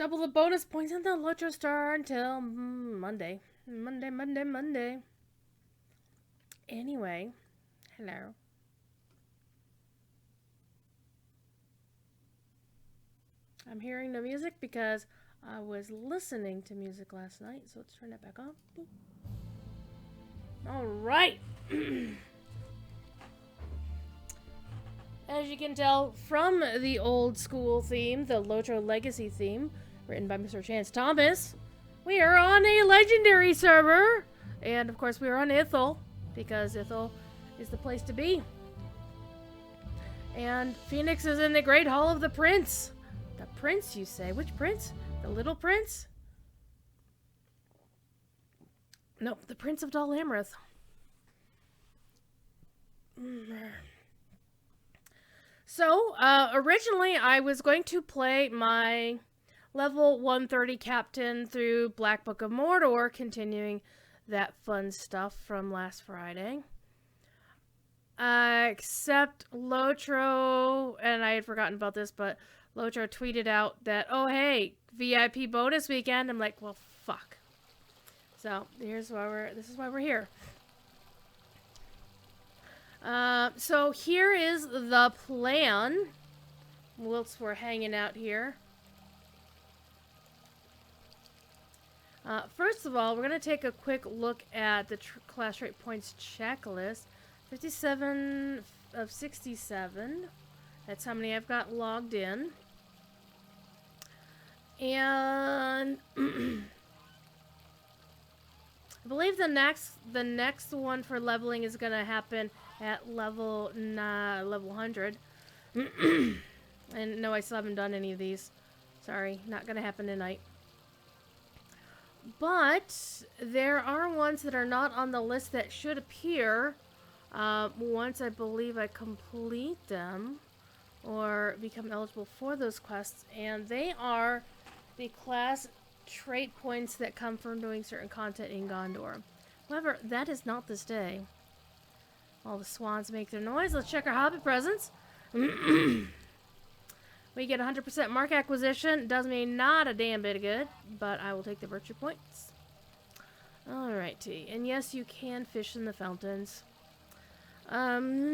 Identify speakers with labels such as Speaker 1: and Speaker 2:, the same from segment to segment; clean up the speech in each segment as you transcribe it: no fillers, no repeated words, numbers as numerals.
Speaker 1: Double the bonus points in the Lotro Star until Monday. Monday. Anyway, hello. I'm hearing no music because I was listening to music last night, so let's turn that back on. Boop. All right. As you can tell from the old school theme, the Lotro Legacy theme, written by Mr. Chance Thomas, we are on a legendary server. And of course we are on Ithil, because Ithil is the place to be. And Phoenix is in the Great Hall of the Prince. The Prince, you say? Which Prince? The Little Prince? Nope, the Prince of Dol Amroth. So, originally I was going to play my level 130 captain through Black Book of Mordor, continuing that fun stuff from last Friday. Except Lotro, and I had forgotten about this, but Lotro tweeted out that, oh hey, VIP bonus weekend. I'm like, well, fuck. So, this is why we're here. So here is the plan, whilst we're hanging out here. First of all, we're going to take a quick look at the class rate points checklist. 57 of 67. That's how many I've got logged in. And I believe the next one for leveling is going to happen at level 100. And no, I still haven't done any of these. Sorry, not going to happen tonight. But there are ones that are not on the list that should appear once I believe I complete them or become eligible for those quests. And they are the class trait points that come from doing certain content in Gondor. However, that is not this day. All the swans make their noise. Let's check our Hobbit presents. We get 100% mark acquisition. Does me not a damn bit of good, but I will take the virtue points. Alrighty. And yes, you can fish in the fountains. So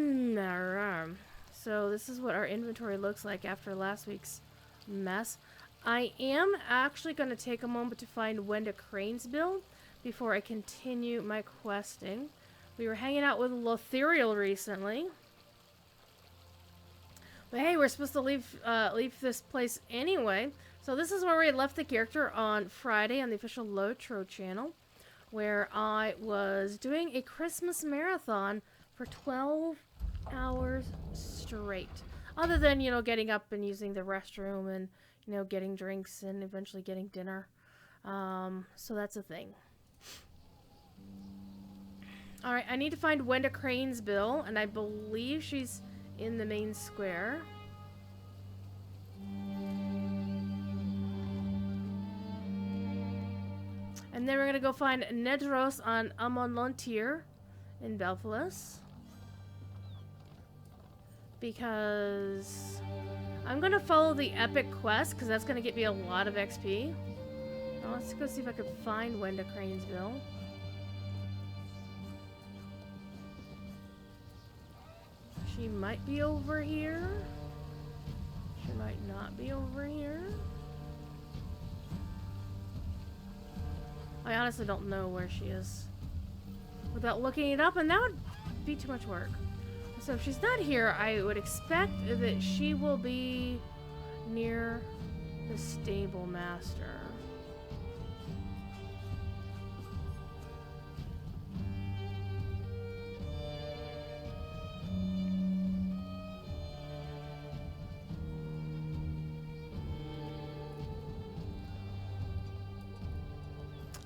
Speaker 1: this is what our inventory looks like after last week's mess. I am actually going to take a moment to find Wenda Crane's build before I continue my questing. We were hanging out with Lothiriel recently. But hey, we're supposed to leave this place anyway. So this is where we left the character on Friday on the official Lotro channel, where I was doing a Christmas marathon for 12 hours straight. Other than, you know, getting up and using the restroom and, you know, getting drinks and eventually getting dinner. So that's a thing. Alright, I need to find Wenda Crane's bill, and I believe she's in the main square. And then we're going to go find Nedros on Amon Lontir in Belfalis. Because I'm going to follow the epic quest, because that's going to get me a lot of XP. Now let's go see if I can find Wenda Crane's bill. She might be over here. She might not be over here. I honestly don't know where she is without looking it up, and that would be too much work. So if she's not here, I would expect that she will be near the stable master.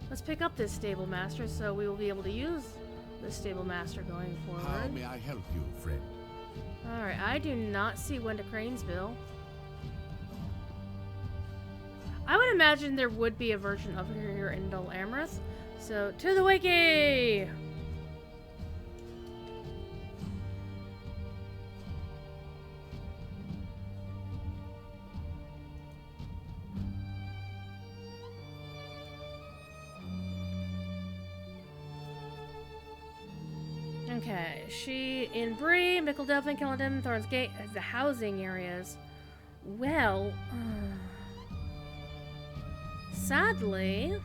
Speaker 1: Let's pick up this stable master so we will be able to use the stable master going forward.
Speaker 2: How may I help you, friend?
Speaker 1: Alright, I do not see Wenda Crane's bill. I would imagine there would be a version of her here in Dol Amroth. So, to the wiki! Okay, she in Bree, Mickledelphin, Kelladin, Thorns Gate, the housing areas. Well, sadly,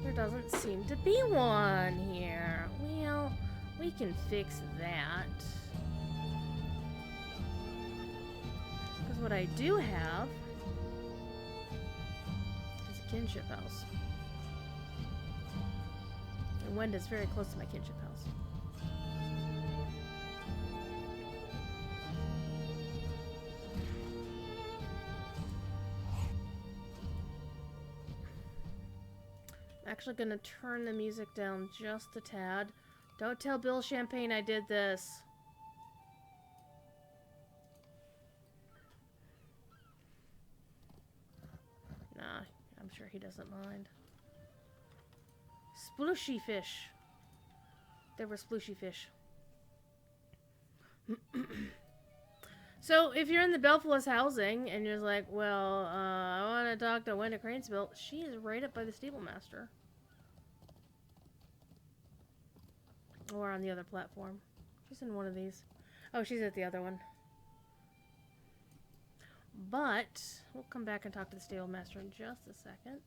Speaker 1: there doesn't seem to be one here. Well, we can fix that. Because what I do have is a kinship house. And Wenda's very close to my kinship house. I'm actually gonna turn the music down just a tad. Don't tell Bill Champagne I did this. Nah, I'm sure he doesn't mind. Splooshy fish. There were splooshy fish. So, if you're in the Belfast housing and you're like, well, I want to talk to Wenda Cranesbill, she is right up by the stable master. Or on the other platform. She's in one of these. Oh, she's at the other one. But, we'll come back and talk to the stable master in just a second.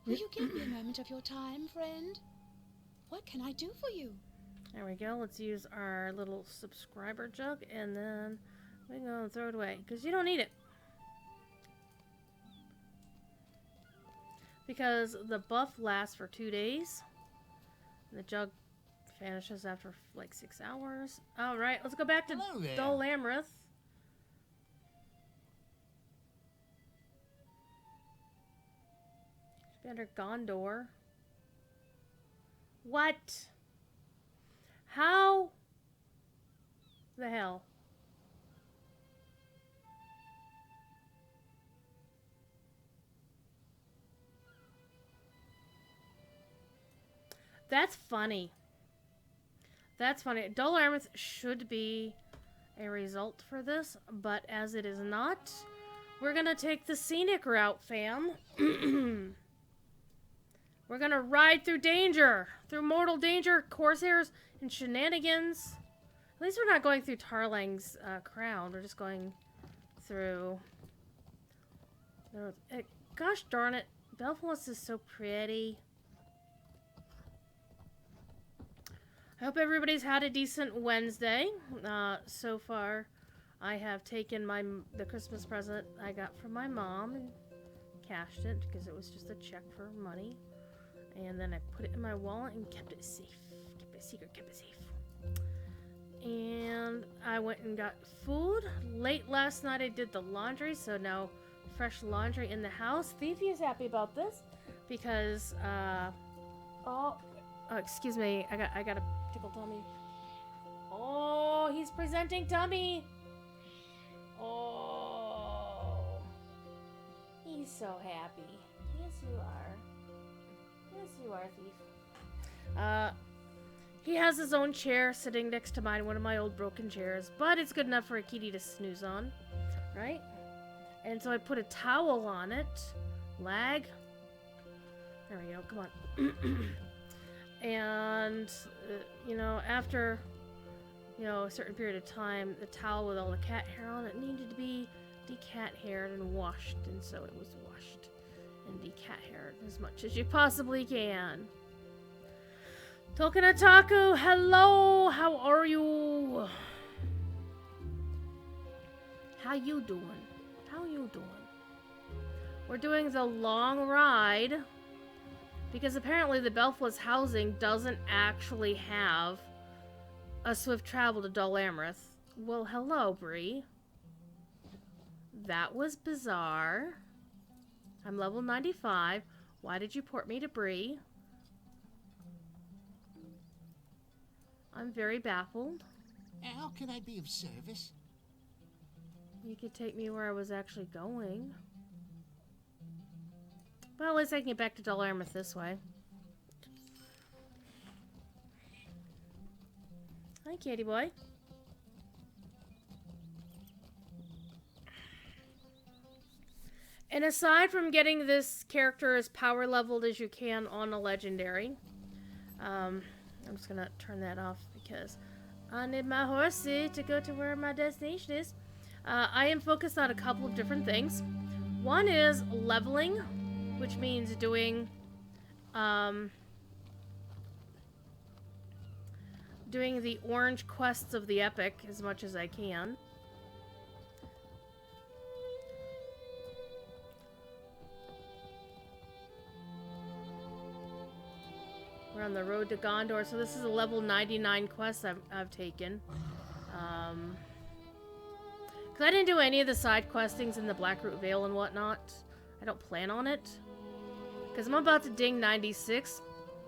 Speaker 2: Will you give me a moment of your time, friend? What can I do for you?
Speaker 1: There we go. Let's use our little subscriber jug, and then we can go and throw it away, because you don't need it. Because the buff lasts for 2 days. And the jug vanishes after like 6 hours. Alright, let's go back to Dol Amrith. Should be under Gondor. What? How the hell? That's funny. That's funny. Dol Amrith should be a result for this, but as it is not, we're gonna take the scenic route, fam. We're gonna ride through danger, through mortal danger, corsairs, and shenanigans. At least we're not going through Tarlang's crown. We're just going through. Gosh darn it, Belfast is so pretty. I hope everybody's had a decent Wednesday. So far, I have taken the Christmas present I got from my mom and cashed it because it was just a check for money. And then I put it in my wallet and kept it safe. Kept it secret, kept it safe. And I went and got food. Late last night I did the laundry, so now fresh laundry in the house. Fifi is happy about this because, oh, excuse me, I got a tickle tummy. Oh, he's presenting tummy. Oh, he's so happy. Yes, you are. Yes, you are, Thief. He has his own chair sitting next to mine, one of my old broken chairs, but it's good enough for a kitty to snooze on, right? And so I put a towel on it. Lag. There we go, come on. And, you know, after, you know, a certain period of time, the towel with all the cat hair on it needed to be decat-haired and washed, and so it was washed and decat-haired as much as you possibly can. Tokunataku, hello! How are you? How you doing? How you doing? We're doing the long ride because apparently the Belfast housing doesn't actually have a swift travel to Dol Amrith. Well, hello, Bree. That was bizarre. I'm level 95. Why did you port me to Bree? I'm very baffled.
Speaker 3: How can I be of service?
Speaker 1: You could take me where I was actually going. Well, at least I can get back to Dol Amrith this way. Hi, kitty boy. And aside from getting this character as power leveled as you can on a legendary, I'm just gonna turn that off because I need my horsey to go to where my destination is. I am focused on a couple of different things. One is leveling, which means doing the orange quests of the epic as much as I can. We're on the road to Gondor, so this is a level 99 quest I've taken. Because I didn't do any of the side questings in the Blackroot Vale and whatnot. I don't plan on it. Because I'm about to ding 96,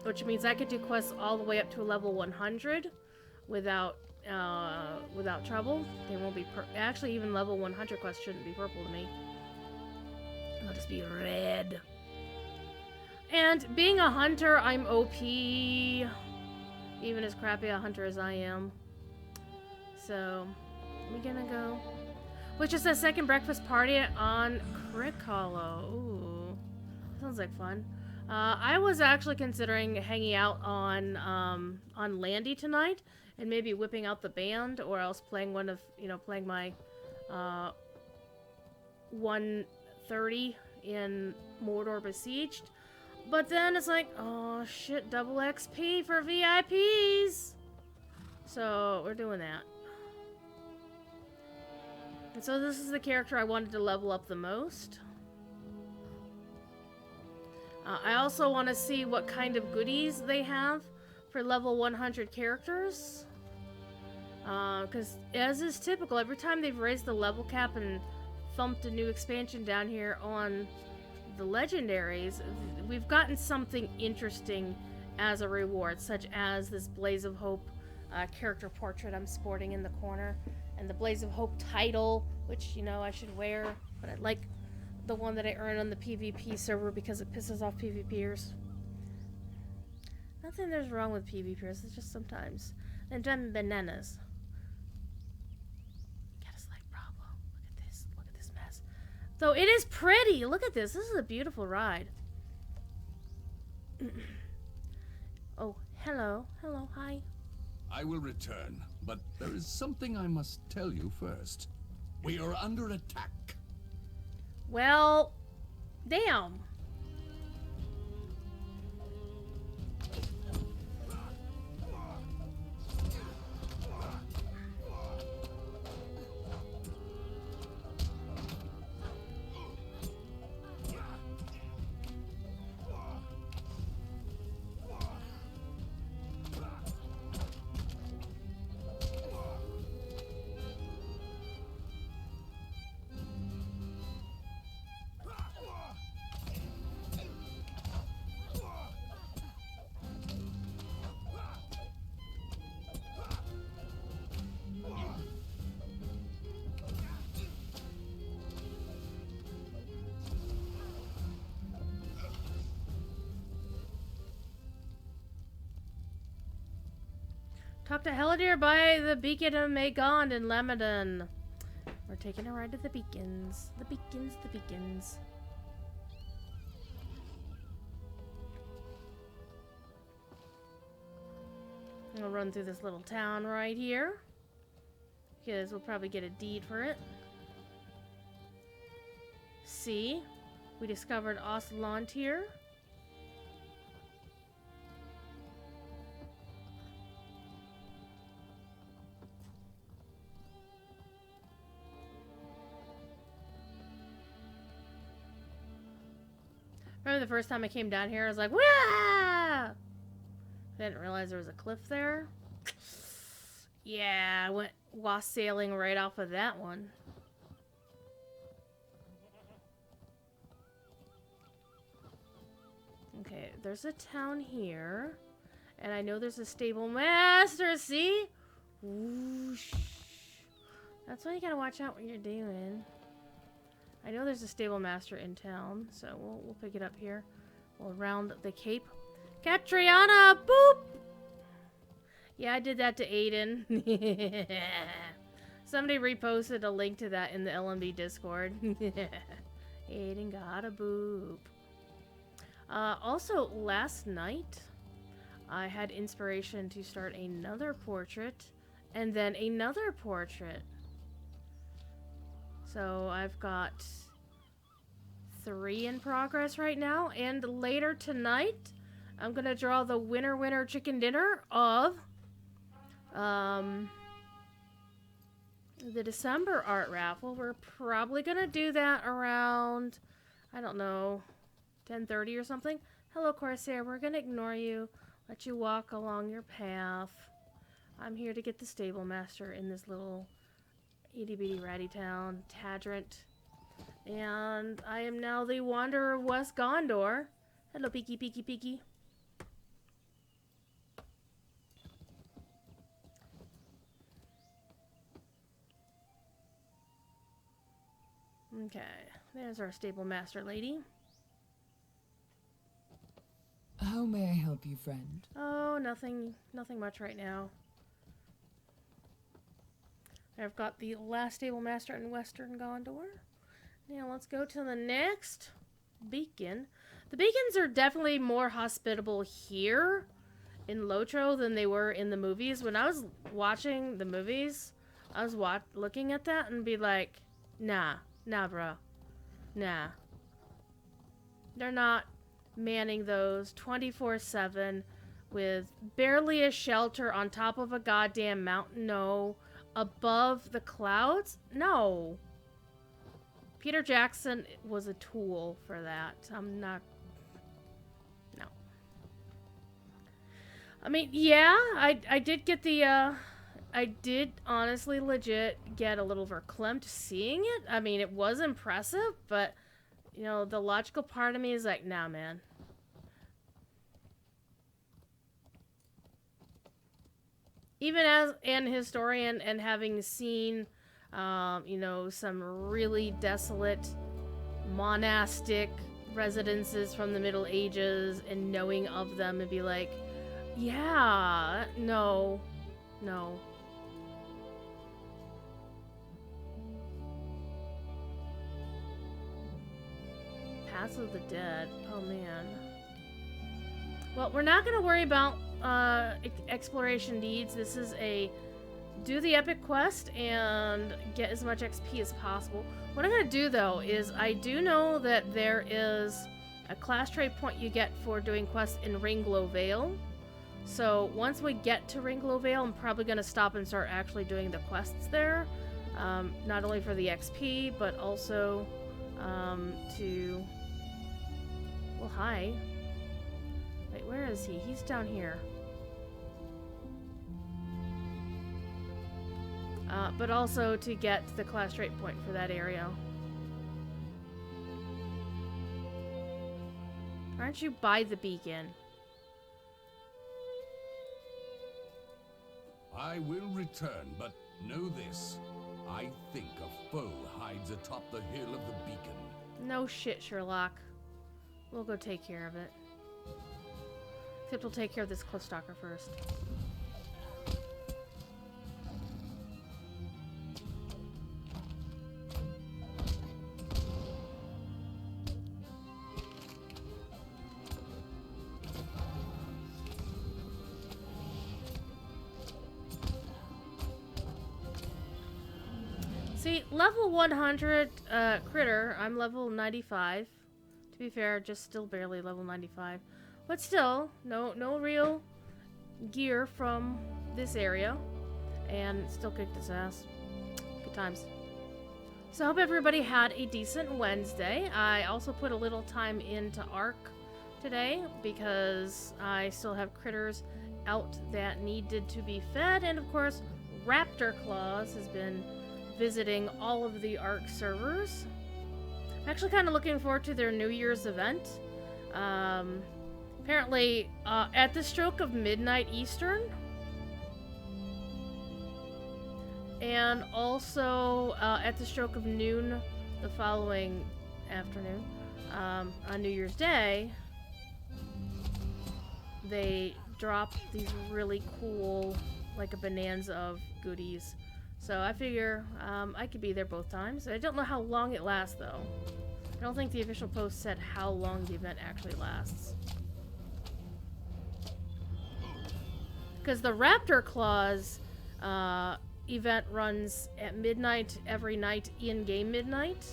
Speaker 1: which means I could do quests all the way up to a level 100 without trouble. They won't be actually, even level 100 quests shouldn't be purple to me. They'll just be red. And being a hunter, I'm OP. Even as crappy a hunter as I am. So, we're gonna go. Which is the second breakfast party on Crick Hollow. Ooh, sounds like fun. I was actually considering hanging out on Landy tonight and maybe whipping out the band, or else playing playing my 130 in Mordor Besieged. But then it's like, oh shit, double XP for VIPs. So we're doing that. And so this is the character I wanted to level up the most. I also want to see what kind of goodies they have for level 100 characters. Because as is typical, every time they've raised the level cap and thumped a new expansion down here on the legendaries, we've gotten something interesting as a reward, such as this Blaze of Hope character portrait I'm sporting in the corner, and the Blaze of Hope title, which, I should wear, but I like the one that I earn on the PvP server because it pisses off PvPers. Nothing there's wrong with PvPers, it's just sometimes they're done bananas. Got a slight problem. Look at this mess. Though it is pretty. Look at this. This is a beautiful ride. Oh, hello. Hello, hi.
Speaker 4: I will return, but there is something I must tell you first. We are under attack.
Speaker 1: Well, damn. Talk to Helidir by the Beacon of Magond in Lamadon. We're taking a ride to the beacons. The beacons, the beacons. I'll run through this little town right here, because we'll probably get a deed for it. See, we discovered Oslantir. Remember the first time I came down here, I was like, wah! I didn't realize there was a cliff there. Yeah, I went wassailing right off of that one. Okay, there's a town here. And I know there's a stable master, see? Whoosh. That's why you gotta watch out what you're doing. I know there's a stable master in town, so we'll pick it up here. We'll round the cape. Catriona! Boop! Yeah, I did that to Aiden. Somebody reposted a link to that in the LMB Discord. Aiden got a boob. Also, last night, I had inspiration to start another portrait, and then another portrait. So I've got 3 in progress right now, and later tonight, I'm gonna draw the winner chicken dinner of the December art raffle. We're probably gonna do that around, I don't know, 10:30 or something. Hello, Corsair. We're gonna ignore you. Let you walk along your path. I'm here to get the stable master in this little itty bitty ratty town, Tadrint. And I am now the Wanderer of West Gondor. Hello, Peeky, Peeky, Peeky. Okay, there's our stable master lady.
Speaker 5: How may I help you, friend?
Speaker 1: Oh, nothing much right now. I've got the last stable master in Western Gondor. Now let's go to the next beacon. The beacons are definitely more hospitable here in Lotro than they were in the movies. When I was watching the movies, I was looking at that and be like, nah, bro. Nah. They're not manning those 24/7 with barely a shelter on top of a goddamn mountain. No. Above the clouds? No. Peter Jackson was a tool for that. I'm not... No. I mean, yeah, I did get the, I did honestly legit get a little verklempt seeing it. I mean, it was impressive, but, you know, the logical part of me is like, nah, man. Even as an historian and having seen, you know, some really desolate monastic residences from the Middle Ages and knowing of them and be like, yeah, no. Paths of the Dead. Oh, man. Well, we're not going to worry about exploration needs. This is a do the epic quest and get as much XP as possible. What I'm going to do, though, is I do know that there is a class trait point you get for doing quests in Ringlow Vale. So once we get to Ringlow Vale, I'm probably going to stop and start actually doing the quests there. Not only for the XP, but also to... Well, hi. Wait, where is he? He's down here. But also to get the class trait point for that area. Aren't you by the beacon?
Speaker 4: I will return, but know this. I think a foe hides atop the hill of the beacon.
Speaker 1: No shit, Sherlock. We'll go take care of it. Except we'll take care of this Cliffstalker first. See, level 100 critter, I'm level 95. To be fair, just still barely level 95. But still, no real gear from this area. And still kicked his ass. Good times. So I hope everybody had a decent Wednesday. I also put a little time into Ark today because I still have critters out that needed to be fed. And of course, Raptor Claus has been visiting all of the Ark servers. I'm actually kind of looking forward to their New Year's event. Apparently, at the stroke of midnight Eastern, and also at the stroke of noon the following afternoon, on New Year's Day, they drop these really cool, like a bonanza of goodies. So I figure I could be there both times. I don't know how long it lasts, though. don't think the official post said how long the event actually lasts. Because the Raptor Claws event runs at midnight every night in-game midnight,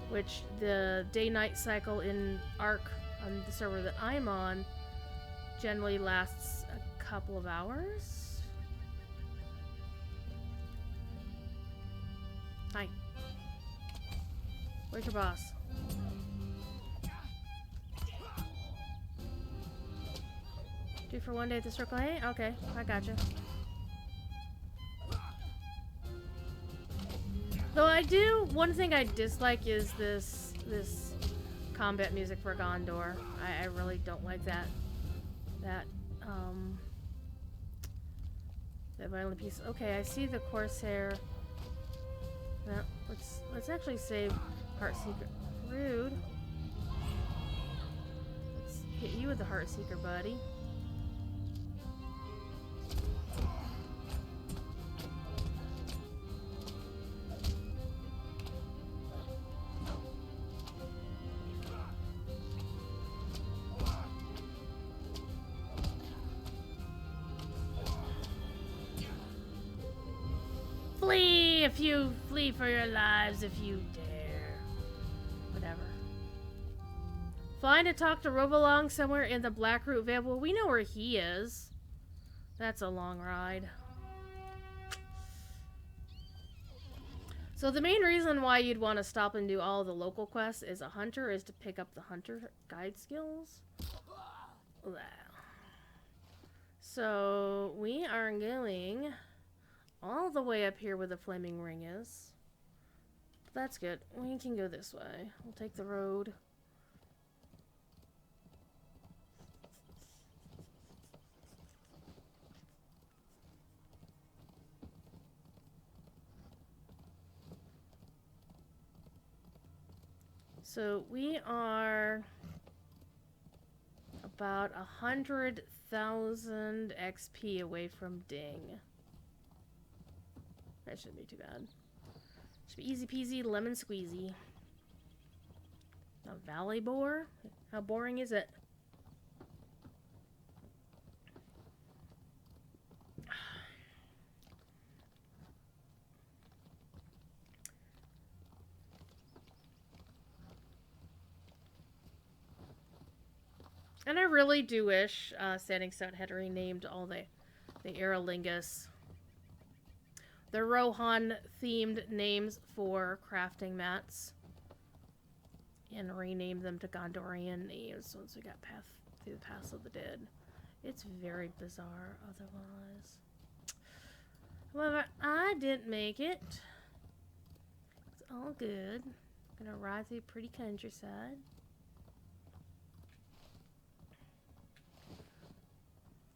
Speaker 1: which the day-night cycle in Ark on the server that I'm on generally lasts a couple of hours. Hi. Where's your boss? Do for one day at the Circle Hey? Okay, I gotcha. Though I do, one thing I dislike is this combat music for Gondor. I really don't like that violent piece. Okay, I see the Corsair. Now, let's actually save Heartseeker. Rude. Let's hit you with the Heartseeker, buddy. Flee if you flee for your lives if you dare. Whatever. Find and talk to Rovolong somewhere in the Blackroot Vale. Well, we know where he is. That's a long ride. So the main reason why you'd want to stop and do all the local quests as a hunter is to pick up the hunter guide skills. Wow. So we are going all the way up here where the flaming ring is. That's good. We can go this way. We'll take the road. So we are about 100,000 XP away from Ding. That shouldn't be too bad. Should be easy peasy, lemon squeezy. A valley boar? How boring is it? And I really do wish Standing Stone had renamed all the Aerolingus, the Rohan-themed names for crafting mats, and rename them to Gondorian names once we got through the Pass of the Dead. It's very bizarre otherwise. However, I didn't make it. It's all good. I'm gonna ride through pretty countryside.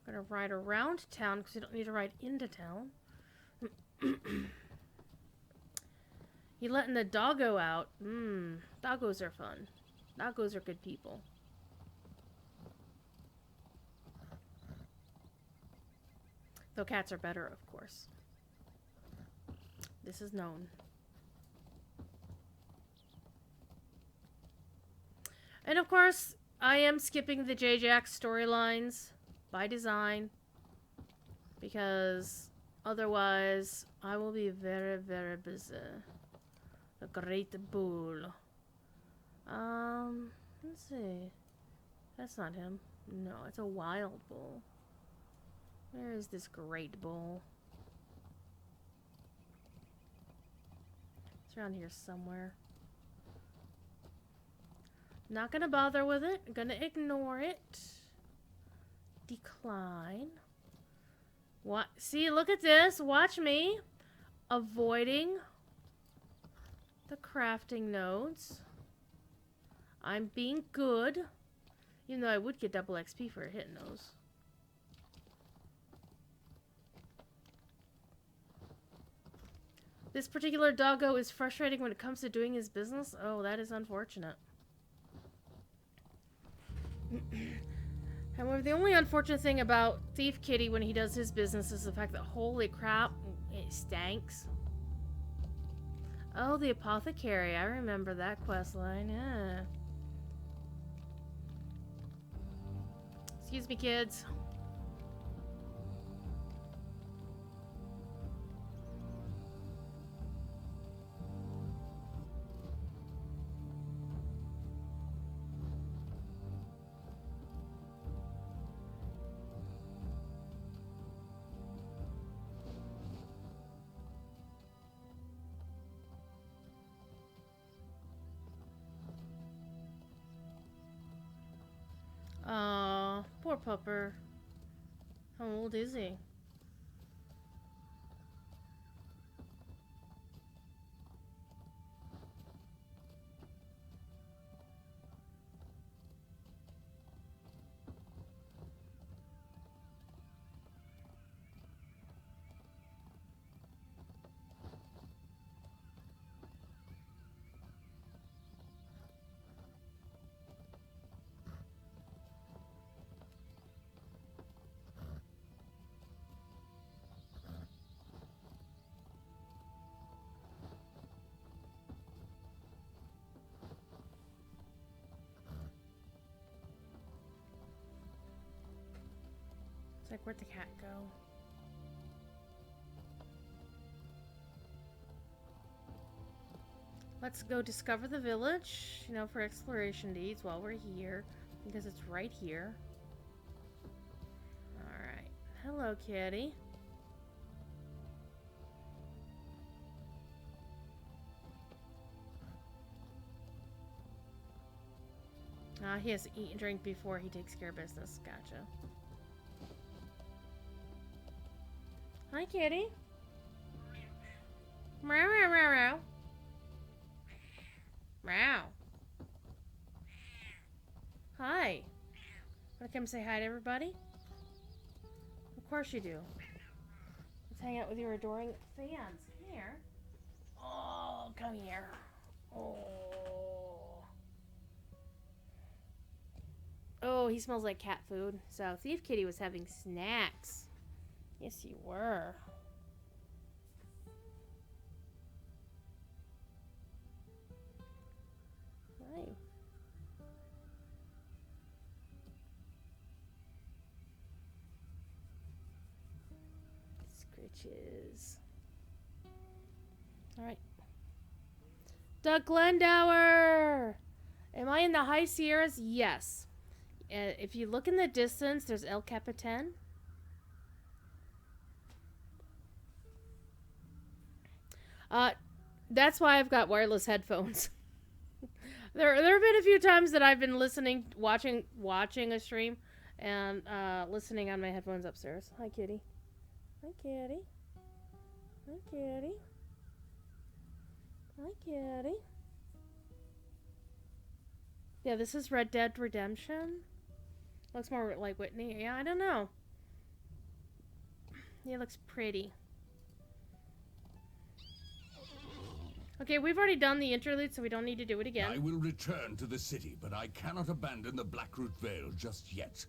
Speaker 1: Gonna ride around town because you don't need to ride into town. You letting the doggo out? Doggos are fun. Doggos are good people. Though cats are better, of course. This is known. And of course, I am skipping the J-Jax storylines by design, because otherwise I will be very, very busy. The great bull. Let's see. That's not him. No, it's a wild bull. Where is this great bull? It's around here somewhere. Not gonna bother with it. I'm gonna ignore it. Decline. What? See, look at this. Watch me. Avoiding the crafting nodes. I'm being good. Even though I would get double XP for hitting those. This particular doggo is frustrating when it comes to doing his business. Oh, that is unfortunate. However, the only unfortunate thing about Thief Kitty when he does his business is the fact that, holy crap, it stanks. Oh, the apothecary. I remember that quest line. Yeah. Excuse me, kids. Oh, poor pupper. How old is he? It's like, where'd the cat go? Let's go discover the village, you know, for exploration deeds while we're here, because it's right here. Alright. Hello, kitty. He has to eat and drink before he takes care of business. Gotcha. Hi, kitty. Meow, meow, meow, meow. Meow. Hi. Wanna come say hi to everybody? Of course you do. Let's hang out with your adoring fans. Come here. Oh, come here. Oh. Oh, he smells like cat food. So, Thief Kitty was having snacks. Yes, you were. Right. Scritches. Alright. Doug Glendower! Am I in the High Sierras? Yes. If you look in the distance, there's El Capitan. That's why I've got wireless headphones. There have been a few times that I've been watching a stream, and listening on my headphones upstairs. Hi, kitty. Hi, kitty. Hi, kitty. Hi, kitty. Yeah, this is Red Dead Redemption. Looks more like Whitney. Yeah, I don't know. Yeah, it looks pretty. Okay, we've already done the interlude, so we don't need to do it again.
Speaker 4: I will return to the city, but I cannot abandon the Blackroot Vale just yet.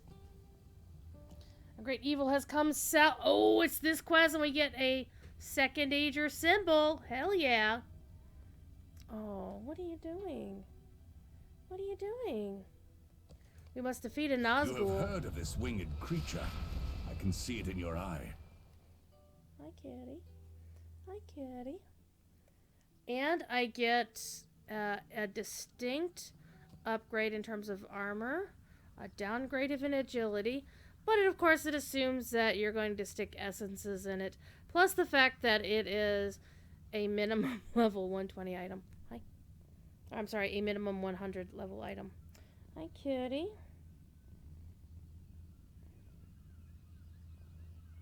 Speaker 1: A great evil has come south. Oh, it's this quest, and we get a second ager symbol. Hell yeah. Oh, what are you doing? What are you doing? We must defeat a Nazgul.
Speaker 4: You have heard of this winged creature. I can see it in your eye.
Speaker 1: Hi, kitty. Hi, kitty. And I get a distinct upgrade in terms of armor, a downgrade of an agility, but of course it assumes that you're going to stick essences in it, plus the fact that it is a minimum level 120 item. Hi. I'm sorry, a minimum 100 level item. Hi, kitty.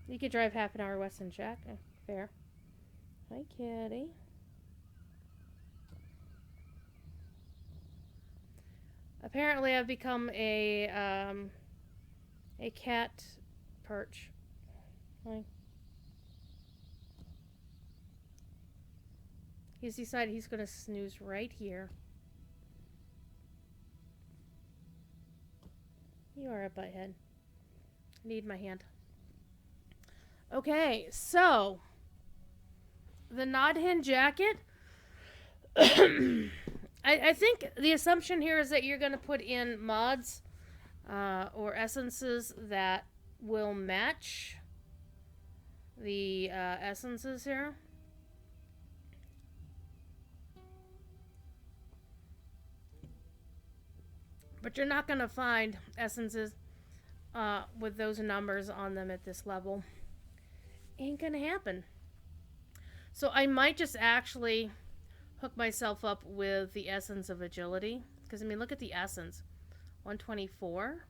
Speaker 1: You could drive half an hour west and check. Fair. Hi, kitty. Apparently, I've become a cat perch. Hi. He's decided he's going to snooze right here. You are a butthead. Need my hand. Okay, so the Nodhin jacket I think the assumption here is that you're going to put in mods or essences that will match the essences here. But you're not going to find essences with those numbers on them at this level. Ain't going to happen. So I might just actually hook myself up with the essence of agility. Because, I mean, look at the essence. 124.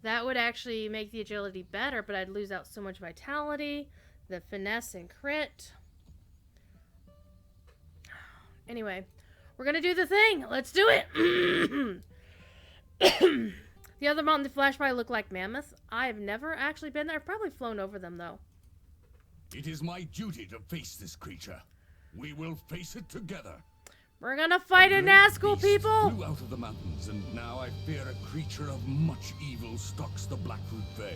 Speaker 1: That would actually make the agility better, but I'd lose out so much vitality, the finesse and crit. Anyway, we're going to do the thing. Let's do it. The other mountain that flashed by looked like mammoths. I've never actually been there. I've probably flown over them, though.
Speaker 4: It is my duty to face this creature. We will face it together.
Speaker 1: We're gonna fight a Nazgul, people!
Speaker 4: Flew out of the mountains, and now I fear a creature of much evil stalks the Blackroot Vale.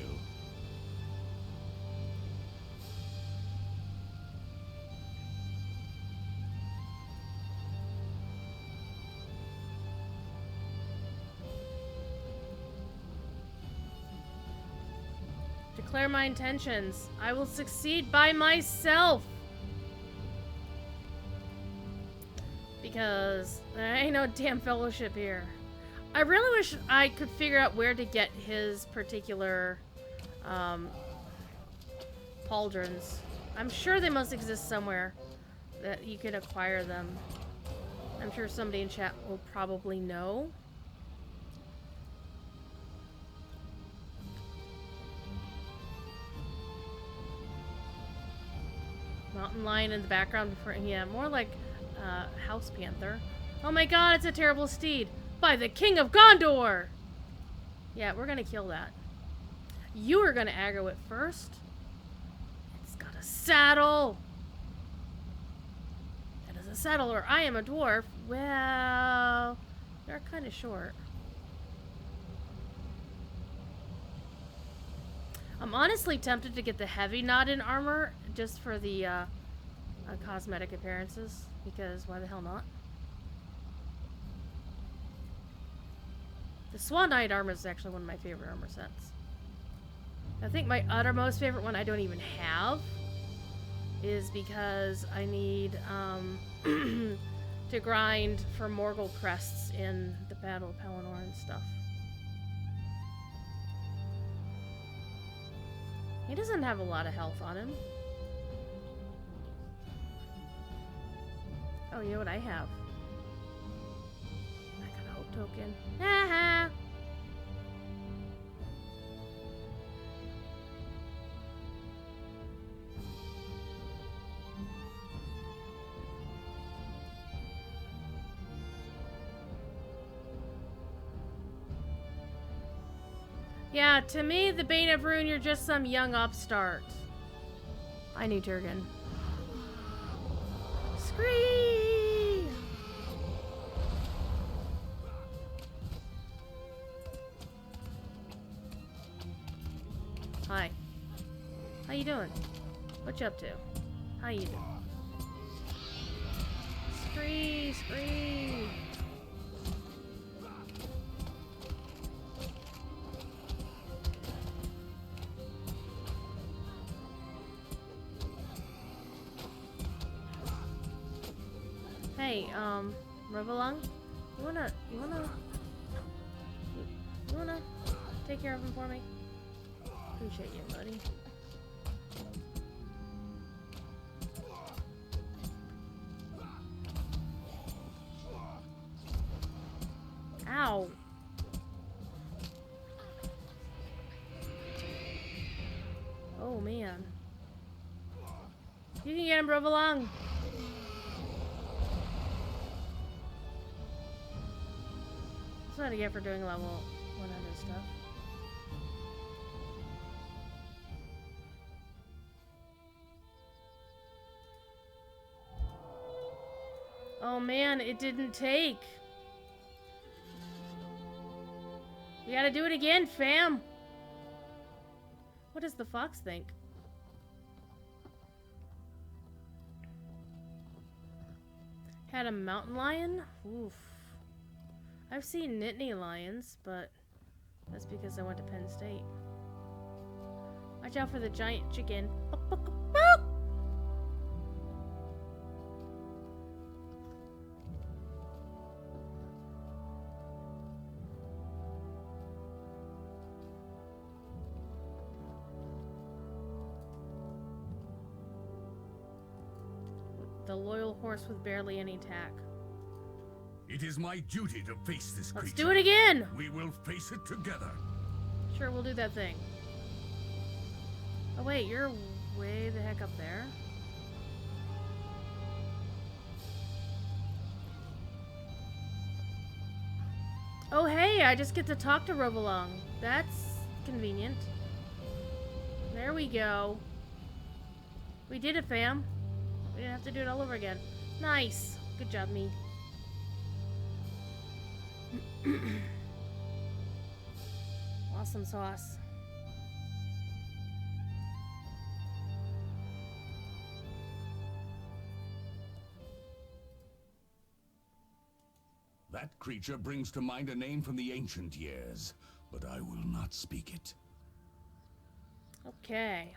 Speaker 1: Declare my intentions. I will succeed by myself. Because there ain't no damn fellowship here. I really wish I could figure out where to get his particular pauldrons. I'm sure they must exist somewhere that you can acquire them. I'm sure somebody in chat will probably know. Mountain lion in the background, yeah, more like house panther. Oh my god, it's a terrible steed! By the king of Gondor! Yeah, we're gonna kill that. You are gonna aggro it first. It's got a saddle! That is a saddle, or I am a dwarf. Well, they're kind of short. I'm honestly tempted to get the heavy knot in armor just for the cosmetic appearances, because why the hell not? The Swan Knight armor is actually one of my favorite armor sets. I think my uttermost favorite one I don't even have is because I need to grind for Morgul crests in the Battle of Pelennor and stuff. He doesn't have a lot of health on him. Oh, you know what I have? I got a hope token. Haha! Yeah, to me, the Bane of Ruin, you're just some young upstart. I knew Turgan. Scream! Hi. How you doing? What you up to? How you doing? Scree, scree. Hey, Revelung, you wanna take care of him for me? Appreciate you, buddy. Ow. Oh, man. You can get him, Revelung. That's what I get for doing level 100 stuff. Oh man, it didn't take. We gotta do it again, fam. What does the fox think? had a mountain lion? Oof. I've seen Nittany lions, but that's because I went to Penn State. Watch out for the giant chicken. The loyal horse with barely any attack.
Speaker 4: It is my duty to face this creature.
Speaker 1: Let's do it again!
Speaker 4: We will face it together.
Speaker 1: Sure, we'll do that thing. Oh wait, you're way the heck up there. Oh hey, I just get to talk to Rovolong. That's convenient. There we go. We did it, fam. We didn't have to do it all over again. Nice. Good job, me. Awesome sauce.
Speaker 4: That creature brings to mind a name from the ancient years, but I will not speak it.
Speaker 1: Okay.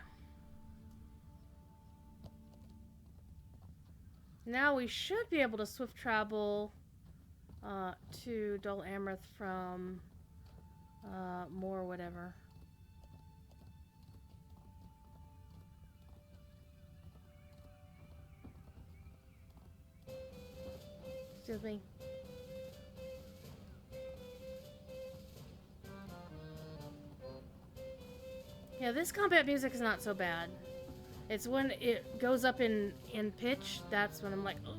Speaker 1: Now we should be able to swift travel to Dol Amroth from more whatever. Excuse me. Yeah, this combat music is not so bad. It's when it goes up in pitch, that's when I'm like, oh.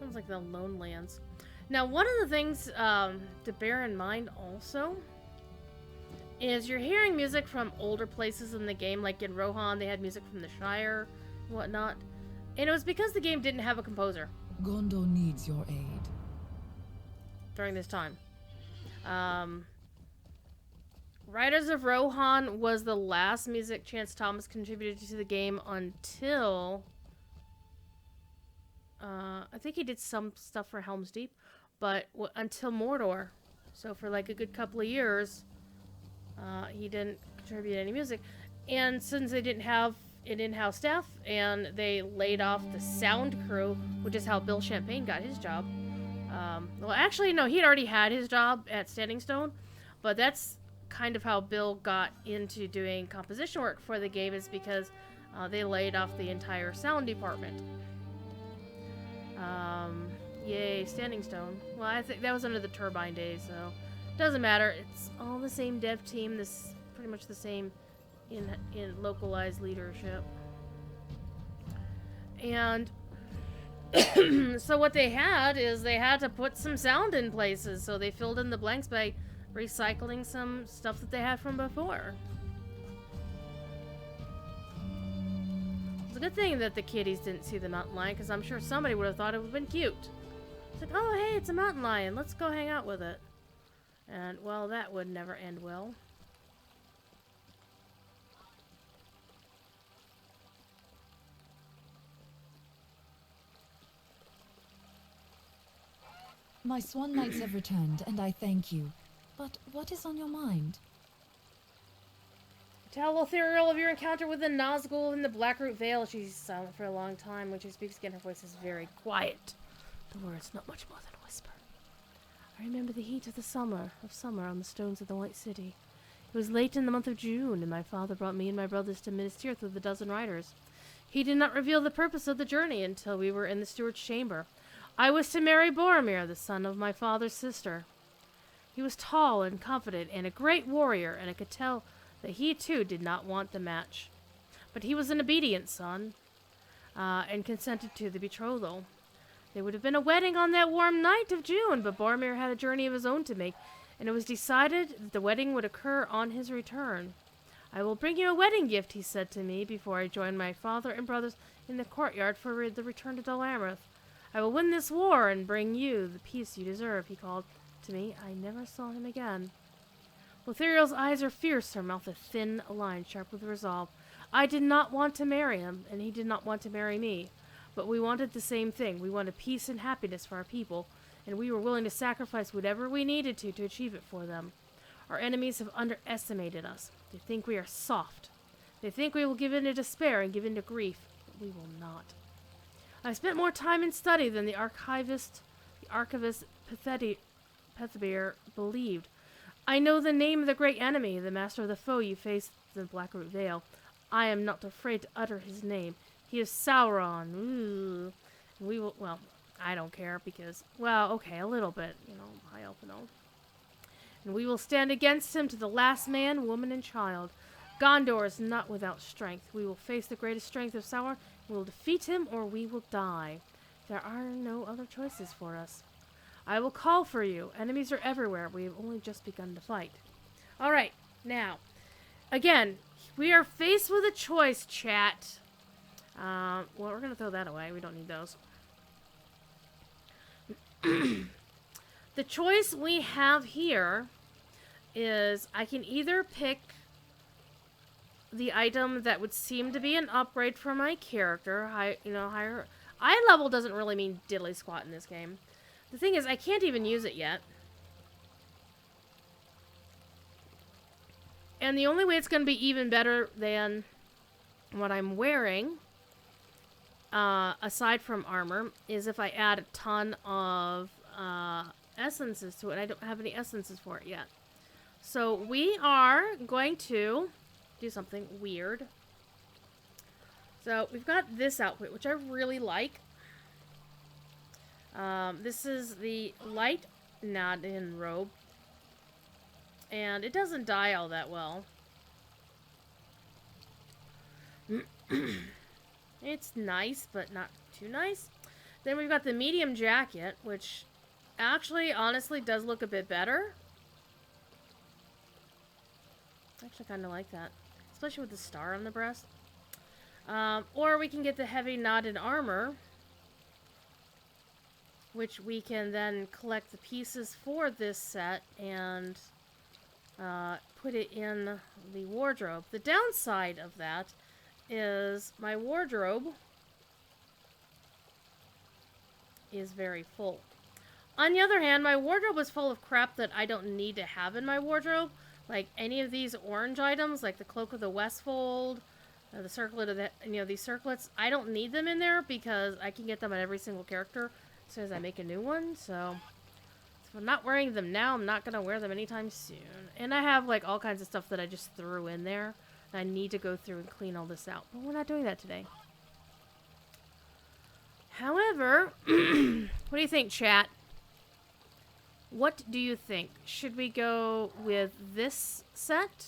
Speaker 1: Sounds like the Lone Lands. Now, one of the things to bear in mind also is you're hearing music from older places in the game, like in Rohan, they had music from the Shire and whatnot. And it was because the game didn't have a composer
Speaker 5: Gondor needs your aid.
Speaker 1: during this time. Riders of Rohan was the last music Chance Thomas contributed to the game until... I think he did some stuff for Helm's Deep, but until Mordor. So for like a good couple of years, he didn't contribute any music. And since they didn't have an in-house staff, and they laid off the sound crew, which is how Bill Champagne got his job. Well, actually, no, he'd already had his job at Standing Stone, but that's kind of how Bill got into doing composition work for the game, is because they laid off the entire sound department. Yay, Standing Stone. Well, I think that was under the Turbine days, so doesn't matter. It's all the same dev team. This pretty much the same in localized leadership. And so what they had is they had to put some sound in places, so they filled in the blanks by recycling some stuff that they had from before. It's a good thing that the kiddies didn't see the mountain lion, because I'm sure somebody would have thought it would have been cute. It's like, oh hey, it's a mountain lion, let's go hang out with it. And, well, that would never end well.
Speaker 5: My swan knights have returned, and I thank you. But what is on your mind?
Speaker 1: Tell Ethereal of your encounter with the Nazgul in the Blackroot Vale. She's silent for a long time. When she speaks again, her voice is very quiet. The words not much more than a whisper. I remember the heat of the summer on the stones of the White City. It was late in the month of June, and my father brought me and my brothers to Minas Tirith with a dozen riders. He did not reveal the purpose of the journey until we were in the steward's chamber. I was to marry Boromir, the son of my father's sister. He was tall and confident and a great warrior, and I could tell that he too did not want the match. But he was an obedient son, and consented to the betrothal. There would have been a wedding on that warm night of June, but Boromir had a journey of his own to make, and it was decided that the wedding would occur on his return. I will bring you a wedding gift, he said to me before I joined my father and brothers in the courtyard for the return to Dol Amroth. I will win this war and bring you the peace you deserve, he called to me. I never saw him again. Lothariel's eyes are fierce, her mouth a thin line, sharp with resolve. I did not want to marry him, and he did not want to marry me. But we wanted the same thing. We wanted peace and happiness for our people, and we were willing to sacrifice whatever we needed to achieve it for them. Our enemies have underestimated us. They think we are soft. They think we will give in to despair and give in to grief, but we will not. I spent more time in study than the archivist Pethibir believed. I know the name of the great enemy, the master of the foe you faced in the Blackroot Vale. I am not afraid to utter his name. He is Sauron. Ooh. We will, well, I don't care because, well, okay, a little bit, you know, high elf and all. And we will stand against him to the last man, woman, and child. Gondor is not without strength. We will face the greatest strength of Sauron. We will defeat him or we will die. There are no other choices for us. I will call for you. Enemies are everywhere. We have only just begun to fight. All right, now, again, we are faced with a choice, chat. Well, we're going to throw that away. We don't need those. The choice we have here is I can either pick the item that would seem to be an upgrade for my character. Higher. Eye level doesn't really mean diddly squat in this game. The thing is, I can't even use it yet. And the only way it's going to be even better than what I'm wearing, aside from armor, is if I add a ton of essences to it. I don't have any essences for it yet. So we are going to do something weird. So we've got this outfit, which I really like. This is the light Nadin robe. And it doesn't dye all that well. It's nice, but not too nice. Then we've got the medium jacket, which actually, honestly, does look a bit better. I actually kind of like that. Especially with the star on the breast. Or we can get the heavy knotted armor, which we can then collect the pieces for this set and put it in the wardrobe. The downside of that is my wardrobe is very full. On the other hand, my wardrobe is full of crap that I don't need to have in my wardrobe. Like any of these orange items, like the Cloak of the Westfold, the circlet of the, these circlets, I don't need them in there because I can get them on every single character as soon as I make a new one. So if I'm not wearing them now, I'm not going to wear them anytime soon. And I have like all kinds of stuff that I just threw in there. I need to go through and clean all this out. But we're not doing that today. However, what do you think, chat? What do you think? Should we go with this set?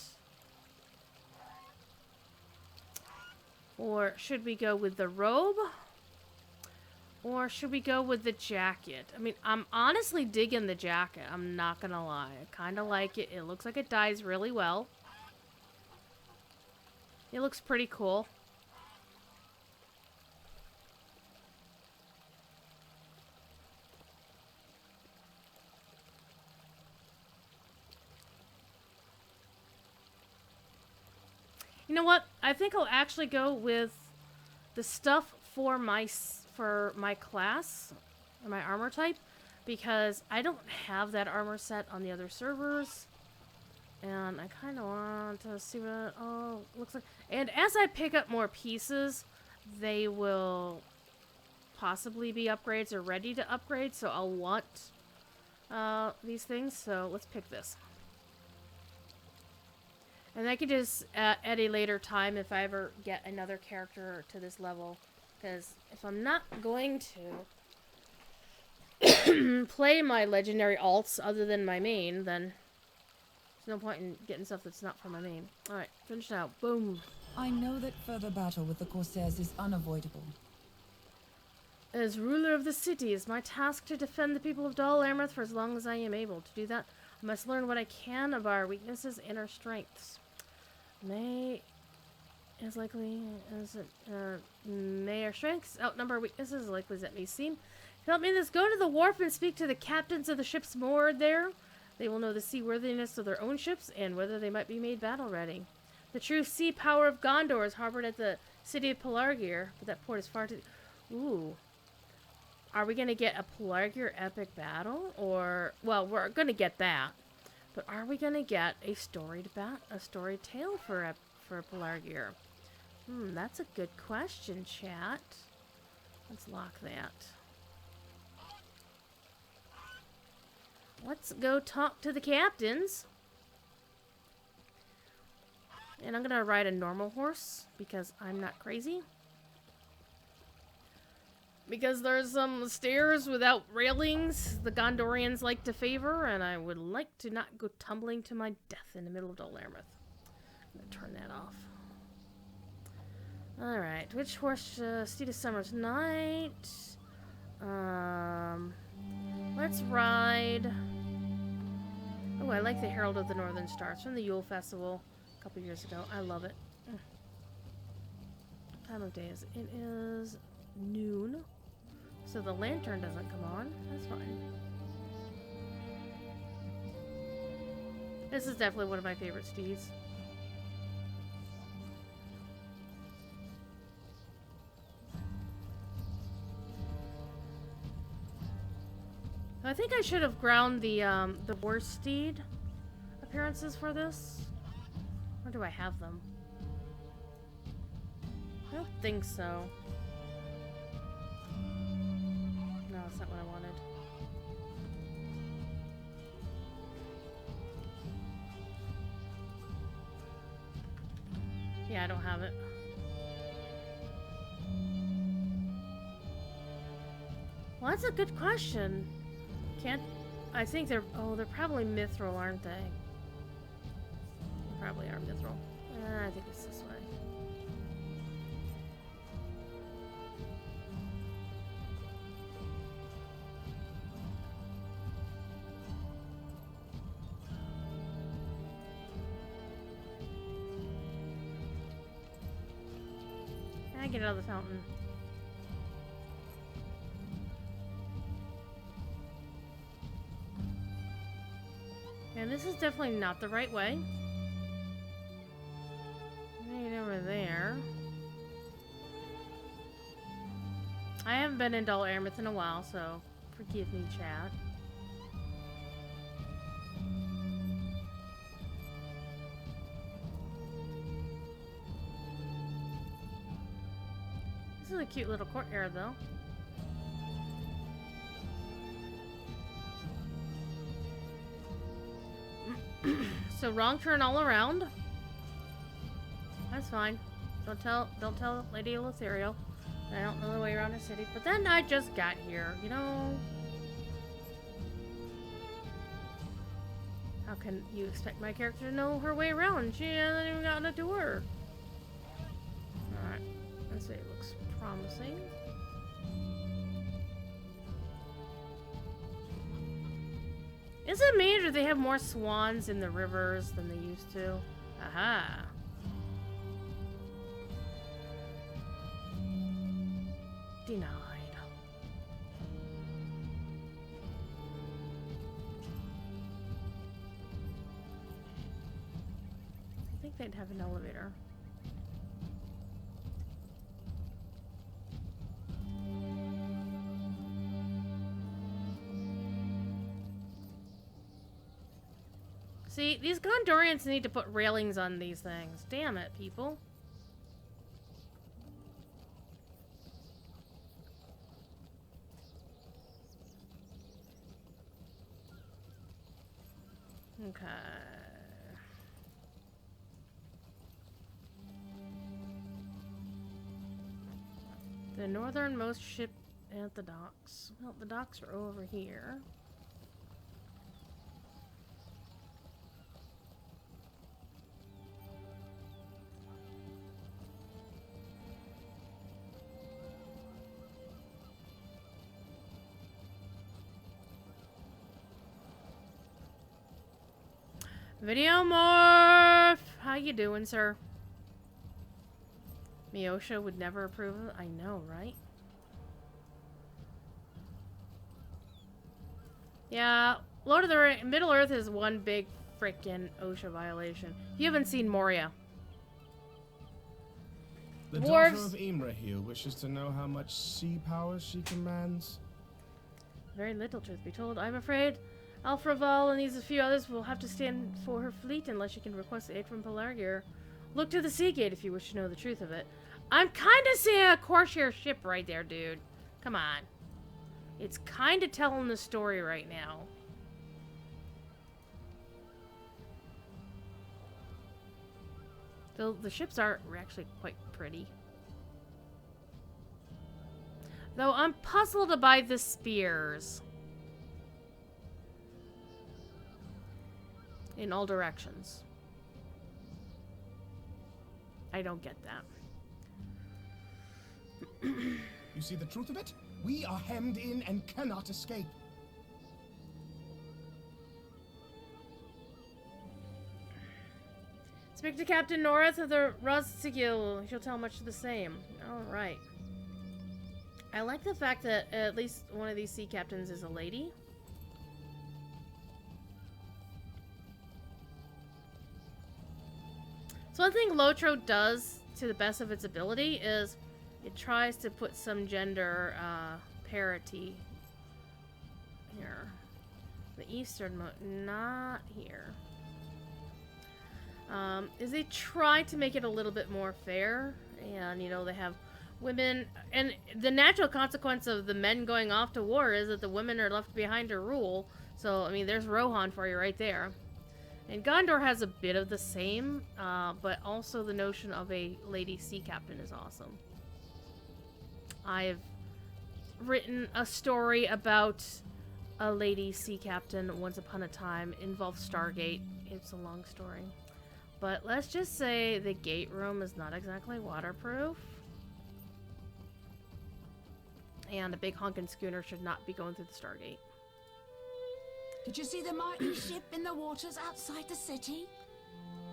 Speaker 1: Or should we go with the robe? Or should we go with the jacket? I mean, I'm honestly digging the jacket. I'm not gonna lie. I kind of like it. It looks like it dyes really well. It looks pretty cool. You know what? I think I'll actually go with the stuff for my class, or my armor type, because I don't have that armor set on the other servers, and I kind of want to see what it all looks like. And as I pick up more pieces, they will possibly be upgrades or ready to upgrade, so I'll want these things. So let's pick this. And I can just, at a later time, if I ever get another character to this level, because if I'm not going to play my legendary alts other than my main, then there's no point in getting stuff that's not for my main. Alright, finished out. Boom.
Speaker 5: I know that further battle with the Corsairs is unavoidable.
Speaker 1: As ruler of the city, it's my task to defend the people of Dol Amroth for as long as I am able. To do that, I must learn what I can of our weaknesses and our strengths. May is likely as may our strengths outnumber weaknesses as likely as that may seem. To help me in this, go to the wharf and speak to the captains of the ships moored there. They will know the seaworthiness of their own ships and whether they might be made battle ready. The true sea power of Gondor is harbored at the city of Pelargir, but that port is far too... Ooh. Are we going to get a Pelargir epic battle? Or, well, we're going to get that. But are we going to get a storied tale for Pelargir? That's a good question, chat. Let's lock that. Let's go talk to the captains. And I'm going to ride a normal horse because I'm not crazy. Because there's some stairs without railings the Gondorians like to favor, and I would like to not go tumbling to my death in the middle of Dol Amroth. I'm going to turn that off. Alright, which horse? Steed of Summer's Night. Let's ride... Oh, I like the Herald of the Northern Stars from the Yule Festival a couple years ago. I love it. What time of day is it? It is noon. So the lantern doesn't come on. That's fine. This is definitely one of my favorite steeds. I think I should have ground the worst steed appearances for this. Or do I have them? I don't think so. No, that's not what I wanted. Yeah, I don't have it. Well, that's a good question. I think they're probably mithril, aren't they? They probably are mithril. I think it's this way. I get out of the fountain. And this is definitely not the right way. Right over there. I haven't been in Dol Amroth in a while, so forgive me, chat. This is a cute little courtyard, though. So wrong turn all around. That's fine. Don't tell Lady Lothario. I don't know the way around the city. But then I just got here, you know. How can you expect my character to know her way around? She hasn't even gotten a tour. Alright. This way looks promising. Is it me, or do they have more swans in the rivers than they used to? Aha. Denied. I think they'd have an elevator. See, these Gondorians need to put railings on these things. Damn it, people. Okay. The northernmost ship at the docks. Well, the docks are over here. Video morph! How you doing, sir? Miosha would never approve of it. I know, right? Yeah, Lord of the Rings, Middle Earth is one big frickin' OSHA violation. You haven't seen Moria.
Speaker 6: The
Speaker 1: Dwarves.
Speaker 6: daughter of Imrahil wishes to know how much sea power she commands.
Speaker 1: Very little, truth be told. I'm afraid Alfraval and these a few others will have to stand for her fleet unless she can request aid from Pelargir. Look to the Sea Gate if you wish to know the truth of it. I'm kind of seeing a Corsair ship right there, dude. Come on. It's kind of telling the story right now. The ships are actually quite pretty. Though I'm puzzled by the spears. In all directions. I don't get that.
Speaker 6: You see the truth of it? We are hemmed in and cannot escape.
Speaker 1: Speak to Captain North of the Rostigil. She'll tell much the same. Alright. I like the fact that at least one of these sea captains is a lady. So one thing Lotro does, to the best of its ability, is it tries to put some gender parity here. The easternmost, not here. Is they try to make it a little bit more fair, and you know they have women, and the natural consequence of the men going off to war is that the women are left behind to rule. So I mean, there's Rohan for you right there. And Gondor has a bit of the same, but also the notion of a lady sea captain is awesome. I've written a story about a lady sea captain once upon a time. It involved Stargate. It's a long story. But let's just say the gate room is not exactly waterproof. And a big honking schooner should not be going through the Stargate.
Speaker 7: Did you see the mighty ship in the waters outside the city?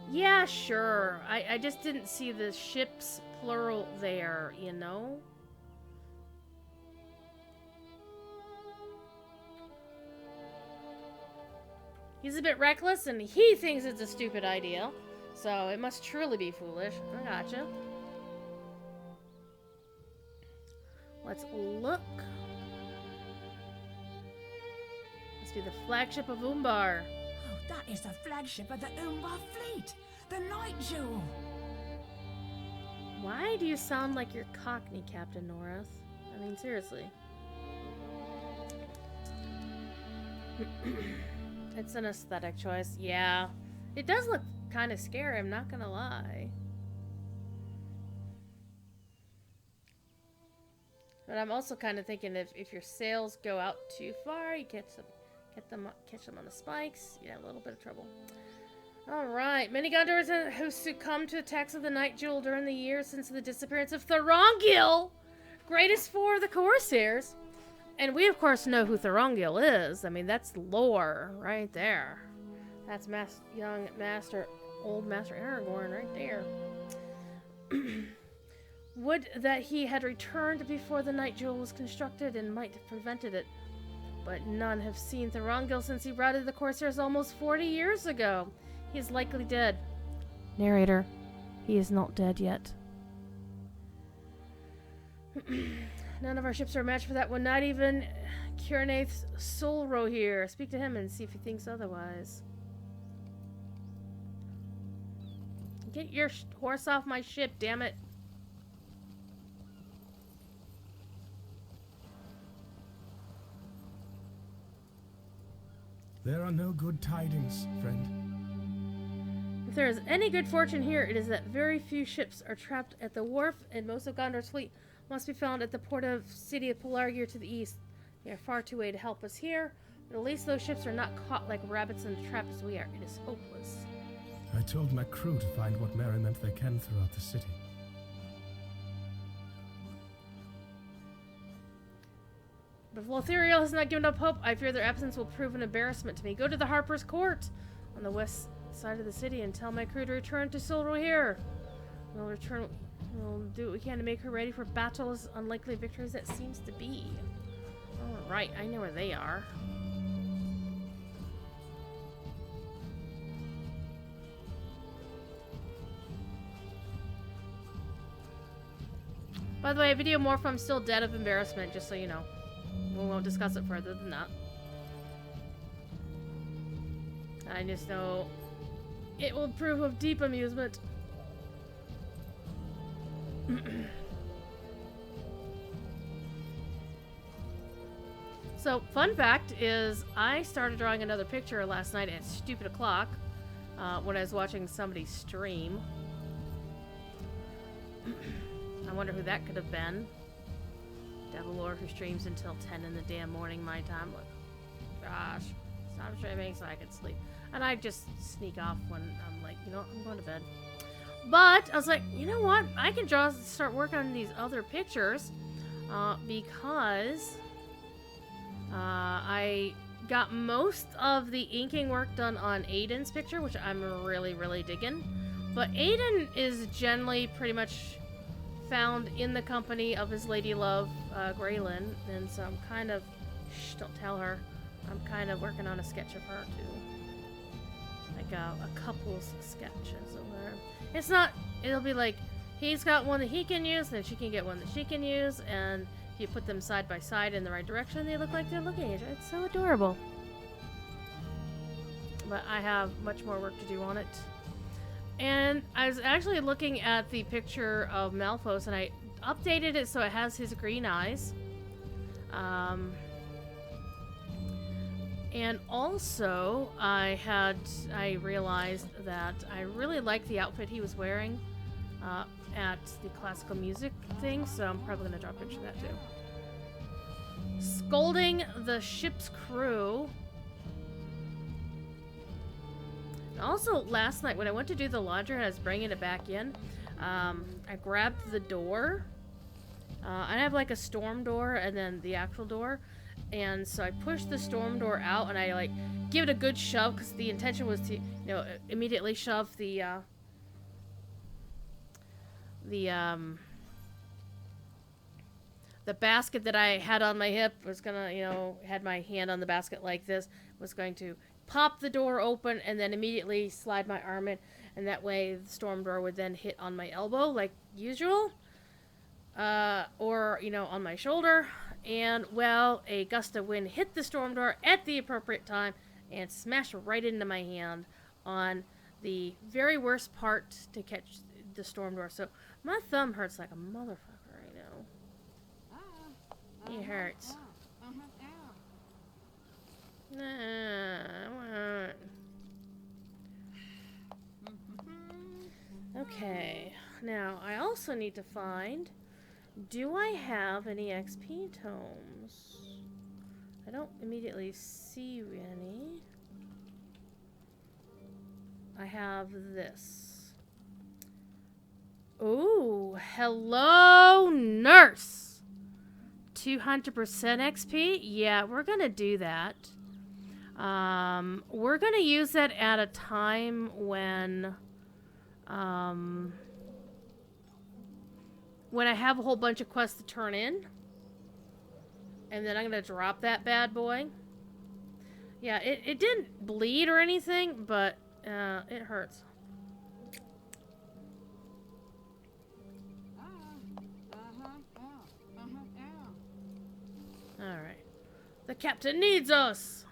Speaker 1: Yeah, sure. I just didn't see the ships plural there, you know? He's a bit reckless and he thinks it's a stupid idea. So it must truly be foolish. I gotcha. Let's look. Must be the flagship of Umbar.
Speaker 7: Oh, that is the flagship of the Umbar fleet! The Night Jewel!
Speaker 1: Why do you sound like you're Cockney, Captain Norris? I mean, seriously. It's an aesthetic choice. Yeah. It does look kind of scary, I'm not gonna lie. But I'm also kind of thinking if your sails go out too far, you catch them on the spikes, you have a little bit of trouble. Alright, many Gondors who succumbed to attacks of the Night Jewel during the years since the disappearance of Thorongil, greatest four of the Corsairs. And we, of course, know who Thorongil is. I mean, that's lore right there. That's old Master Aragorn right there. Would that he had returned before the Night Jewel was constructed and might have prevented it. But none have seen Thorongil since he routed the Corsairs almost 40 years ago. He is likely dead. Narrator, he is not dead yet. None of our ships are a match for that one, not even Kiernaith's Solro here. Speak to him and see if he thinks otherwise. Get your horse off my ship, damn it.
Speaker 6: There are no good tidings, friend.
Speaker 1: If there is any good fortune here, it is that very few ships are trapped at the wharf, and most of Gondor's fleet must be found at the port of city of Pelargir to the east. They are far too way to help us here, but at least those ships are not caught like rabbits in a trap as we are. It is hopeless.
Speaker 6: I told my crew to find what merriment they can throughout the city.
Speaker 1: But if Lothariel has not given up hope, I fear their absence will prove an embarrassment to me. Go to the Harper's Court on the west outside of the city and tell my crew to return to Silverweir. We'll do what we can to make her ready for battle as unlikely victories that seems to be. Alright, I know where they are. By the way, Video Morph, I'm still dead of embarrassment, just so you know. We won't discuss it further than that. I just know it will prove of deep amusement. So, fun fact is, I started drawing another picture last night at stupid o'clock when I was watching somebody stream. I wonder who that could have been. Devil Lord who streams until 10 in the damn morning my time. Look, gosh, stop streaming so I can sleep. And I just sneak off when I'm like, you know what, I'm going to bed. But I was like, you know what? I can start working on these other pictures because I got most of the inking work done on Aiden's picture, which I'm really, really digging. But Aiden is generally pretty much found in the company of his lady love, Graylin, and so I'm kind of, shh, don't tell her, I'm kind of working on a sketch of her too. Like a couple's sketches of her. It's not, it'll be like, he's got one that he can use, then she can get one that she can use, and if you put them side by side in the right direction, they look like they're looking at each other. It's so adorable. But I have much more work to do on it. And I was actually looking at the picture of Malphos, and I updated it so it has his green eyes. And also, I realized that I really liked the outfit he was wearing at the classical music thing, so I'm probably going to draw a picture of that too. Scolding the ship's crew. Also, last night when I went to do the laundry and I was bringing it back in, I grabbed the door. I have like a storm door and then the actual door. And so I pushed the storm door out and I like give it a good shove because the intention was to, you know, immediately shove the basket that I had on my hip was gonna, you know, had my hand on the basket like this, was going to pop the door open and then immediately slide my arm in, and that way the storm door would then hit on my elbow like usual, or, you know, on my shoulder. And, well, a gust of wind hit the storm door at the appropriate time and smashed right into my hand on the very worst part to catch the storm door. So my thumb hurts like a motherfucker right now. It hurts. Okay, now I also need to find, do I have any XP tomes? I don't immediately see any. I have this. Ooh, hello, nurse! 200% XP? Yeah, we're gonna do that. We're gonna use that at a time when I have a whole bunch of quests to turn in. And then I'm gonna drop that bad boy. Yeah, it didn't bleed or anything, but it hurts. Alright. The captain needs us!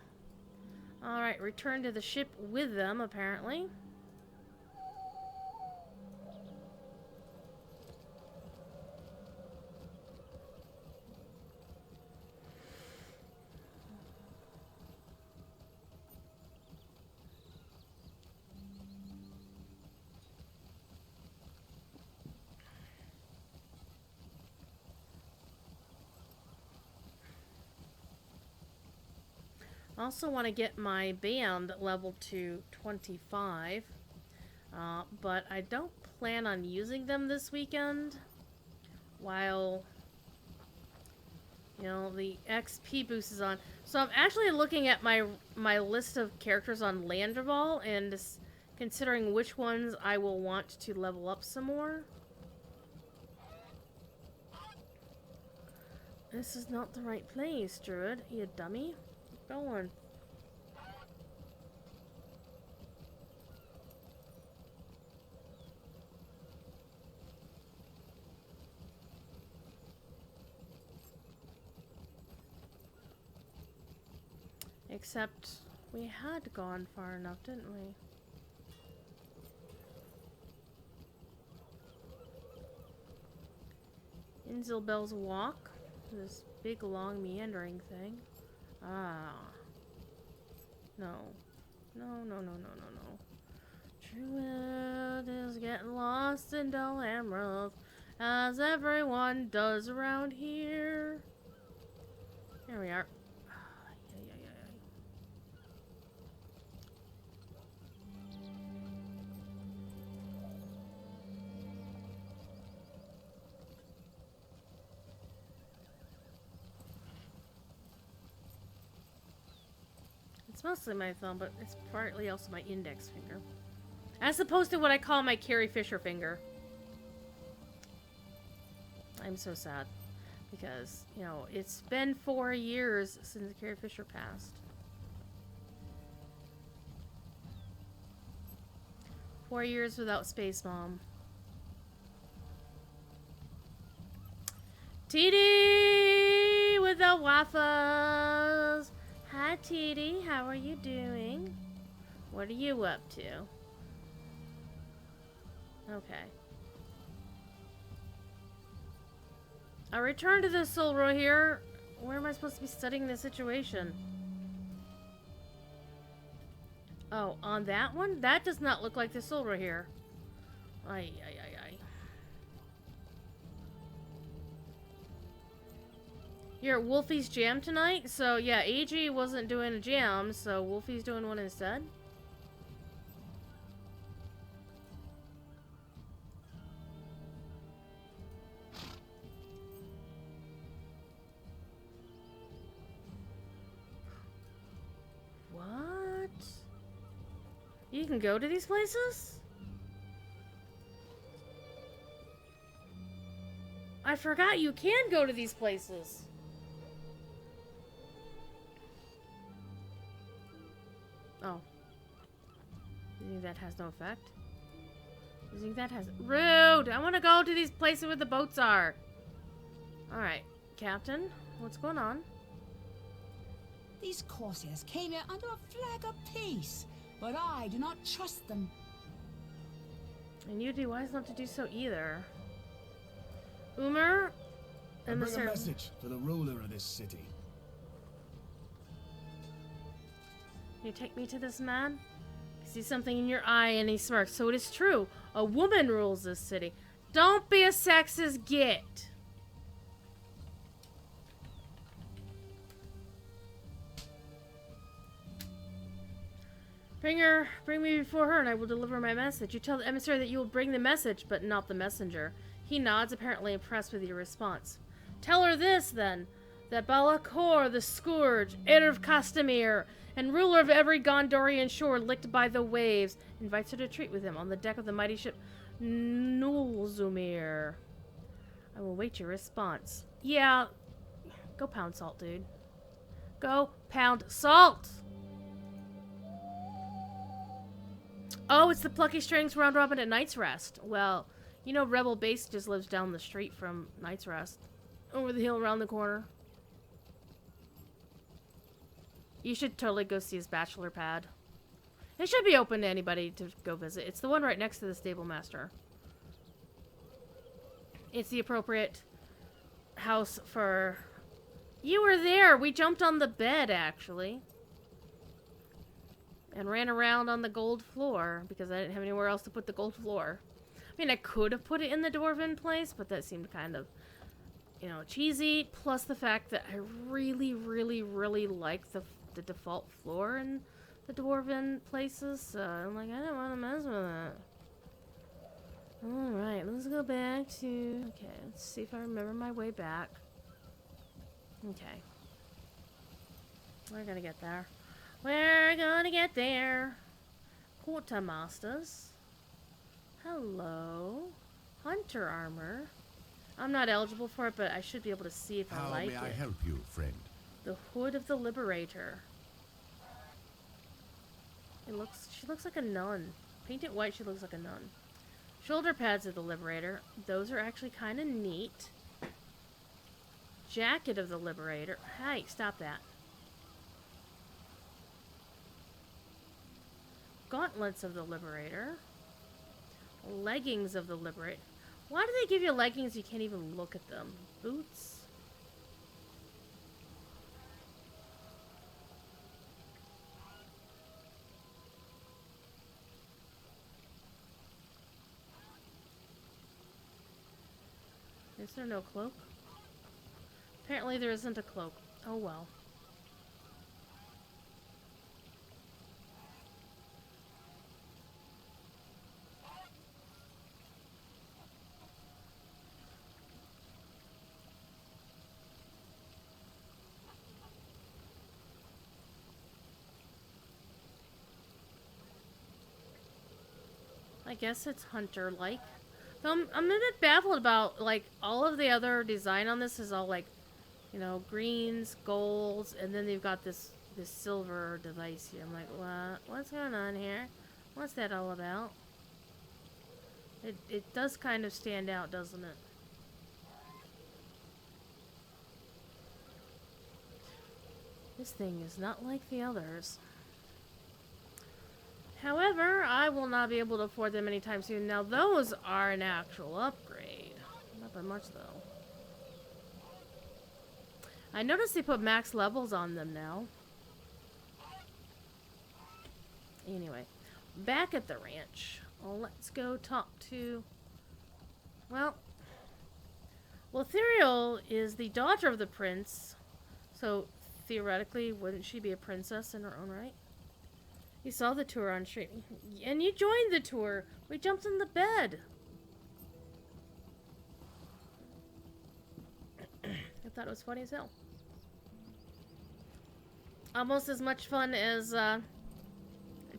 Speaker 1: Alright, return to the ship with them, apparently. I also want to get my band level to 25, but I don't plan on using them this weekend while, you know, the XP boost is on. So I'm actually looking at my list of characters on Landreval and just considering which ones I will want to level up some more. This is not the right place, Druid. You dummy. Keep going. Except we had gone far enough, didn't we? Inzilbel's Walk. This big, long, meandering thing. Ah. No. No, no, no, no, no, no. Druid is getting lost in Dull Emerald, as everyone does around here. Here we are. It's mostly my thumb, but it's partly also my index finger. As opposed to what I call my Carrie Fisher finger. I'm so sad. Because, you know, it's been 4 years since Carrie Fisher passed. 4 years without Space Mom. TD with the waffles. Hi, TD. How are you doing? What are you up to? Okay. I'll return to the Solro here. Where am I supposed to be studying the situation? Oh, on that one? That does not look like the Solro here. Ay, ay, ay, ay. You're at Wolfie's Jam tonight? So, yeah, AG wasn't doing a jam, so Wolfie's doing one instead? What? You can go to these places? I forgot you can go to these places. Oh. You think that has no effect? You think that has... Rude! I want to go to these places where the boats are. Alright. Captain, what's going on?
Speaker 7: These corsairs came here under a flag of peace, but I do not trust them.
Speaker 1: And you'd be wise not to do so either. Umer?
Speaker 6: I bring a message for the ruler of this city.
Speaker 1: You take me to this man? I see something in your eye and he smirks. So it is true. A woman rules this city. Don't be a sexist git. Bring me before her and I will deliver my message. You tell the emissary that you will bring the message, but not the messenger. He nods, apparently impressed with your response. Tell her this, then. That Balakor, the Scourge, heir of Castamere, and ruler of every Gondorian shore licked by the waves, invites her to treat with him on the deck of the mighty ship Nulzumir. I will wait your response. Yeah. Go pound salt, dude. Go pound salt! Oh, it's the Plucky Strings round robin at Night's Rest. Well, you know Rebel Base just lives down the street from Night's Rest. Over the hill around the corner. You should totally go see his bachelor pad. It should be open to anybody to go visit. It's the one right next to the stable master. It's the appropriate house for... You were there! We jumped on the bed, actually. And ran around on the gold floor, because I didn't have anywhere else to put the gold floor. I mean, I could have put it in the Dwarven place, but that seemed kind of, you know, cheesy. Plus the fact that I really, really, really like the default floor in the Dwarven places. So I'm like, I don't want to mess with it. Alright, let's go back to... Okay, let's see if I remember my way back. Okay. We're gonna get there. We're gonna get there. quartermasters. Hello. Hunter armor. I'm not eligible for it, but I should be able to see if I like
Speaker 4: How may I
Speaker 1: it.
Speaker 4: help you, friend?
Speaker 1: The Hood of the Liberator. She looks like a nun. Paint it white, she looks like a nun. Shoulder pads of the Liberator. Those are actually kind of neat. Jacket of the Liberator. Hey, stop that. Gauntlets of the Liberator. Leggings of the Liberator. Why do they give you leggings you can't even look at them? Boots? Is there no cloak? Apparently there isn't a cloak. Oh well. I guess it's hunter-like. So I'm a bit baffled about, like, all of the other design on this is all, like, you know, greens, golds, and then they've got this silver device here. I'm like, what? What's going on here? What's that all about? It does kind of stand out, doesn't it? This thing is not like the others. However, I will not be able to afford them anytime soon. Now, those are an actual upgrade. Not by much, though. I noticed they put max levels on them now. Anyway, back at the ranch. Well, let's go talk to... Well, Ithil is the daughter of the prince. So, theoretically, wouldn't she be a princess in her own right? You saw the tour on stream. And you joined the tour. We jumped in the bed. I thought it was funny as hell. Almost as much fun as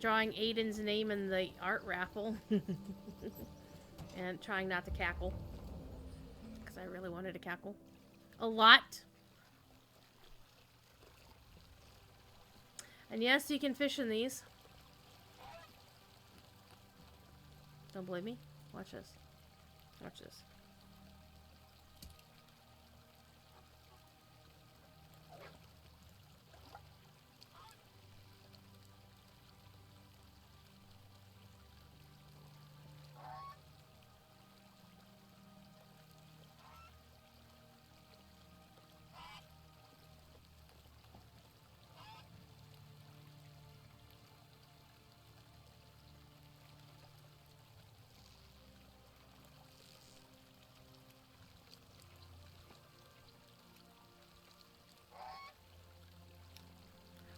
Speaker 1: drawing Aiden's name in the art raffle. And trying not to cackle. Because I really wanted to cackle. A lot. And yes, you can fish in these. Don't believe me? Watch this. Watch this.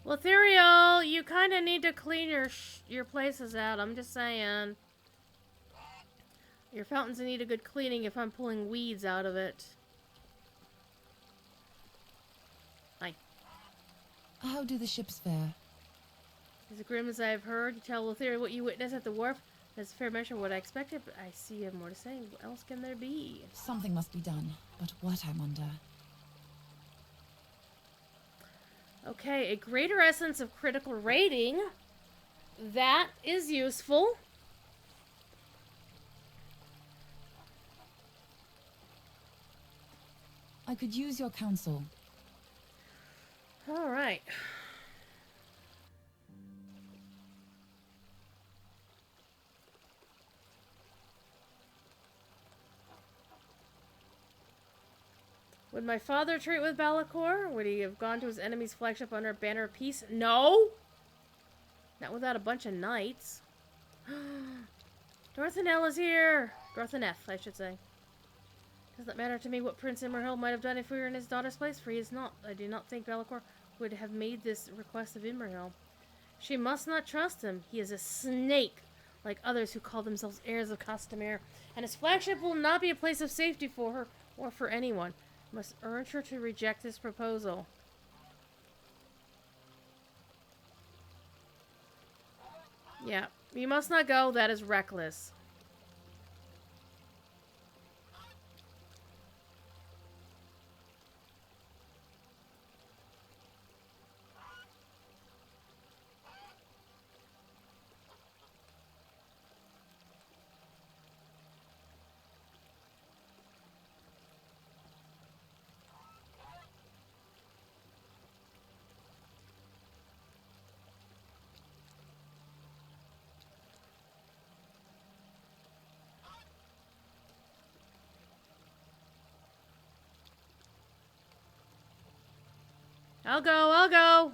Speaker 1: Well, Ethereal, you kind of need to clean your places out. I'm just saying. Your fountains need a good cleaning if I'm pulling weeds out of it. Hi.
Speaker 5: How do the ships fare?
Speaker 1: As grim as I've heard, you tell Ethereal what you witnessed at the wharf. That's a fair measure of what I expected, but I see you have more to say. What else can there be?
Speaker 5: Something must be done, but what, I wonder?
Speaker 1: Okay, a greater essence of critical rating. That is useful.
Speaker 5: I could use your counsel.
Speaker 1: All right. Would my father treat with Balakor? Would he have gone to his enemy's flagship under a banner of peace? No! Not without a bunch of knights. Dorthanel is here! Dorthaneth, I should say. Does not matter to me what Prince Imrahil might have done if we were in his daughter's place, for he is not. I do not think Balakor would have made this request of Imrahil. She must not trust him. He is a snake, like others who call themselves heirs of Castamere, and his flagship will not be a place of safety for her or for anyone. Must urge her to reject this proposal. Yeah, You must not go. That is reckless. I'll go. I'll go.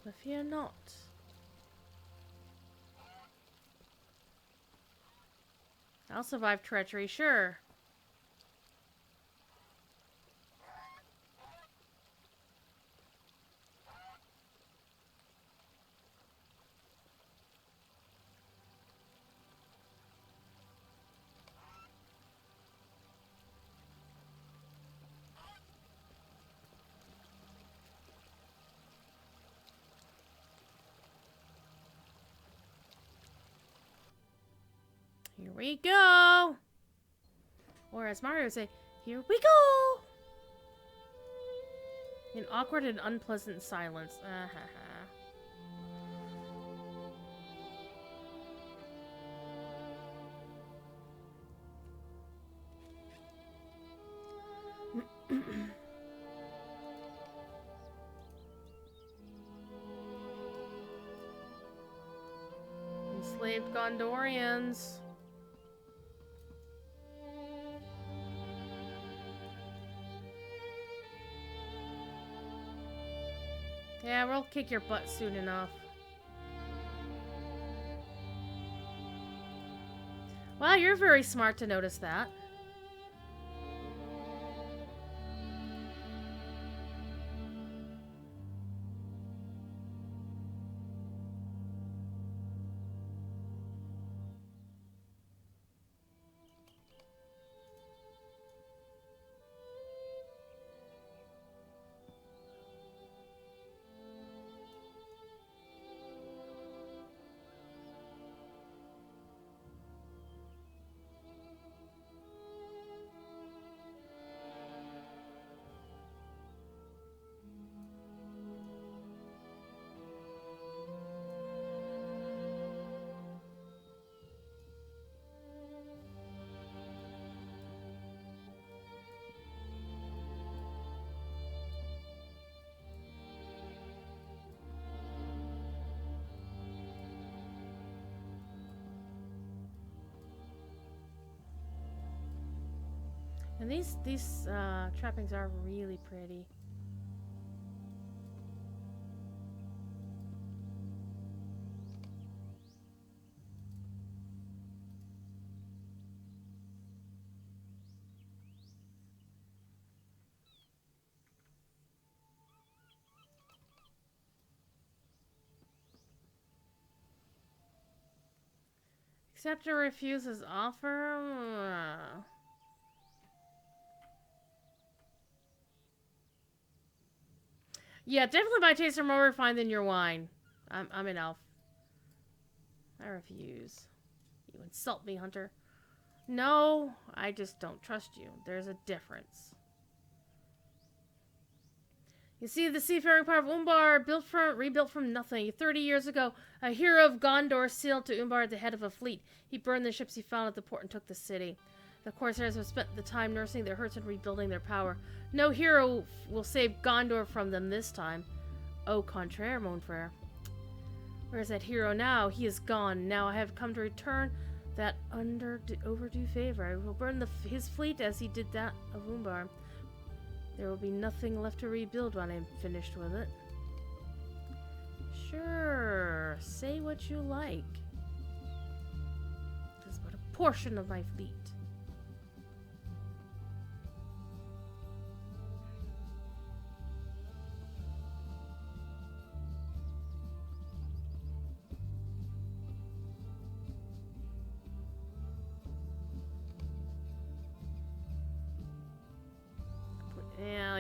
Speaker 1: But fear not. I'll survive treachery, sure. Here we go. Or as Mario would say, here we go. An awkward and unpleasant silence. Enslaved Gondorians. Yeah, we'll kick your butt soon enough. Wow, you're very smart to notice that. And these trappings are really pretty. Accept or refuse his offer. Yeah, definitely my tastes are more refined than your wine. I'm an elf. I refuse. You insult me, Hunter. No, I just don't trust you. There's a difference. You see, the seafaring power of Umbar, rebuilt from nothing. 30 years ago, a hero of Gondor sailed to Umbar at the head of a fleet. He burned the ships he found at the port and took the city. The Corsairs have spent the time nursing their hurts and rebuilding their power. No hero will save Gondor from them this time. Au contraire, mon frère. Where's that hero now? He is gone. Now I have come to return that overdue favor. I will burn his fleet as he did that of Umbar. There will be nothing left to rebuild when I'm finished with it. Sure, say what you like. This is but a portion of my fleet.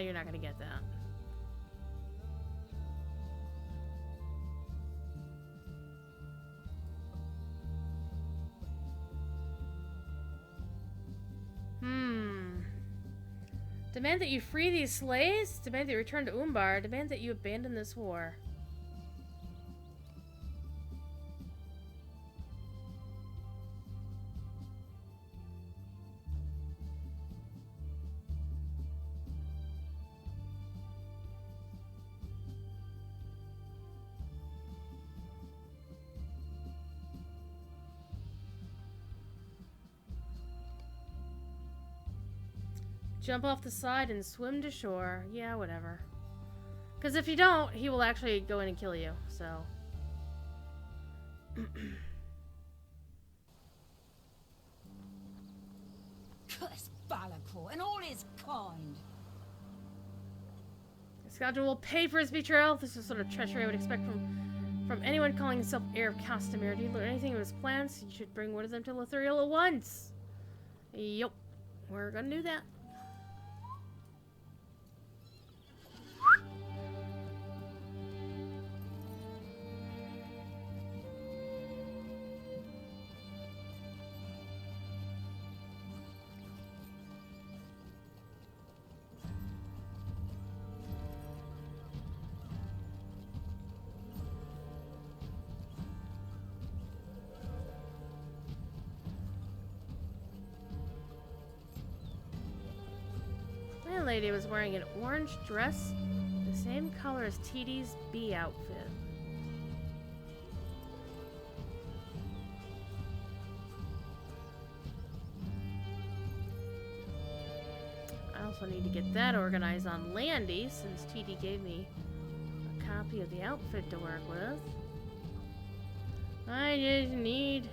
Speaker 1: you're not gonna get that. Demand that you free these slaves. Demand that you return to Umbar. Demand that you abandon this war. Jump off the side and swim to shore. Yeah, whatever. Because if you don't, he will actually go in and kill you, so...
Speaker 7: Curse Balakor and all his kind.
Speaker 1: The scoundrel will pay for his betrayal. This is the sort of treachery I would expect from anyone calling himself heir of Castamere. Do you learn anything of his plans? You should bring one of them to Lothariel at once. Yup. We're gonna do that. My lady was wearing an orange dress, the same color as TD's bee outfit. I also need to get that organized on Landy, since TD gave me a copy of the outfit to work with. I just need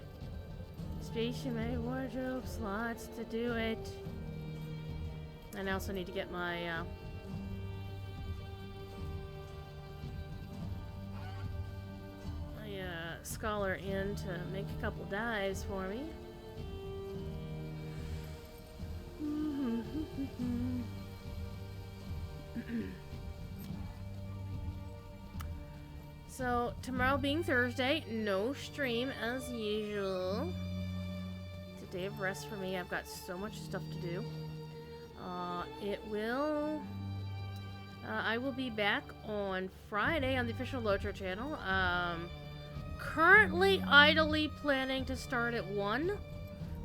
Speaker 1: space in my wardrobe slots to do it. And I also need to get my scholar in to make a couple dives for me. So, tomorrow being Thursday, no stream as usual. It's a day of rest for me. I've got so much stuff to do. I will be back on Friday on the official Lotro channel. Currently idly planning to start at 1,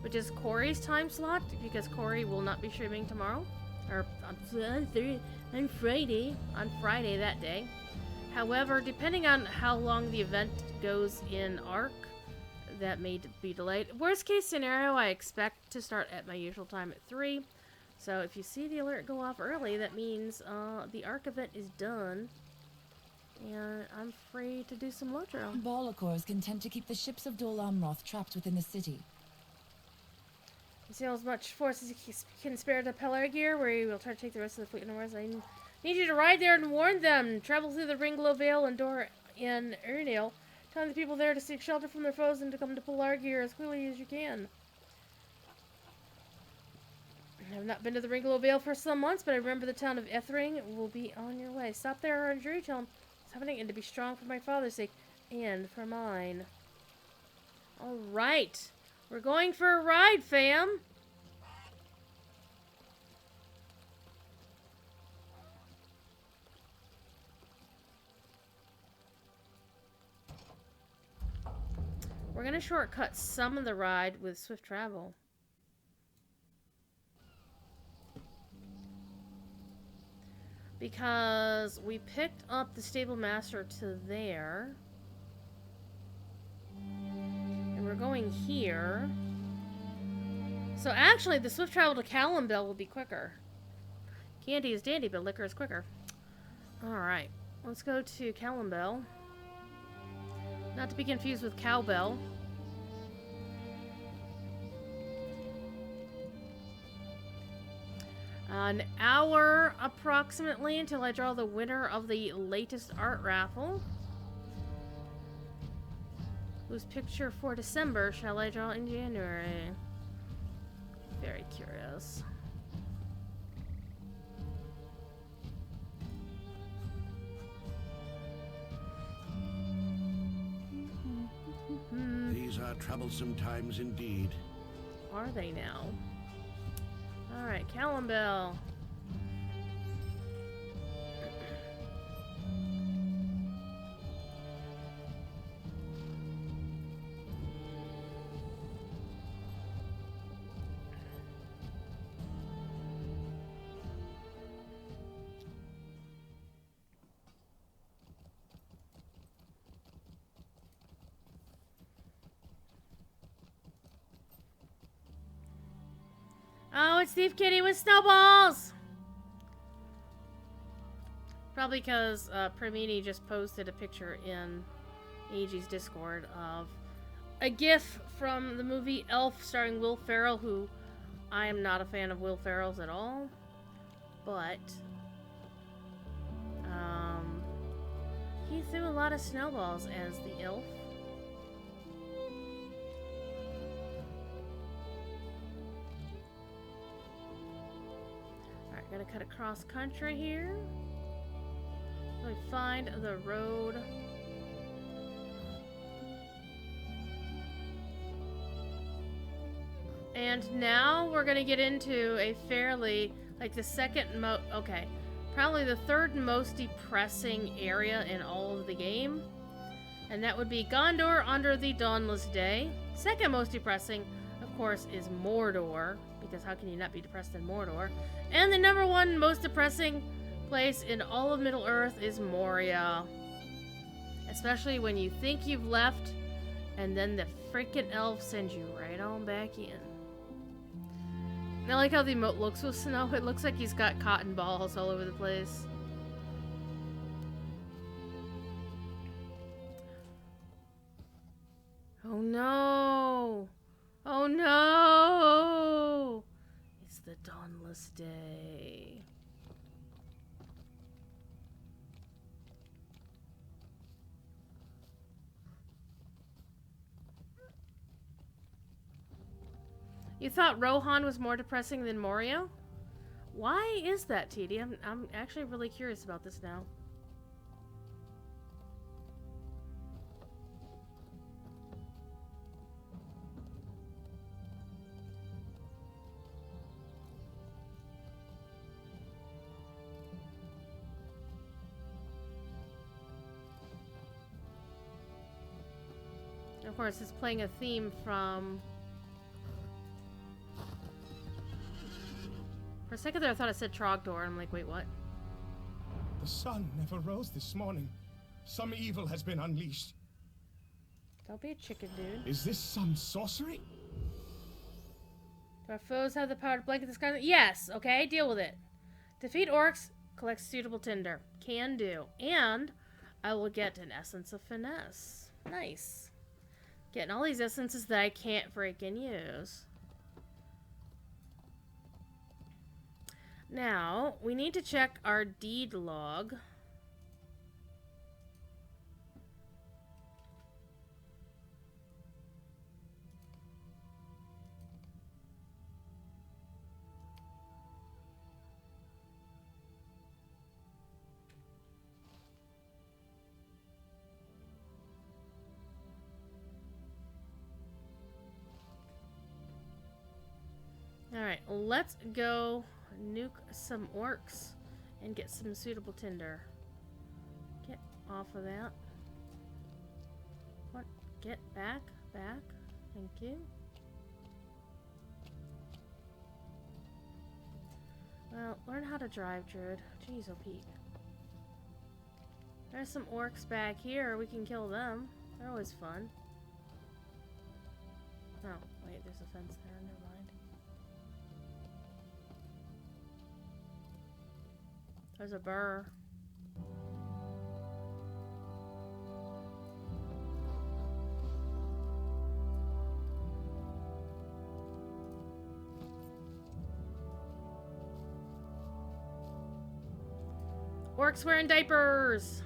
Speaker 1: which is Corey's time slot, because Corey will not be streaming tomorrow. Or on Friday that day. However, depending on how long the event goes in ARC, that may be delayed. Worst case scenario, I expect to start at my usual time at 3. So if you see the alert go off early, that means the ARC event is done. And I'm free to do some Lotro.
Speaker 5: Balakor is content to keep the ships of Dol Amroth trapped within the city.
Speaker 1: You see as much force as he can spare to Pelargir, where he will try to take the rest of the fleet north. I need you to ride there and warn them. Travel through the Ringlow Vale and Dor in Ernil, telling the people there to seek shelter from their foes and to come to Pelargir as quickly as you can. I have not been to the Ringlow Vale for some months, but I remember the town of Ethring will be on your way. Stop there on Druid, tell him it's happening, and to be strong for my father's sake and for mine. Alright. We're going for a ride, fam. We're going to shortcut some of the ride with swift travel. Because we picked up the stable master to there. And we're going here. So actually, the swift travel to Callambell will be quicker. Candy is dandy, but liquor is quicker. Alright, let's go to Callambell. Not to be confused with Cowbell. An hour approximately until I draw the winner of the latest art raffle. Whose picture for December shall I draw in January? Very curious.
Speaker 3: are troublesome times indeed.
Speaker 1: Are they now? Alright, Callum. Oh, it's Thief Kitty with snowballs! Probably because Primini just posted a picture in AG's Discord of a gif from the movie Elf starring Will Ferrell, who I am not a fan of Will Ferrell's at all. But he threw a lot of snowballs as the elf. Alright, gotta cut across country here. We find the road. And now we're gonna get into a fairly, like the probably the third most depressing area in all of the game. And that would be Gondor under the Dawnless Day. Second most depressing, of course, is Mordor, because how can you not be depressed in Mordor? And the number one most depressing place in all of Middle-earth is Moria. Especially when you think you've left, and then the freaking elf sends you right on back in. And I like how the emote looks with snow. It looks like he's got cotton balls all over the place. Oh no! Oh no! It's the Dawnless Day. You thought Rohan was more depressing than Moria? Why is that, TD? I'm actually really curious about this now. Of course, it's playing a theme from... For a second there, I thought it said Trogdor, and I'm like, wait, what?
Speaker 6: The sun never rose this morning. Some evil has been unleashed.
Speaker 1: Don't be a chicken, dude.
Speaker 6: Is this some sorcery?
Speaker 1: Do our foes have the power to blanket the sky? Yes, okay, deal with it. Defeat orcs, collect suitable tinder. Can do. And I will get an Essence of Finesse. Nice. Getting all these essences that I can't freaking use. Now, we need to check our deed log. Alright, let's go nuke some orcs and get some suitable tinder. Get off of that. What? Get back. Back. Thank you. Well, learn how to drive, Druid. Jeez, oh Pete. There's some orcs back here. We can kill them. They're always fun. Oh, wait, there's a fence there. Never mind. There's a burr. Orcs wearing diapers!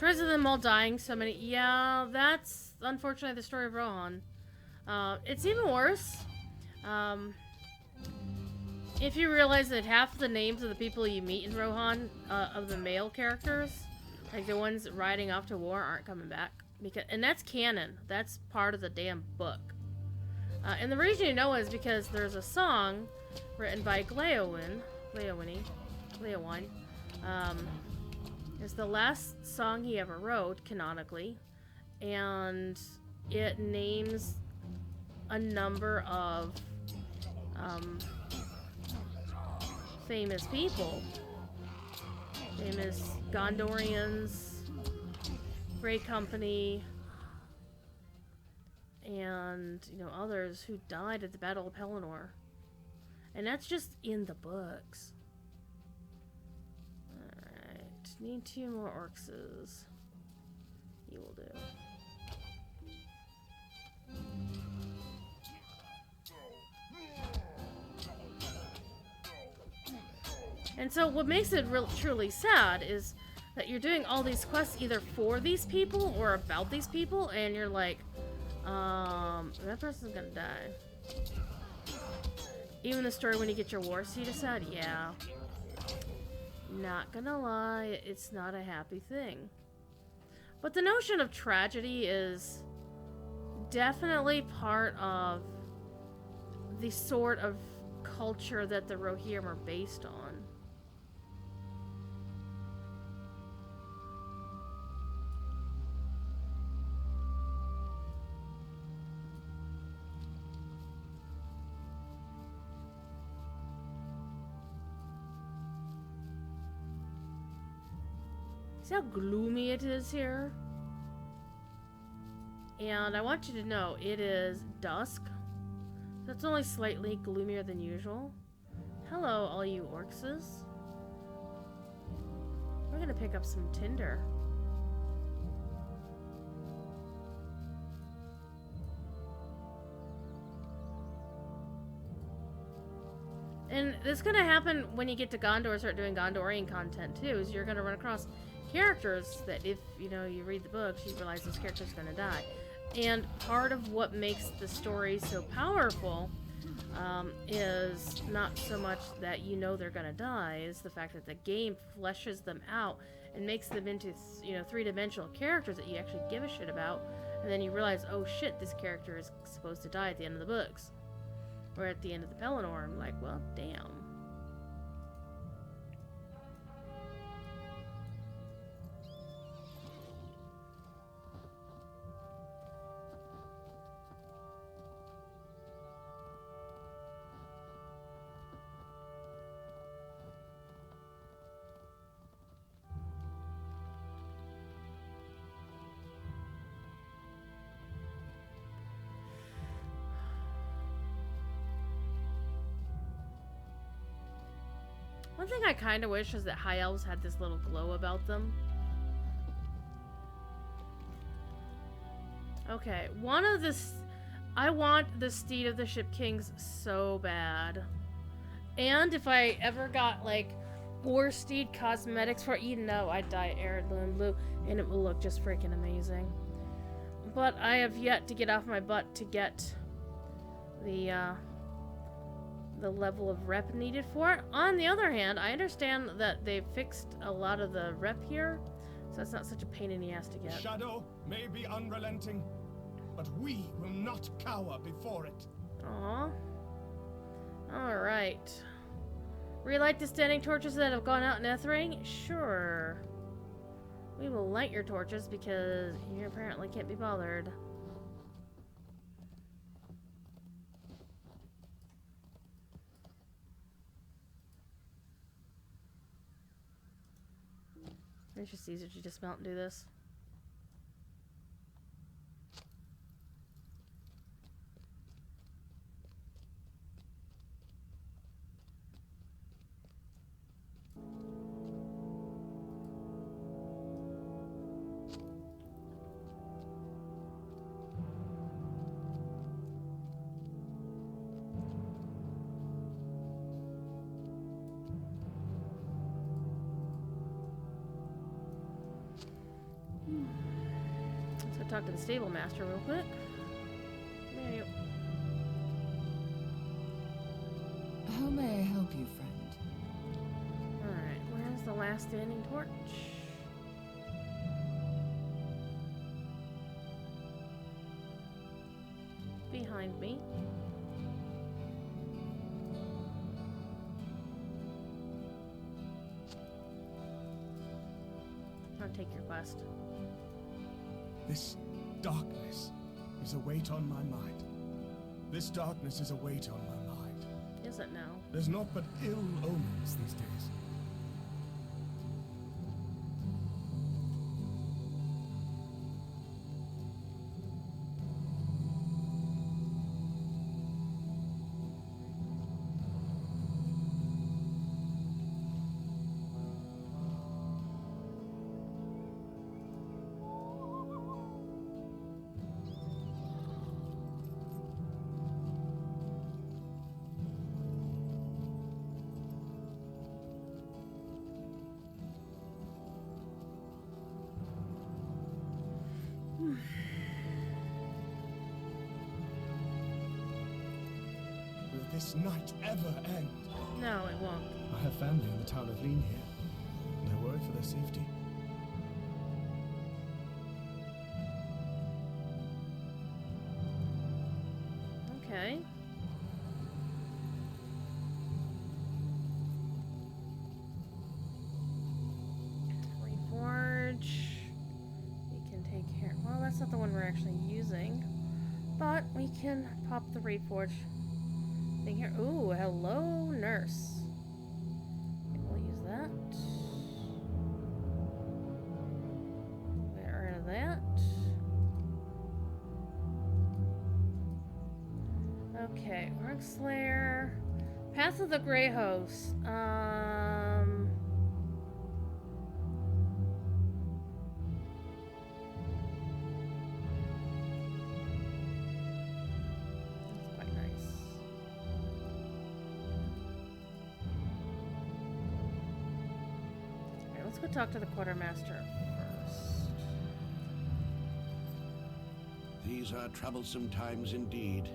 Speaker 1: Because of them all dying so many... Yeah, that's unfortunately the story of Rohan. It's even worse. If you realize that half the names of the people you meet in Rohan, of the male characters, like the ones riding off to war, aren't coming back. And that's canon. That's part of the damn book. And the reason you know is because there's a song written by Gleowin. It's the last song he ever wrote, canonically. And it names a number of famous people. Famous Gondorians, Grey Company, and, you know, others who died at the Battle of Pelennor. And that's just in the books. Alright, need 2 more Orcses. You will do. And so what makes it truly sad is that you're doing all these quests either for these people or about these people, and you're like, that person's gonna die. Even the story when you get your war seed is sad, yeah. Not gonna lie, it's not a happy thing. But the notion of tragedy is definitely part of the sort of culture that the Rohirrim are based on. See how gloomy it is here? And I want you to know, it is dusk. So it's only slightly gloomier than usual. Hello, all you Orcses. We're gonna pick up some tinder. And this is gonna happen when you get to Gondor, start doing Gondorian content too, is you're gonna run across characters that if, you know, you read the books, you realize this character's gonna die. And part of what makes the story so powerful is not so much that you know they're gonna die, is the fact that the game fleshes them out and makes them into, you know, 3-dimensional characters that you actually give a shit about, and then you realize, oh shit, this character is supposed to die at the end of the books. Or at the end of the Pelennor. I'm like, well, damn. One thing I kind of wish is that High Elves had this little glow about them. Okay, I want the Steed of the Ship Kings so bad. And if I ever got, like, War Steed cosmetics for it, you know I'd dye Heirloom Blue, and it will look just freaking amazing. But I have yet to get off my butt to get the level of rep needed for it. On the other hand, I understand that they've fixed a lot of the rep here, so it's not such a pain in the ass to get.
Speaker 6: Shadow may be unrelenting, but we will not cower before it.
Speaker 1: Aww. Alright. Relight the standing torches that have gone out in Ethring? Sure. We will light your torches because you apparently can't be bothered. It's just easier to dismount and do this. Let's go talk to the stable master real quick. There you.
Speaker 5: How may I help you, friend?
Speaker 1: Alright, where's the last standing torch? Behind me. I'll take your quest.
Speaker 6: This darkness is a weight on my mind. This darkness is a weight on my mind.
Speaker 1: Is it now?
Speaker 6: There's naught but ill omens these days. Will this night ever end?
Speaker 1: No, it won't.
Speaker 6: I have family in the town of Lean here, and I worry for their safety.
Speaker 1: Okay. Reforge. We can take care. Well, that's not the one we're actually using, but we can pop the reforge thing here. Ooh, hello, nurse. Okay, we'll use that. Get rid of that. Okay, Orc Slayer. Path of the Grey Host. That's quite nice. Alright, let's go talk to the quartermaster first.
Speaker 3: These are troublesome times indeed.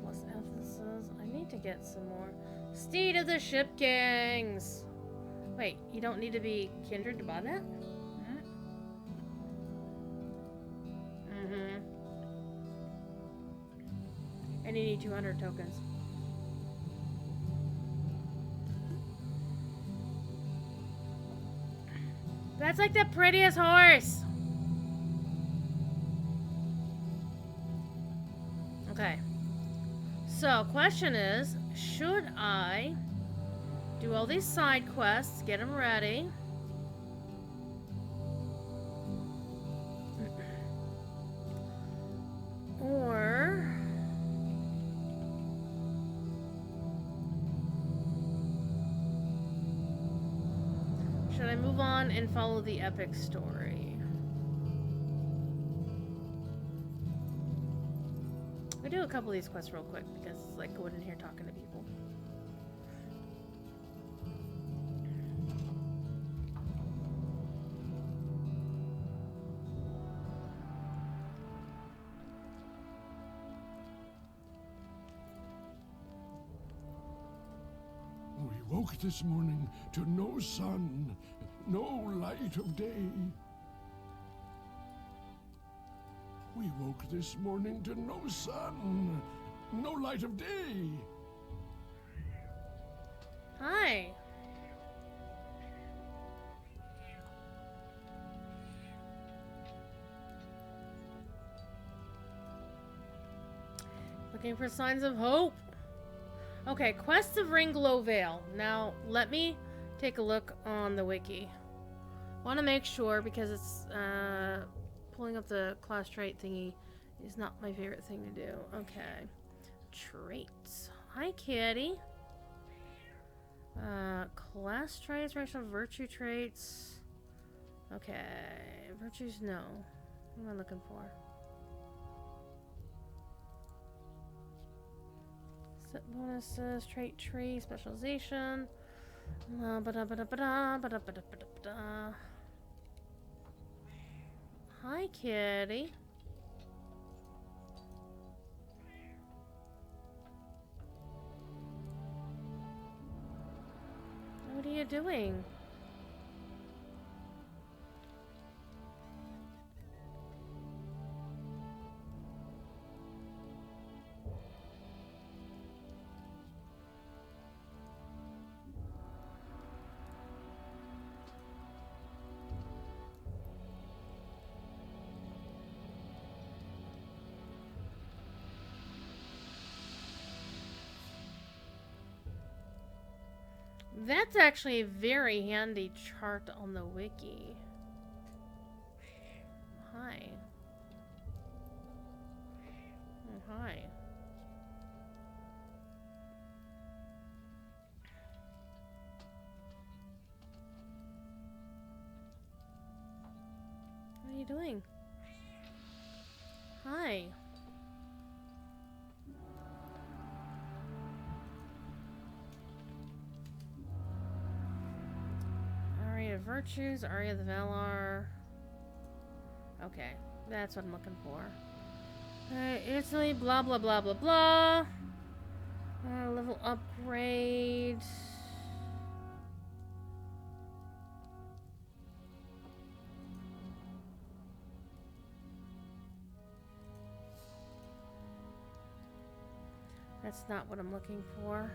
Speaker 1: Plus Ephesus. I need to get some more. Steed of the Ship Kings! Wait, you don't need to be kindred to buy that? Mm-hmm. And you need 200 tokens. That's like the prettiest horse! Okay. So, question is, should I do all these side quests, get them ready? Or should I move on and follow the epic story? We do a couple of these quests real quick because it's like going in here talking to people.
Speaker 4: We woke this morning to no sun, no light of day. We woke this morning to no sun, no light of day.
Speaker 1: Hi. Looking for signs of hope. Okay, Quest of Ringglow Vale. Now, let me take a look on the wiki. Want to make sure because it's pulling up the class trait thingy is not my favorite thing to do. Okay. Traits. Hi, kitty. Class traits, racial virtue traits. Okay. Virtues, no. What am I looking for? Set bonuses, trait tree, specialization. kitty. What are you doing? That's actually a very handy chart on the wiki. Hi. Oh, hi. What are you doing? Hi. Aria of Virtues, Aria of the Valar. Okay, that's what I'm looking for. Italy, blah blah blah blah blah. Level upgrade. That's not what I'm looking for.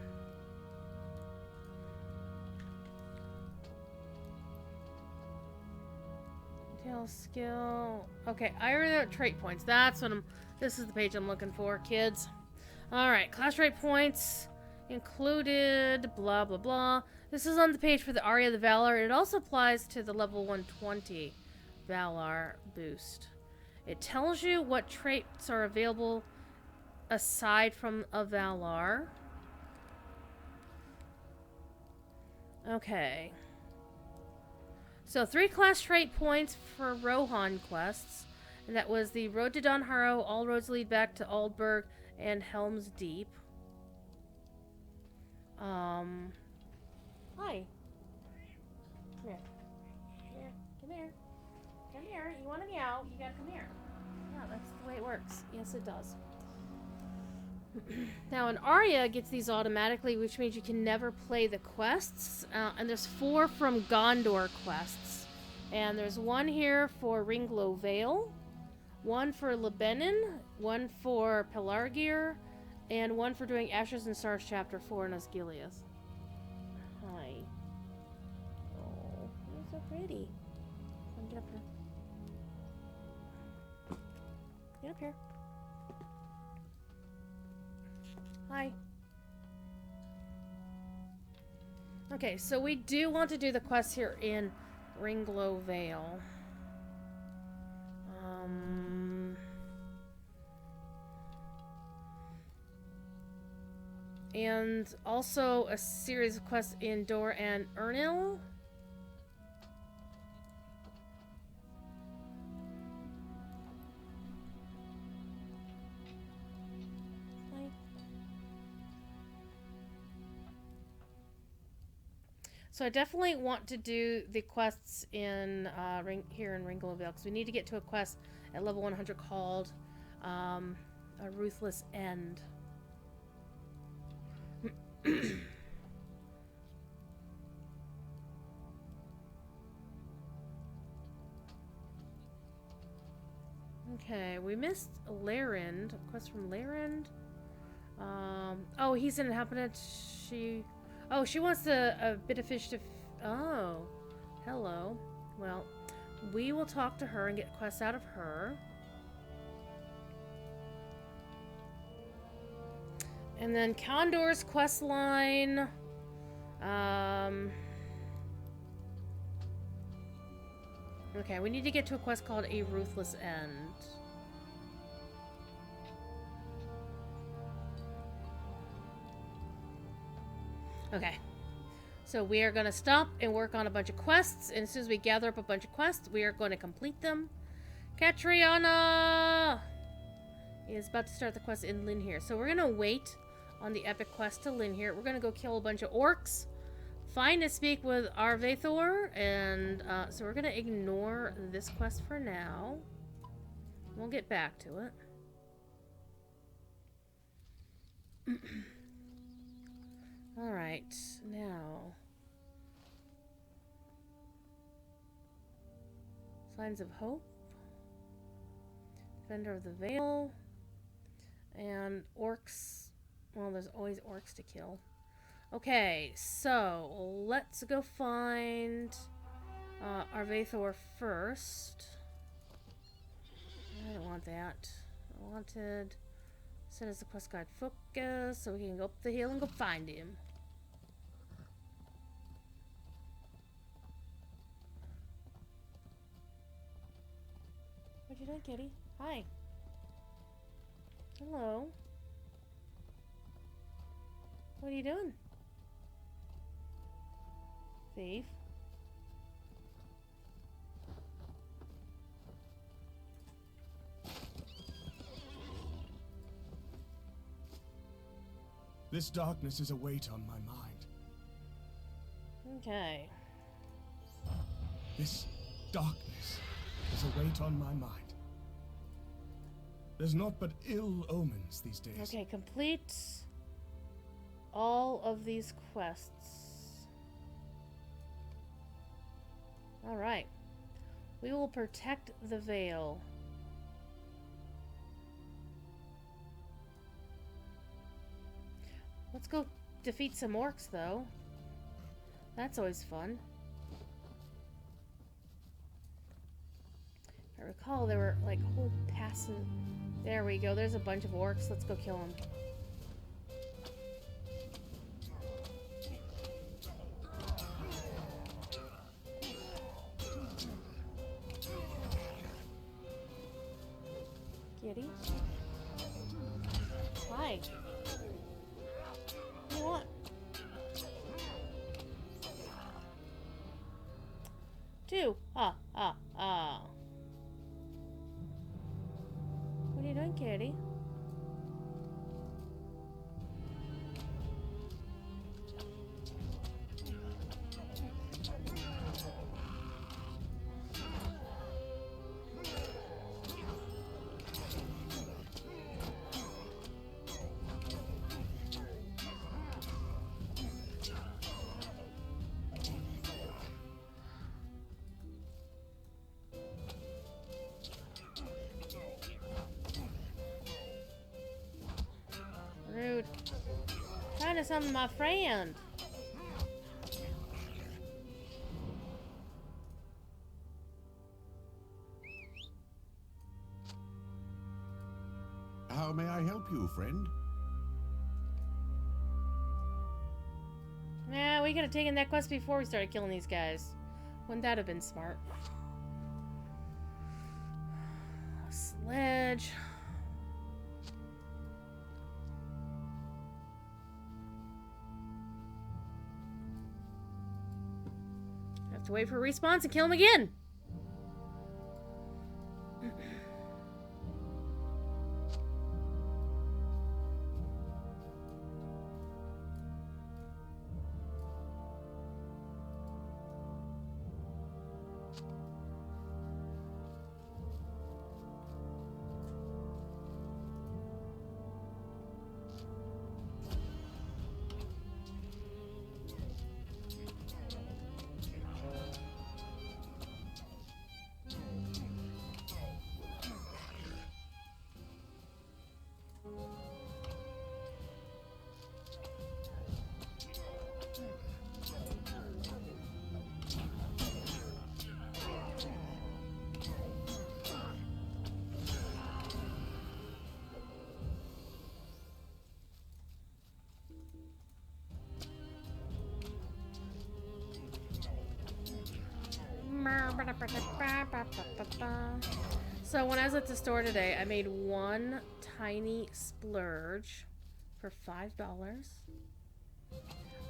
Speaker 1: Detail skill. Okay, iron trait points. That's what I'm. This is the page I'm looking for, kids. All right, class trait points included. Blah blah blah. This is on the page for the Aria of the Valor. It also applies to the level 120 Valar boost. It tells you what traits are available aside from a Valar. Okay. So 3 class trait points for Rohan quests. And that was the Road to Don Harrow, All Roads Lead Back to Aldburg, and Helm's Deep. Hi. Come here. Here. Come here. Come here. You want to meow, you gotta come here. Yeah, that's the way it works. Yes, it does. Now, an Arya gets these automatically, which means you can never play the quests. And there's 4 from Gondor quests. And there's 1 here for Ringlow Vale, 1 for Lebanon, 1 for Pelargir, and 1 for doing Ashes and Stars Chapter 4 in Osgiliath. Hi. Oh, you're so pretty. Come get up here. Get up here. Hi. Okay, so we do want to do the quest here in Ringlow Vale. And also a series of quests in Dor and Ernil. So I definitely want to do the quests in here in Ringlow Vale, because we need to get to a quest at level 100 called A Ruthless End. Okay, we missed Larend. A quest from Larend. Oh, he's an inhabitant. She wants a bit of fish to... Oh, hello. Well, we will talk to her and get quests out of her. And then Condor's quest line. Okay, we need to get to a quest called A Ruthless End. Okay. So we are going to stop and work on a bunch of quests. And as soon as we gather up a bunch of quests, we are going to complete them. Catriona is about to start the quest in Linhir. So we're going to wait on the epic quest to Linhir. We're going to go kill a bunch of orcs. Find and speak with Arvathor. And so we're going to ignore this quest for now. We'll get back to it. Alright, now. Signs of Hope. Defender of the Veil. And orcs. Well, there's always orcs to kill. Okay, so let's go find Arvathor first. I don't want that. I wanted set as the quest guide focus so we can go up the hill and go find him. What you doing, kitty? Hi. Hello. What are you doing? Thief.
Speaker 6: This darkness is a weight on my mind.
Speaker 1: Okay.
Speaker 6: This darkness is a weight on my mind. There's naught but ill omens these days.
Speaker 1: Okay, complete all of these quests. Alright. We will protect the veil. Let's go defeat some orcs, though. That's always fun. I recall there were, like, whole passive... There we go. There's a bunch of orcs. Let's go kill them. Kitty? Hi. What do you want? Two. Ah. What are you doing, kitty? Rude. Trying to summon my friend.
Speaker 3: How may I help you, friend?
Speaker 1: Yeah, we could have taken that quest before we started killing these guys. Wouldn't that have been smart? A sledge. Have to wait for a response and kill him again. So when I was at the store today, I made one tiny splurge for $5.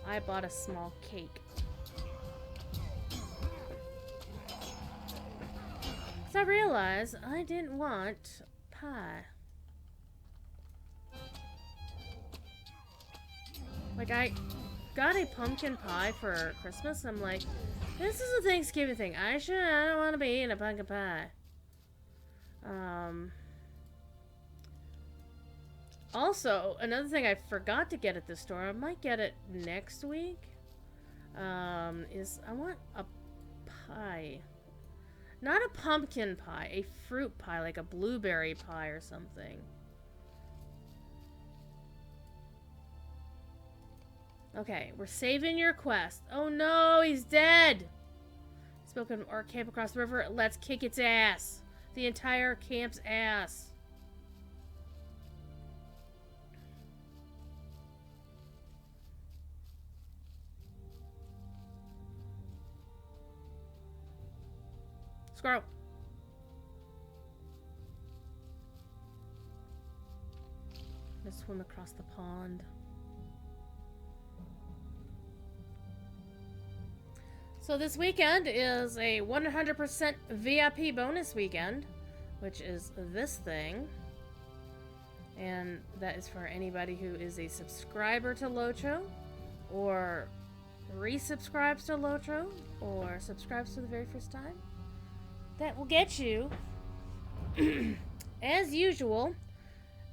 Speaker 1: I bought a small cake. So I realized I didn't want pie. Like, I got a pumpkin pie for Christmas. I'm like, this is a Thanksgiving thing. I don't want to be eating a pumpkin pie. Also, another thing I forgot to get at the store, I might get it next week, is I want a pie. Not a pumpkin pie, a fruit pie, like a blueberry pie or something. Okay, we're saving your quest. Oh no, he's dead! Spoken of our camp across the river, let's kick its ass. The entire camp's ass. Squirrel. Let's swim across the pond. So this weekend is a 100% VIP bonus weekend, which is this thing. And that is for anybody who is a subscriber to Locho, or resubscribes to Locho, or subscribes for the very first time. That will get you, as usual,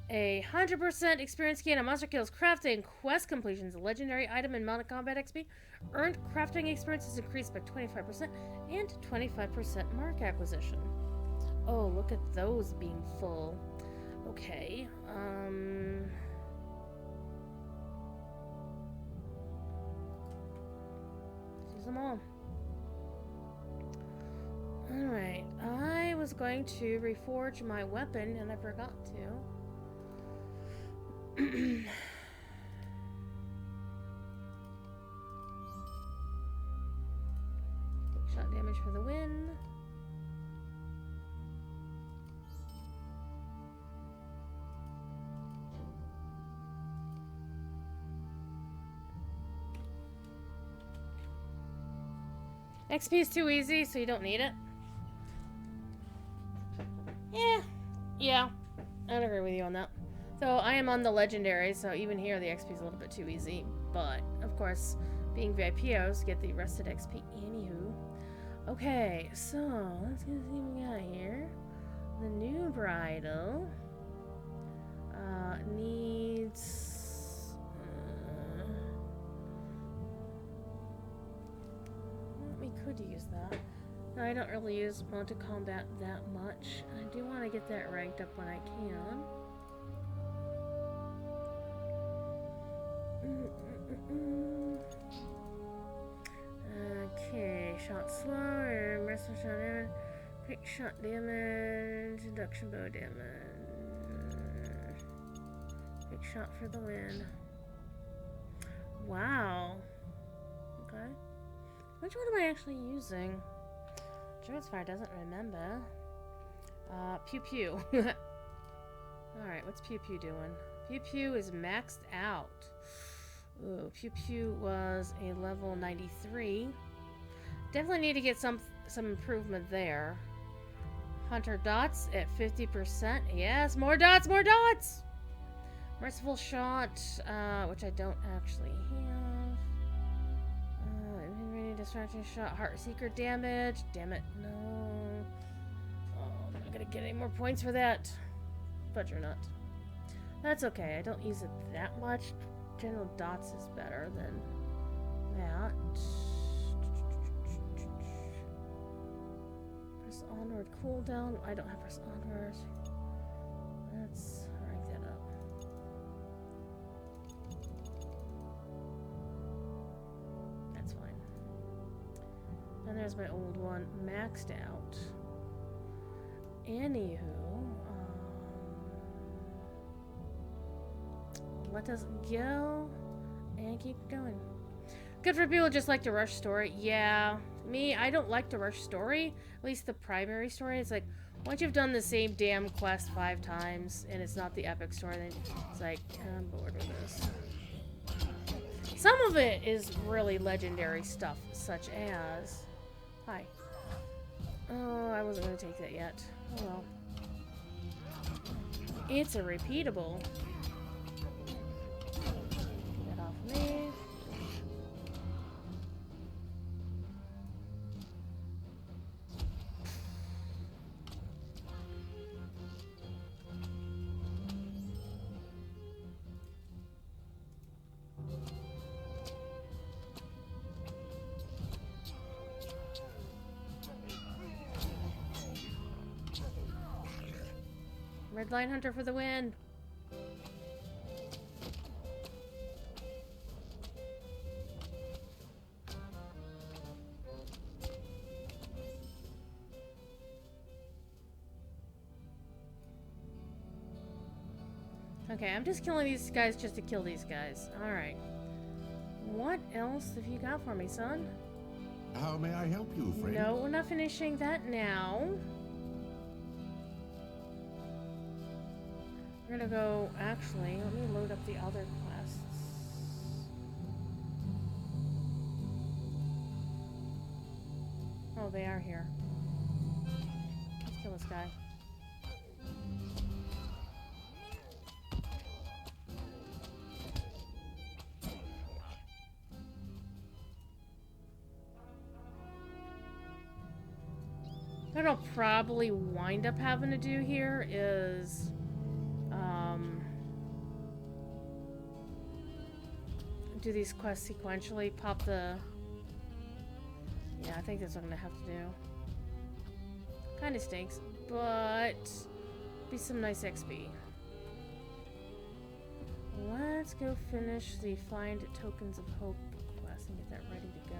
Speaker 1: a 100% experience gain on monster kills, crafting, quest completions, legendary item, and mounted combat XP. Earned crafting experience is increased by 25%, and 25% mark acquisition. Oh, look at those being full. Okay, use them all. Alright, I was going to reforge my weapon, and I forgot to. Shot damage for the win. XP is too easy, so you don't need it. Yeah, I'd agree with you on that. So I am on the legendary, so even here the XP is a little bit too easy. But, of course, being VIP, I always get the rested XP anywho. Okay, so let's see what we got here. The new bridle needs... we could use that. No, I don't really use mounted combat that much. I do want to get that ranked up when I can. Okay, shot slow, wrestle shot damage, quick shot damage, induction bow damage, quick shot for the win. Wow. Okay. Which one am I actually using? Druids Fire doesn't remember. Pew Pew. Alright, what's Pew Pew doing? Pew Pew is maxed out. Ooh, Pew Pew was a level 93. Definitely need to get some improvement there. Hunter Dots at 50%. Yes, more dots, more dots! Merciful Shot, which I don't actually have. Distraction Shot, Heart Seeker damage. Damn it, no. Oh, I'm not gonna get any more points for that. But you're not. That's okay, I don't use it that much. General Dots is better than that. Press onward cooldown. I don't have press onward. Let's rank that up. That's fine. And there's my old one maxed out. Anywho, let us go and keep going. Good for people who just like to rush story. Yeah, me, I don't like to rush story. At least the primary story. It's like, once you've done the same damn quest 5 times and it's not the epic story, then it's like, I'm bored with this. Some of it is really legendary stuff, such as... Hi. Oh, I wasn't going to take that yet. Oh well. It's a repeatable. Get off me. Red Lion Hunter for the win. Okay, I'm just killing these guys just to kill these guys. Alright. What else have you got for me, son?
Speaker 3: How may I help you, friend?
Speaker 1: No, we're not finishing that now. We're gonna go... Actually, let me load up the other quests. Oh, they are here. Let's kill this guy. What I'll probably wind up having to do here is, do these quests sequentially, pop the... Yeah, I think that's what I'm gonna have to do. Kinda stinks, but be some nice XP. Let's go finish the Find Tokens of Hope quest and get that ready to go.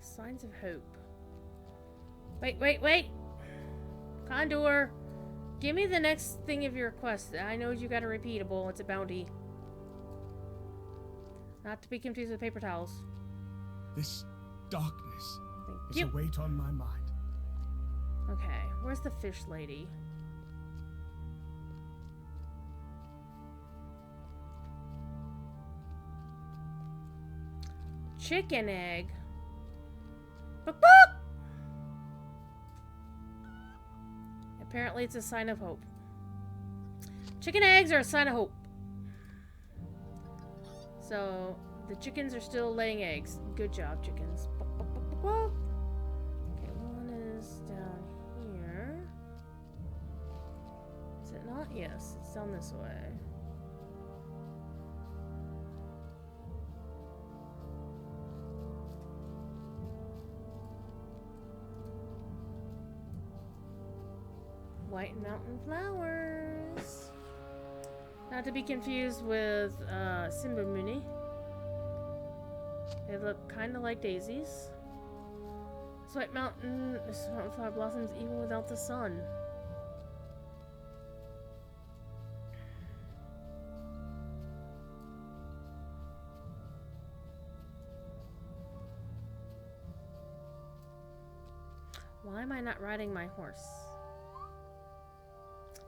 Speaker 1: Signs of hope. Wait! Gondor! Give me the next thing of your quest. I know you got a repeatable. It's a bounty. Not to be confused with paper towels.
Speaker 6: This darkness
Speaker 1: Thank
Speaker 6: is
Speaker 1: you.
Speaker 6: a weight on my mind.
Speaker 1: Okay, where's the fish lady? Chicken egg. Boop, boop! Apparently it's a sign of hope. Chicken eggs are a sign of hope. So, the chickens are still laying eggs. Good job, chickens. Boop, boop, boop, boop, boop. Okay, one is down here. Is it not? Yes, it's down this way. White Mountain Flowers. Not to be confused with Simbamuni. They look kind of like daisies. This mountain flower blossoms even without the sun. Why am I not riding my horse?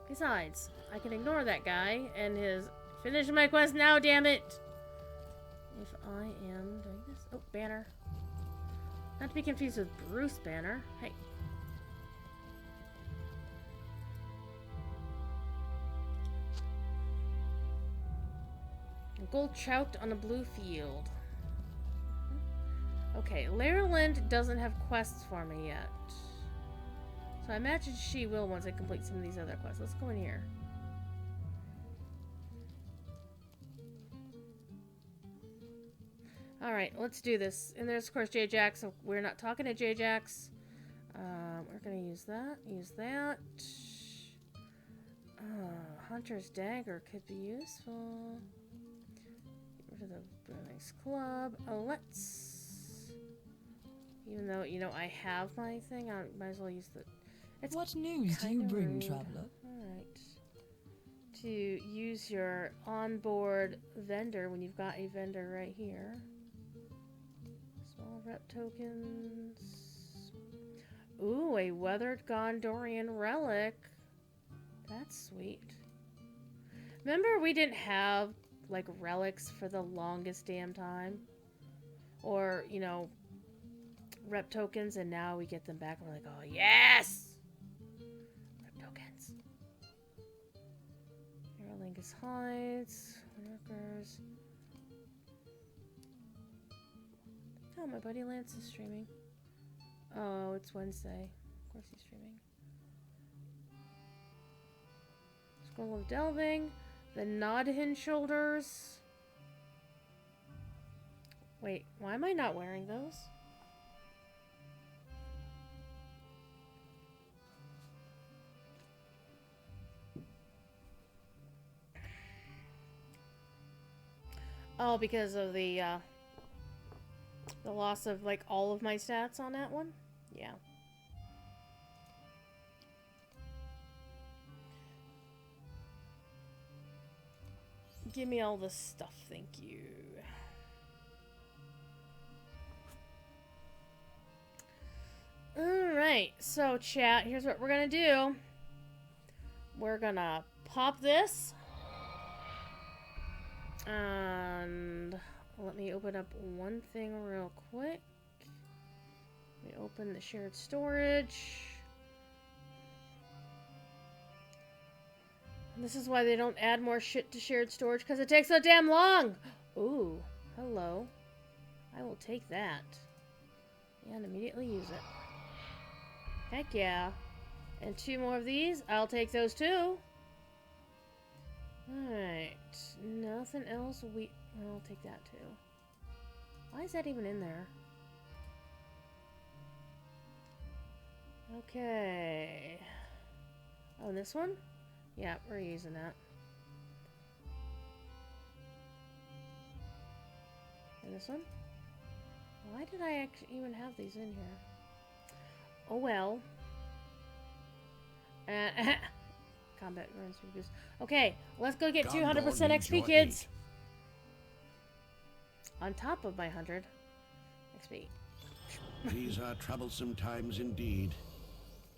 Speaker 1: Besides, I can ignore that guy and his finish my quest now, damn it! If I am doing this. Oh, Banner. Not to be confused with Bruce Banner. Hey. A gold trout on a blue field. Okay, Lairland doesn't have quests for me yet. So I imagine she will once I complete some of these other quests. Let's go in here. Alright, let's do this. And there's, of course, J-Jax. So we're not talking to J-Jax. We're going to use that. Use that. Hunter's Dagger could be useful. Get rid of the Nice Club. Oh, let's... Even though, you know, I have my thing, I might as well use the... It's
Speaker 5: What news do you
Speaker 1: kinda
Speaker 5: bring,
Speaker 1: rude.
Speaker 5: traveler?
Speaker 1: Alright. To use your onboard vendor when you've got a vendor right here. Small rep tokens. Ooh, a weathered Gondorian relic. That's sweet. Remember we didn't have, like, relics for the longest damn time? Or, you know, rep tokens, and now we get them back and we're like, oh, yes! Lingus Hides, workers. Oh, my buddy Lance is streaming. Oh, it's Wednesday. Of course he's streaming. Scroll of Delving. The Nodhin Shoulders. Wait, why am I not wearing those? Oh, because of the loss of, like, all of my stats on that one? Yeah. Give me all the stuff, thank you. Alright, so chat, here's what we're gonna do. We're gonna pop this. And let me open up one thing real quick. Let me open the shared storage. And this is why they don't add more shit to shared storage, because it takes so damn long! Ooh, hello. I will take that. And immediately use it. Heck yeah. And 2 more of these. I'll take those too. Alright. Nothing else. I'll take that too. Why is that even in there? Okay. Oh, this one? Yeah, we're using that. And this one? Why did I actually even have these in here? Oh well. Combat runs boost. Okay, let's go get 200% XP, kids. On top of my 100 XP.
Speaker 3: These are troublesome times indeed.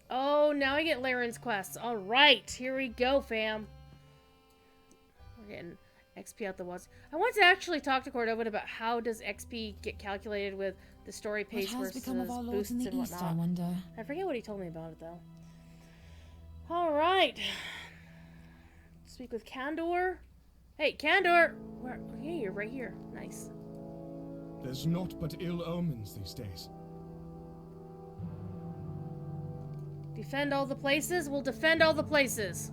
Speaker 1: Oh, now I get Laren's quests. All right, here we go, fam. We're getting XP out the wazoo. I want to actually talk to Cordova about how does XP get calculated with the story pace
Speaker 5: What has
Speaker 1: versus
Speaker 5: become of our lords
Speaker 1: boosts
Speaker 5: in the
Speaker 1: and
Speaker 5: east,
Speaker 1: whatnot.
Speaker 5: I wonder?
Speaker 1: I forget what he told me about it, though. All right. Speak with Gondor. Hey, Gondor! Where? Hey, you're right here. Nice.
Speaker 6: There's naught but ill omens these days.
Speaker 1: Defend all the places? We'll defend all the places.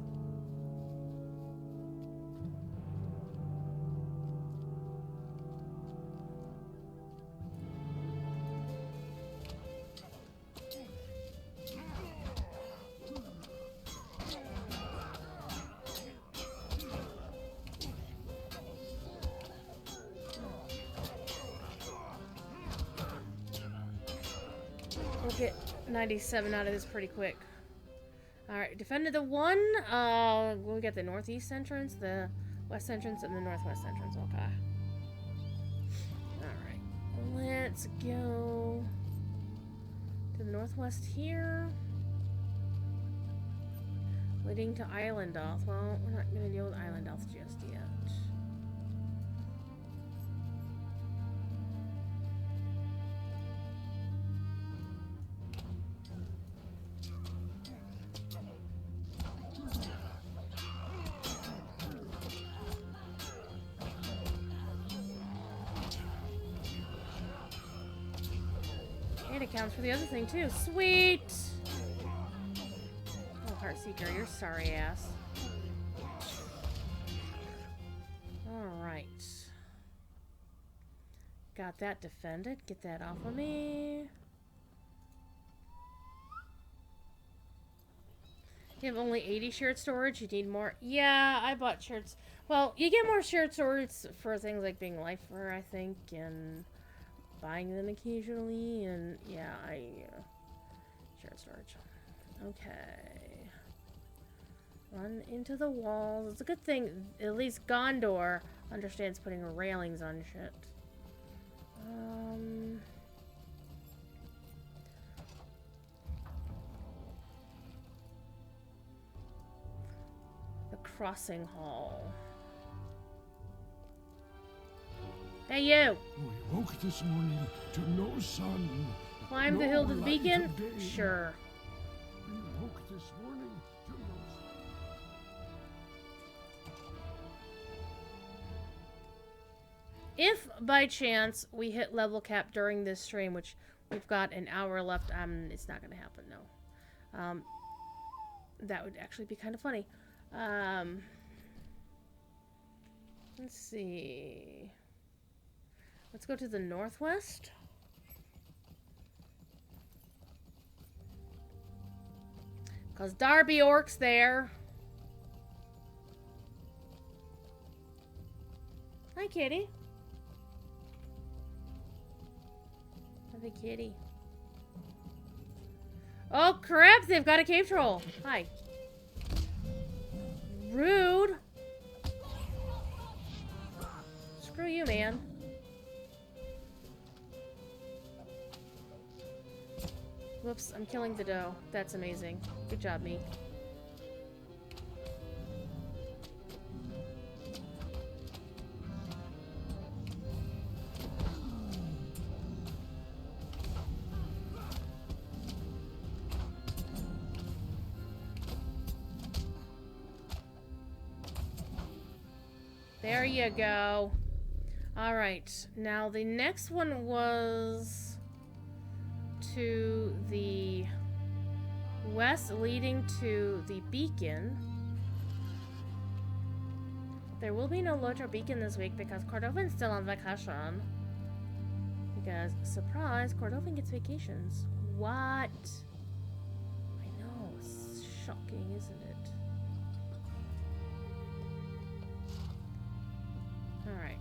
Speaker 1: We'll get 97 out of this pretty quick. Alright, defended the one. We got the northeast entrance, the west entrance, and the northwest entrance. Okay. Alright. Let's go to the northwest here. Leading to Islandoth. Well, we're not going to deal with Islandoth just yet. And it counts for the other thing too. Sweet! Oh, Heartseeker, you're sorry ass. Alright. Got that defended. Get that off of me. You have only 80 shared storage? You need more? Yeah, I bought shared... Well, you get more shared storage for things like being lifer, I think, and buying them occasionally, and yeah, shared storage. Okay. Run into the walls. It's a good thing at least Gondor understands putting railings on shit. The crossing hall. Hey, you!
Speaker 4: We woke this morning to no sun.
Speaker 1: Climb the
Speaker 4: no
Speaker 1: hill to the
Speaker 4: light
Speaker 1: beacon?
Speaker 4: of day.
Speaker 1: Sure.
Speaker 4: We woke this morning to no sun.
Speaker 1: If by chance we hit level cap during this stream, which we've got an hour left, it's not gonna happen, no. That would actually be kind of funny. Let's see. Let's go to the northwest. Because Darby Orc's there. Hi, kitty. Have a kitty. Oh, crap! They've got a cave troll. Hi. Rude. Screw you, man. Whoops, I'm killing the doe. That's amazing. Good job, me. There you go. Alright, now the next one was to the west, leading to the beacon. There will be no Lotro beacon this week because Cordovan's still on vacation. Because, surprise, Cordovan gets vacations. What? I know, it's shocking, isn't it? Alright.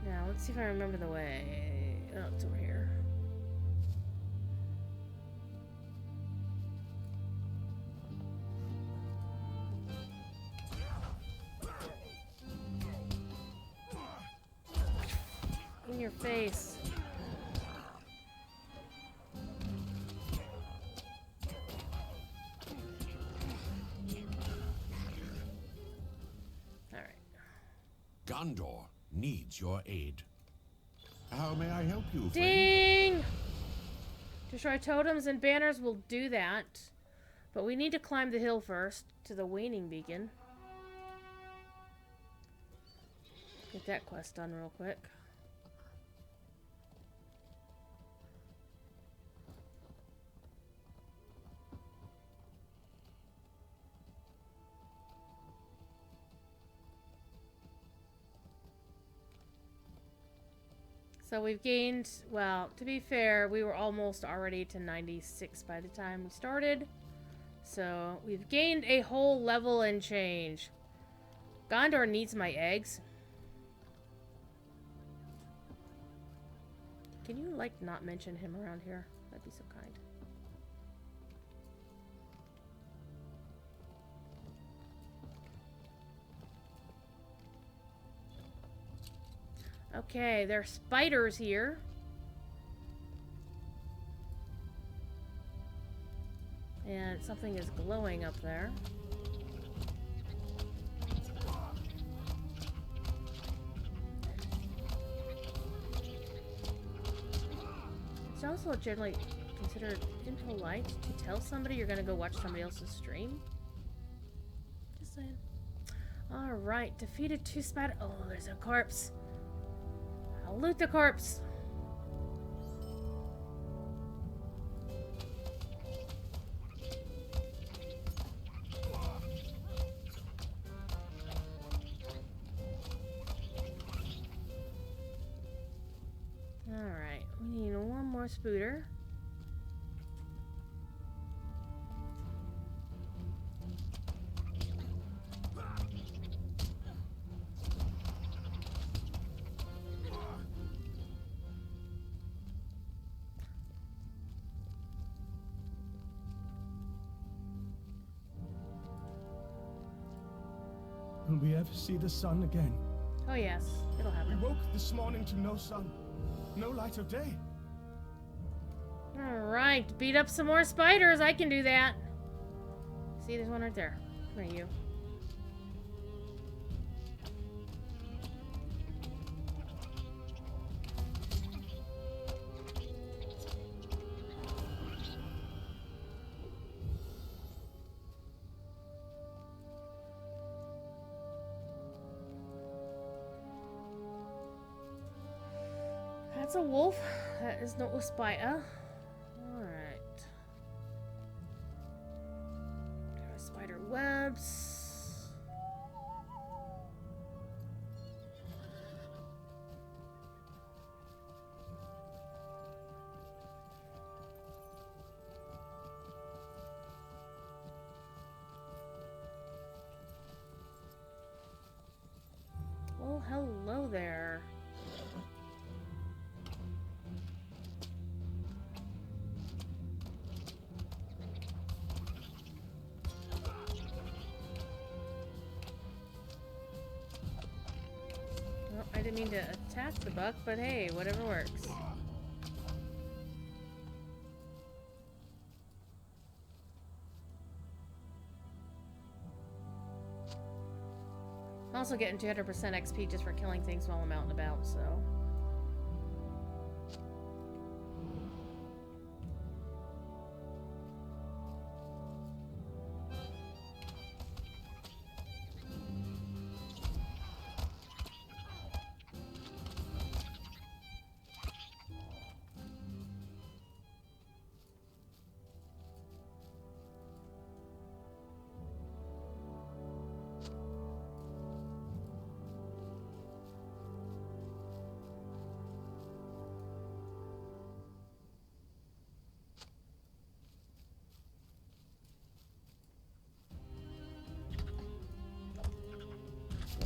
Speaker 1: Now, let's see if I remember the way. Oh, it's over here. In your face. Alright.
Speaker 3: Gondor needs your aid. How may I help you, friend?
Speaker 1: Ding! Destroy totems and banners will do that. But we need to climb the hill first to the waning beacon. Get that quest done real quick. So we've gained, well, to be fair, we were almost already to 96 by the time we started. So we've gained a whole level and change. Gondor needs my eggs. Can you, like, not mention him around here? That'd be so kind. Okay, there are spiders here. And something is glowing up there. It's also generally considered impolite to tell somebody you're gonna go watch somebody else's stream. Just saying. Alright, defeated 2 spider. Oh, there's a corpse. I'll loot the corpse. Alright, we need one more spooter.
Speaker 6: Will we ever see the sun again?
Speaker 1: Oh yes, it'll
Speaker 6: We
Speaker 1: happen.
Speaker 6: woke this morning to no sun, no light of day.
Speaker 1: Alright, beat up some more spiders. I can do that. See, there's one right there. Come here, you. That's a wolf. That is not a spider. Alright. There are spider webs. hello there. Well, I didn't mean to attack the buck, but hey, whatever works. I'm also getting 200% XP just for killing things while I'm out and about, so.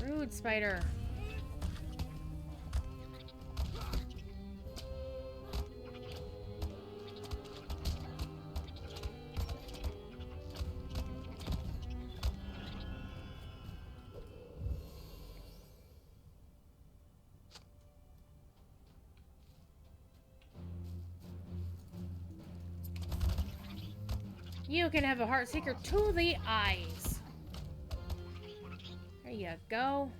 Speaker 1: Rude spider. You can have a heart seeker to the eyes. There you go.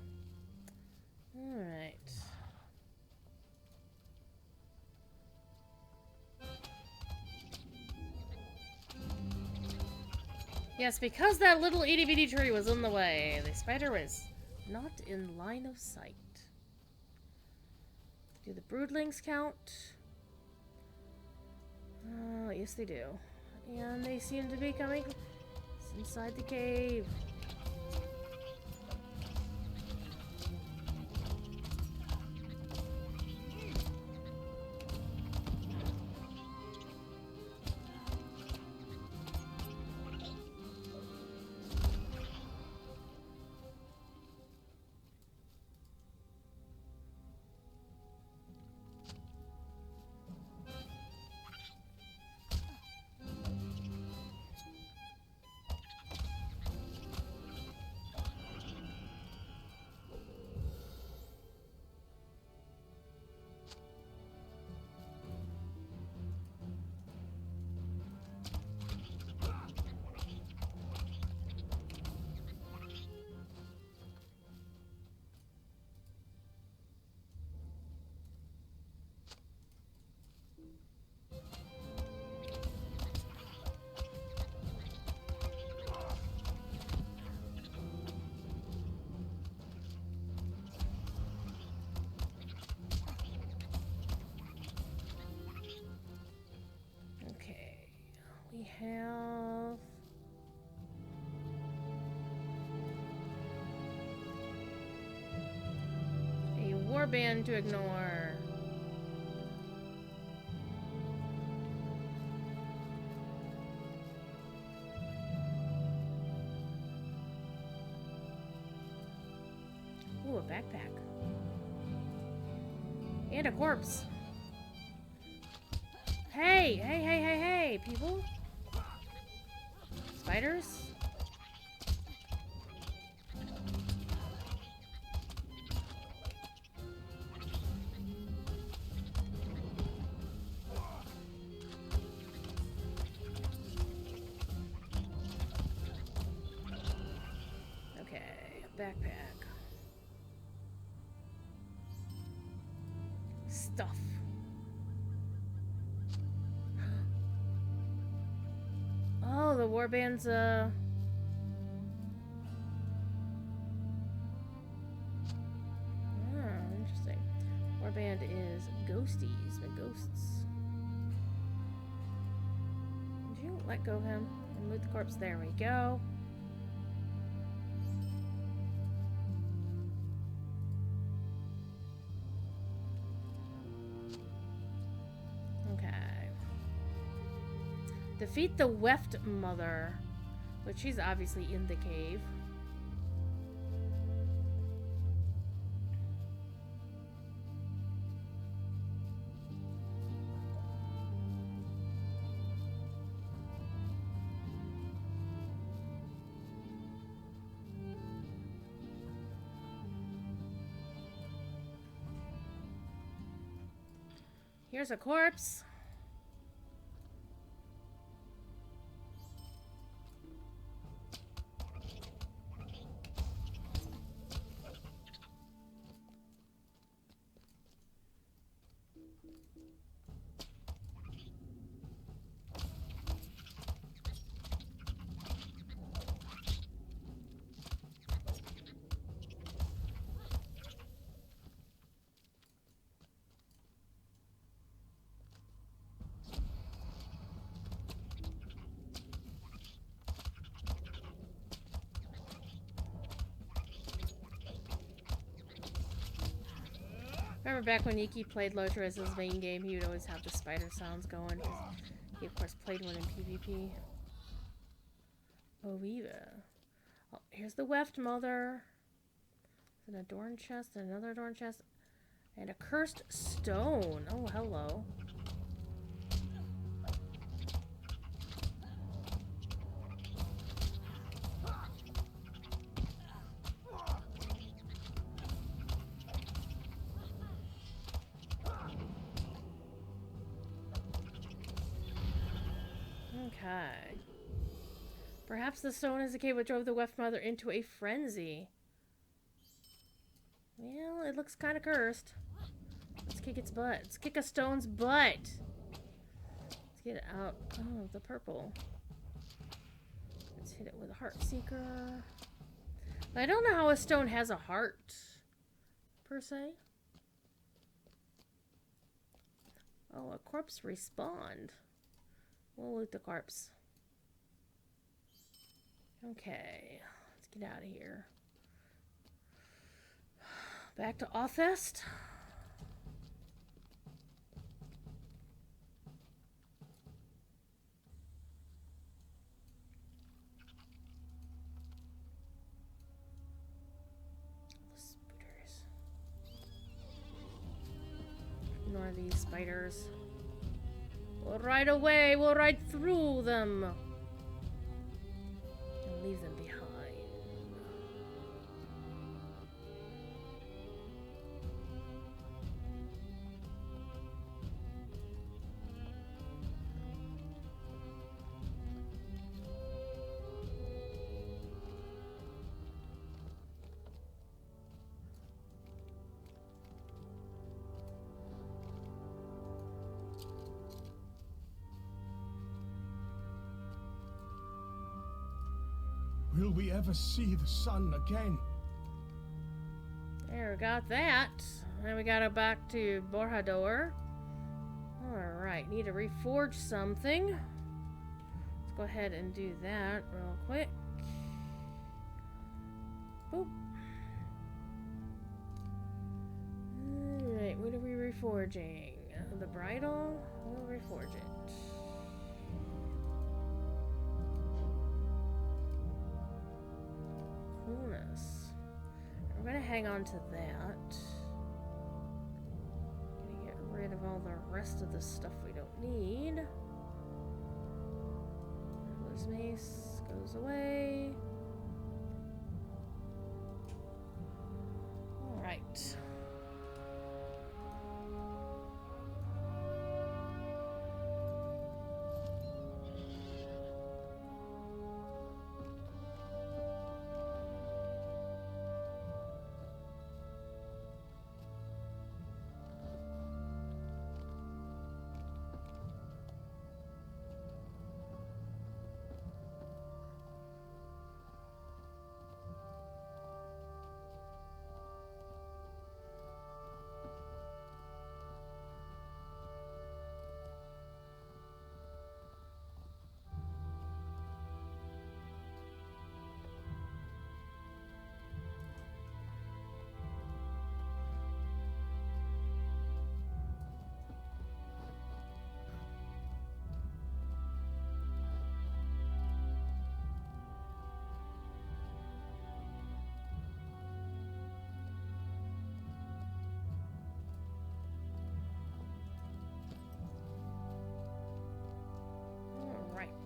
Speaker 1: Alright. Yes, because that little itty bitty tree was in the way, the spider was not in line of sight. Do the broodlings count? Yes they do. And they seem to be coming inside the cave. We have a warband to ignore. Ooh, a backpack. And a corpse. Hey, hey, hey, hey, hey, people. Spiders? Okay, a backpack. Stuff. Oh, the warband's, interesting. Warband is ghosties, the ghosts. Did you let go of him? And move the corpse. There we go. Okay. Defeat the Weft Mother, which she's obviously in the cave. Here's a corpse. Remember back when Iki played Lotra as his main game, he would always have the spider sounds going. 'Cause he, of course, played one in PvP. Oh, Viva. Oh, here's the Weft Mother. An adorned chest, and another adorned chest, and a cursed stone. Oh, hello. Okay. Perhaps the stone is the cave what drove the Weft Mother into a frenzy. Well, it looks kind of cursed. Let's kick its butt. Let's kick a stone's butt. Let's get it out. Oh, the purple. Let's hit it with a heart seeker. I don't know how a stone has a heart, per se. Oh, a corpse respawned. We'll loot the corpse. Okay, let's get out of here. Back to Authest. The spooters. Ignore these spiders. We'll ride away. We'll ride through them. And leave them behind.
Speaker 6: Will we ever see the sun again?
Speaker 1: There, we got that. And we gotta back to Borhador. Alright, need to reforge something. Let's go ahead and do that real quick. Boop. Alright, what are we reforging? The bridle? We'll reforge it. Coolness. We're gonna hang on to that. Gonna get rid of all the rest of the stuff we don't need. This mace goes away. Alright.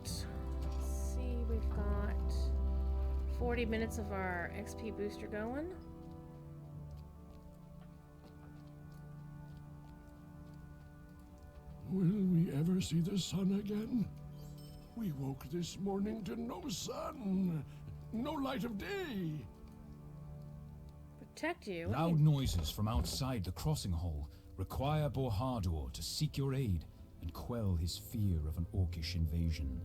Speaker 1: Let's see, we've got 40 minutes of our XP booster going.
Speaker 3: see the sun again? We woke this morning to no sun, no light of day.
Speaker 1: Protect you?
Speaker 8: Loud noises from outside the crossing hole require Borhardor to seek your aid and quell his fear of an orcish invasion.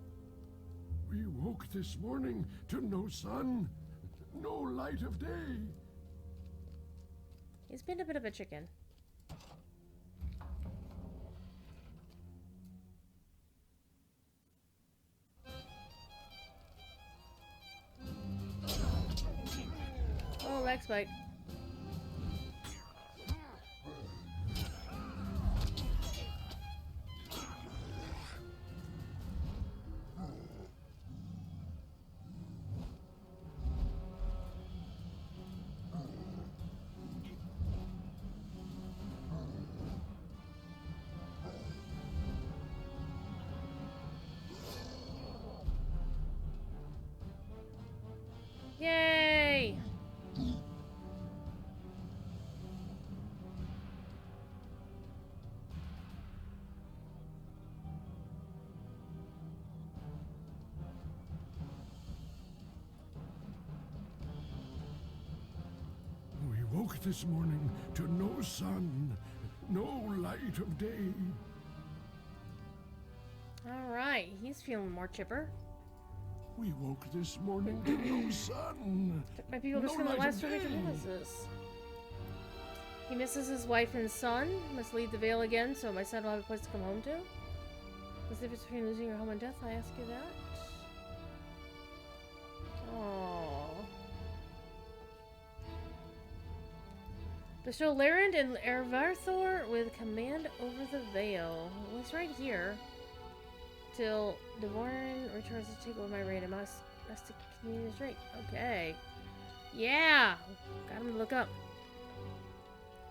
Speaker 3: We woke this morning to no sun, no light of day.
Speaker 1: He's been a bit of a chicken. Oh, leg spike. Yay!
Speaker 3: We woke this morning to no sun, no light of day.
Speaker 1: Alright, he's feeling more chipper.
Speaker 3: We woke this morning to no sun.
Speaker 1: My people just
Speaker 3: no
Speaker 1: gonna
Speaker 3: light
Speaker 1: last
Speaker 3: of
Speaker 1: for
Speaker 3: day.
Speaker 1: misses. He misses his wife and son. Must leave the Vale again, so my son will have a place to come home to. What's the difference between losing your home and death? I ask you that. Aww. Bestow Larend and Ervarthor with command over the Vale. Well, he's right here. Till Devorin returns to take over my reign. I must rest to continue this right. Okay. Yeah! Got him to look up.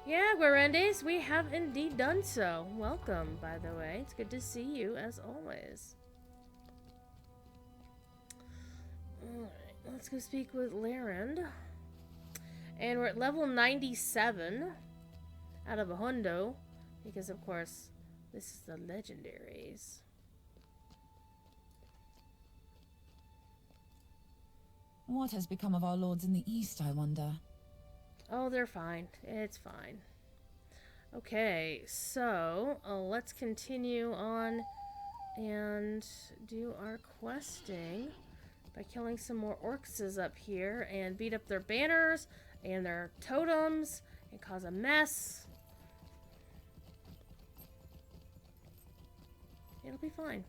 Speaker 1: Yeah, Guarendes, we have indeed done so. Welcome, by the way. It's good to see you, as always. Alright, let's go speak with Larend. And we're at level 97 out of a hundo. Because, of course, this is the legendaries.
Speaker 5: What has become of our lords in the east, I wonder?
Speaker 1: Oh, they're fine. It's fine. Okay, so let's continue on and do our questing by killing some more orcs up here and beat up their banners and their totems and cause a mess. It'll be fine.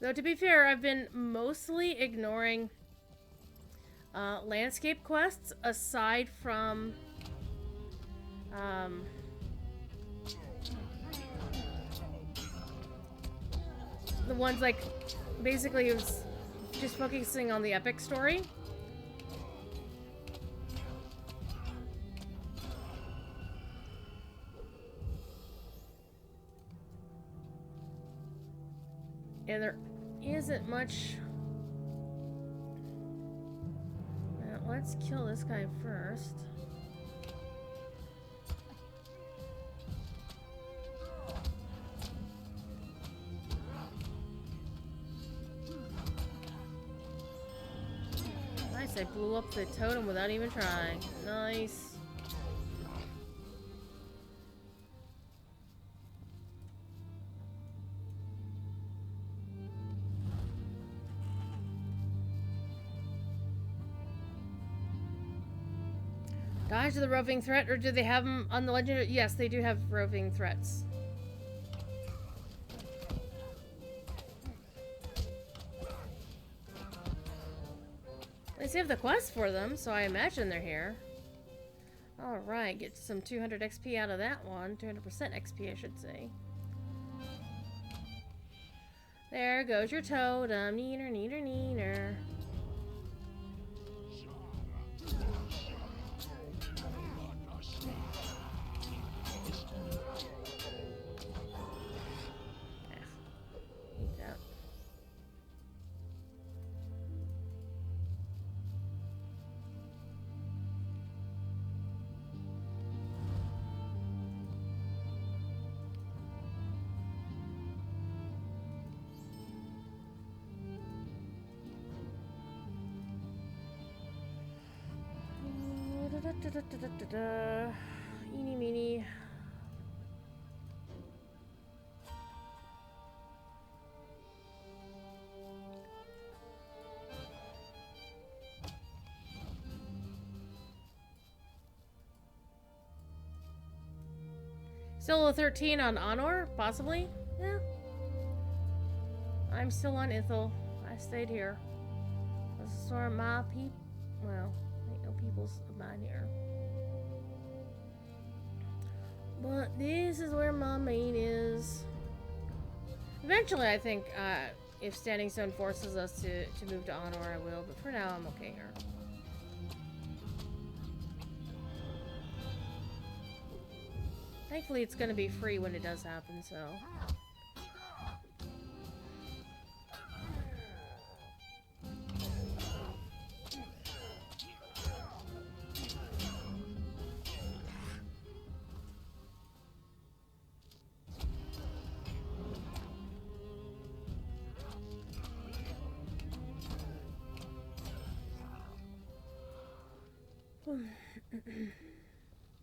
Speaker 1: Though, to be fair, I've been mostly ignoring landscape quests aside from the ones like basically it was just focusing on the epic story. And there isn't much. Now, let's kill this guy first. Nice, I blew up the totem without even trying. Nice. Dodge the roving threat, or do they have them on the legendary? Yes, they do have roving threats. They have the quest for them, so I imagine they're here. Alright, get some 200 XP out of that one. 200% XP, I should say. There goes your totem. Neener, neener, neener. Eeny meeny. Still a 13 on Honor? Possibly? Yeah. I'm still on Ithil. I stayed here. This is where my well, ain't no peoples of mine here. But this is where my main is. Eventually, I think, if Standing Stone forces us to move to Honor, I will. But for now, I'm okay here. Thankfully, it's going to be free when it does happen, so...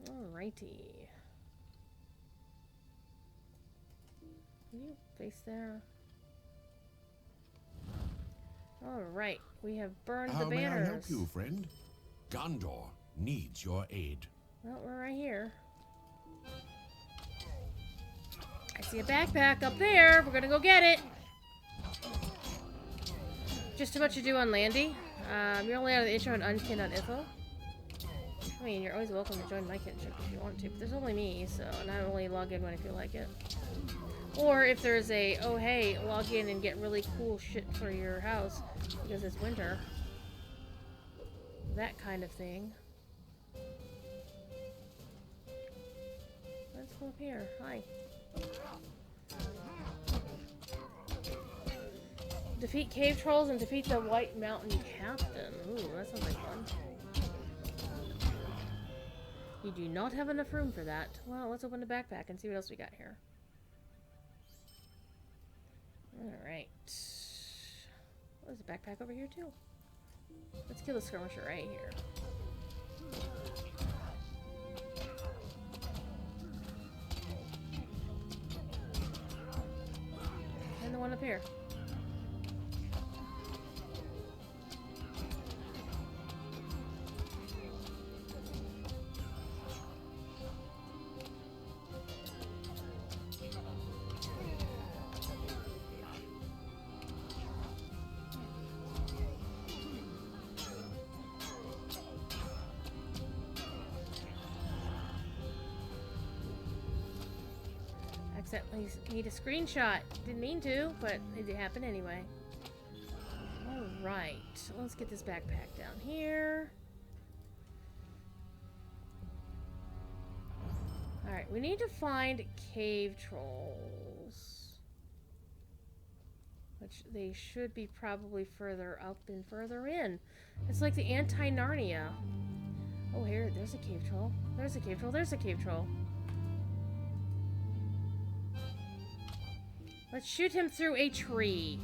Speaker 1: Alrighty. Can you face there? Alright, we have burned the
Speaker 3: How may
Speaker 1: banners.
Speaker 3: I help you, friend? Gondor needs your aid.
Speaker 1: Well, we're right here. I see a backpack up there. We're gonna go get it. Just too much to do on Landy. You're only out of the intro and unkin on Ithil. I mean, you're always welcome to join my kinship if you want to, but there's only me, so, and I only log in when I feel like it. Or if there's a, oh hey, log in and get really cool shit for your house because it's winter. That kind of thing. Let's go up here. Hi. Defeat cave trolls and defeat the White Mountain Captain. Ooh, that sounds like fun. You do not have enough room for that. Well, let's open the backpack and see what else we got here. Alright. Oh, there's a backpack over here too. Let's kill the skirmisher right here. And the one up here. Accidentally need a screenshot. Didn't mean to, but it happened anyway. Alright, let's get this backpack down here. Alright, we need to find cave trolls. Which they should be probably further up and further in. It's like the anti-Narnia. Oh, here, there's a cave troll. There's a cave troll. There's a cave troll. Let's shoot him through a tree.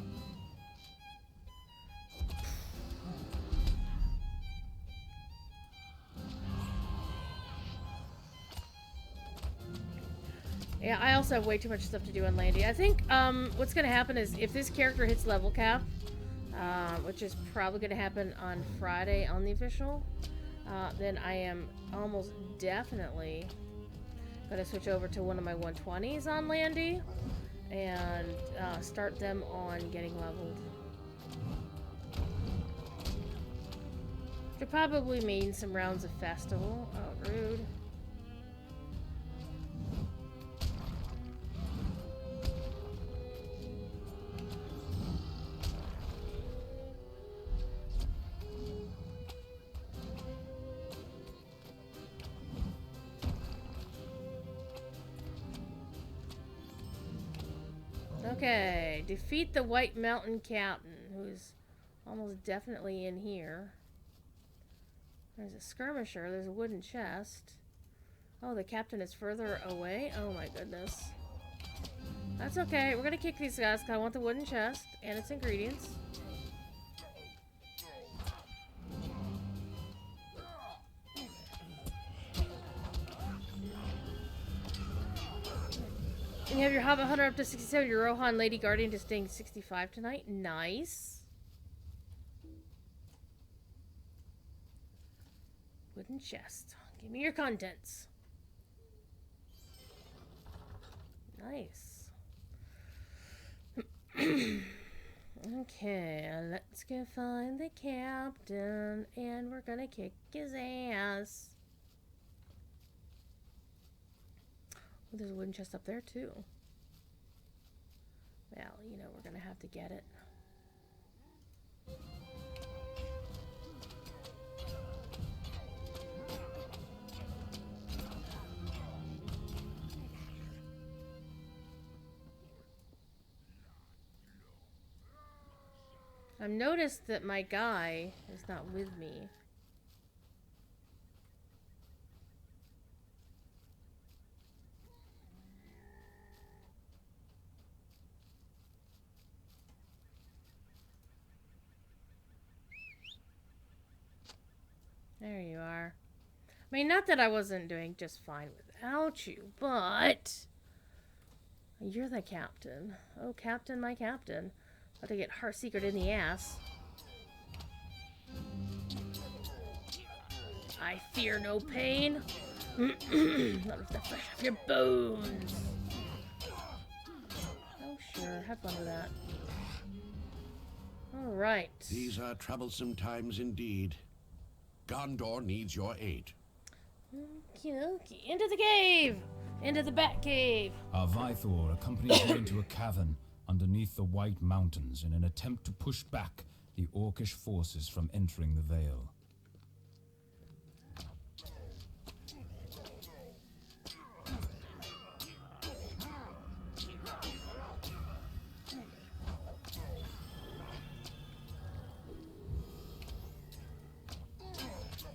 Speaker 1: Yeah, I also have way too much stuff to do on Landy. I think what's going to happen is if this character hits level cap, which is probably going to happen on Friday on the official, then I am almost definitely going to switch over to one of my 120s on Landy and start them on getting leveled. Should probably mean some rounds of festival. Oh, rude. Okay, defeat the White Mountain Captain, who's almost definitely in here. There's a skirmisher, there's a wooden chest. Oh, the captain is further away? Oh my goodness. That's okay, we're gonna kick these guys because I want the wooden chest and its ingredients. You have your Hobbit Hunter up to 67, your Rohan Lady Guardian to staying 65 tonight. Nice. Wooden chest. Give me your contents. Nice. Okay, let's go find the captain, and we're gonna kick his ass. Oh, there's a wooden chest up there, too. Well, you know, we're gonna have to get it. I've noticed that my guy is not with me. There you are. I mean, not that I wasn't doing just fine without you, but you're the captain. Oh, captain, my captain. About to get Heartseekered in the ass. I fear no pain. Not with the flesh of your bones. Oh, sure. Have fun with that. All right.
Speaker 3: These are troublesome times indeed. Gondor needs your aid.
Speaker 1: Okay. Into the cave! Into the Bat Cave!
Speaker 8: Our Vythor accompanies you into a cavern underneath the White Mountains in an attempt to push back the Orcish forces from entering the Vale.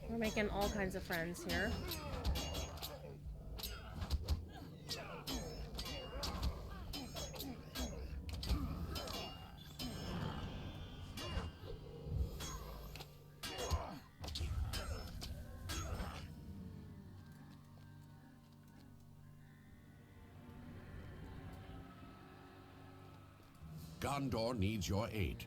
Speaker 1: We're making all kinds of friends here.
Speaker 3: Gondor needs your aid.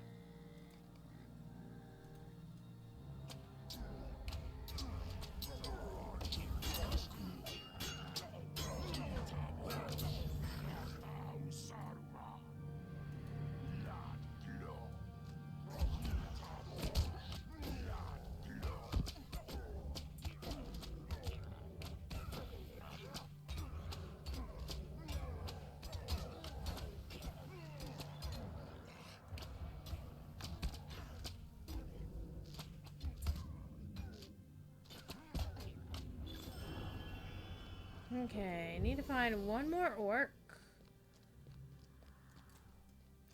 Speaker 1: Okay, need to find one more orc.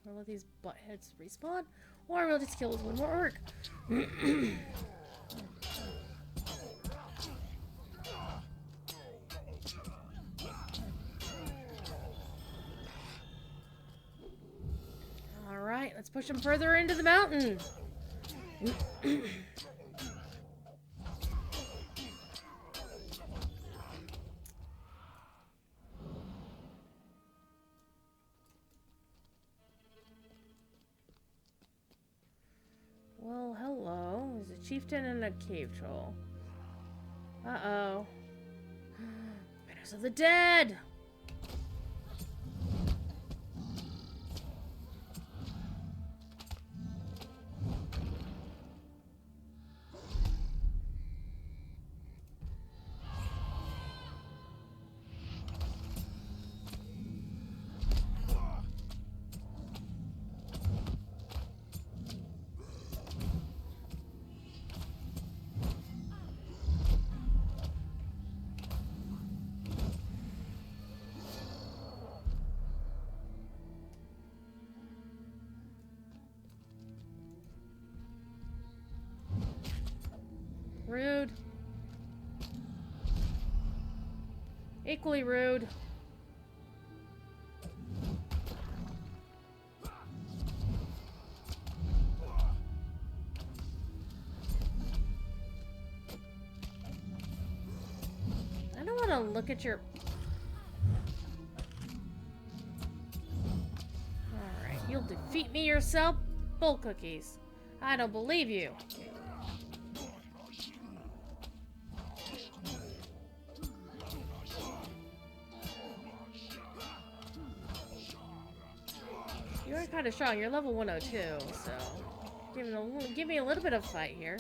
Speaker 1: Or let these buttheads respawn. Or we'll just kill this one more orc. Alright, let's push them further into the mountain. Well, hello. There's a chieftain and a cave troll. Uh-oh. Banners of the dead! Rude. Equally rude. I don't want to look at your... defeat me yourself? Bull cookies. I don't believe you. You're kind of strong. You're level 102, so give me a little bit of fight here.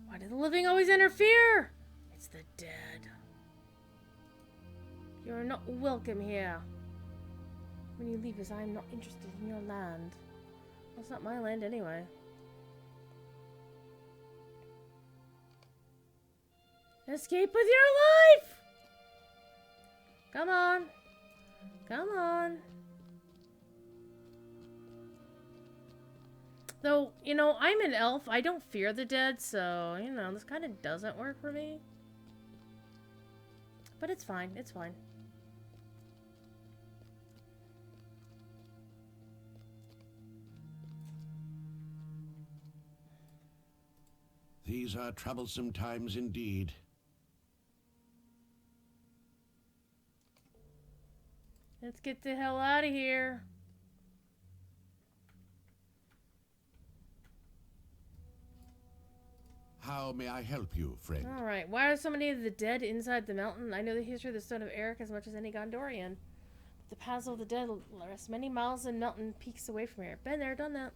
Speaker 1: Why do the living always interfere? It's the dead. You're not welcome here. When you leave us, I am not interested in your land. Well, it's not my land anyway. Escape with your life! Come on. Come on. Though, you know, I'm an elf. I don't fear the dead, so, you know, this kind of doesn't work for me. But it's fine. It's fine.
Speaker 3: These are troublesome times indeed.
Speaker 1: Let's get the hell out of here.
Speaker 3: How may I help you, friend?
Speaker 1: Alright, why are so many of the dead inside the mountain? I know the history of the Stone of Eric as much as any Gondorian. But the paths of the dead rest many miles and mountain peaks away from here. Been there, done that.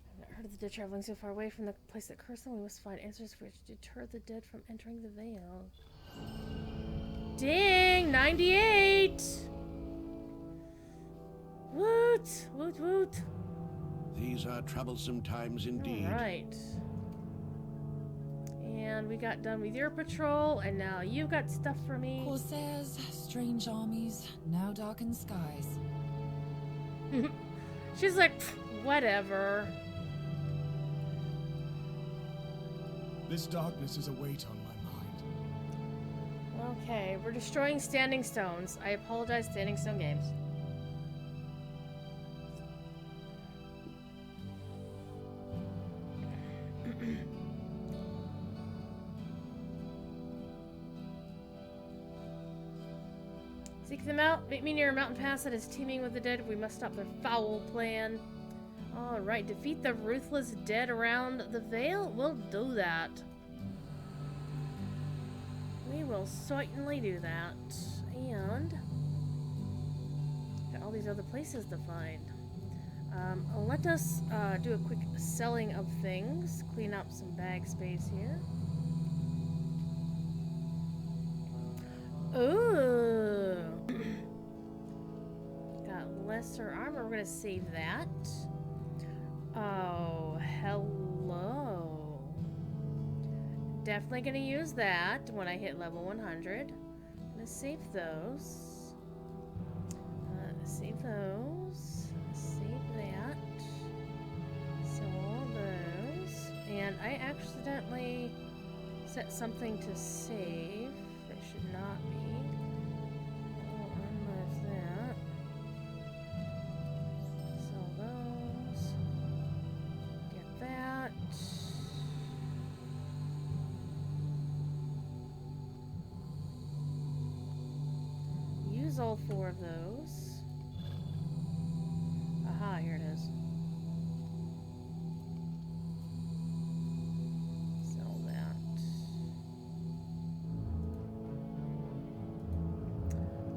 Speaker 1: I've not heard of the dead traveling so far away from the place that cursed them. We must find answers for which to deter the dead from entering the Vale. Ding! 98! Woot! Woot woot!
Speaker 3: These are troublesome times indeed.
Speaker 1: Alright. And we got done with your patrol, and now you've got stuff for me.
Speaker 5: Corsairs, strange armies, now darkened skies.
Speaker 1: She's like, whatever.
Speaker 6: This darkness is a weight on my mind.
Speaker 1: Okay, we're destroying Standing Stones. I apologize, Standing Stone Games. Seek them out. Meet me near a mountain pass that is teeming with the dead. We must stop their foul plan. Alright, defeat the ruthless dead around the Vale? We'll do that. We will certainly do that. And got all these other places to find. Let us do a quick selling of things. Clean up some bag space here. Ooh. Got lesser armor. We're gonna save that. Oh, hello. Definitely gonna use that when I hit level 100. Gonna save those. Save those. Save that. So all those. And I accidentally set something to save. It should not be. I'll unlive that. Sell those. Get that. Use all 4 of those. Aha, here it is. Sell that.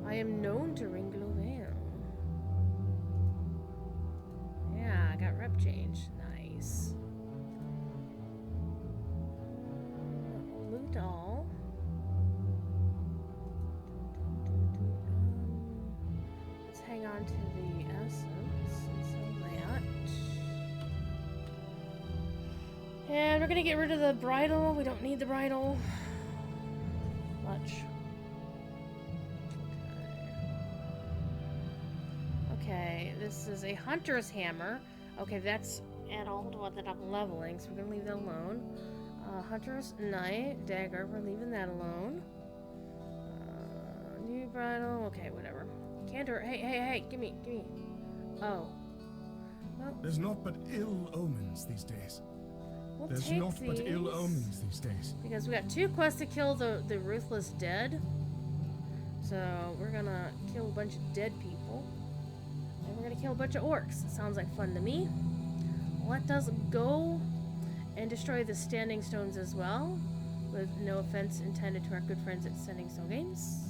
Speaker 1: I am known to ring Vale. Yeah, I got rep change. Nice. Loot all. Let's hang on to the essence and sell that. And we're gonna get rid of the bridle. We don't need the bridle much. Okay, this is a hunter's hammer. Okay, that's at all to what that I'm leveling, so we're gonna leave that alone. Hunter's Knight, Dagger, we're leaving that alone. New Bridle, okay, whatever. Candor, hey, gimme. Oh. Well,
Speaker 6: There's naught but ill omens these days.
Speaker 1: we'll
Speaker 6: There's
Speaker 1: take
Speaker 6: naught but ill
Speaker 1: these,
Speaker 6: omens these days.
Speaker 1: because we got 2 quests to kill the Ruthless Dead. So, we're gonna kill a bunch of dead people. And we're gonna kill a bunch of orcs. Sounds like fun to me. Let us go and destroy the Standing Stones as well. With no offense intended to our good friends at Standing Stone Games.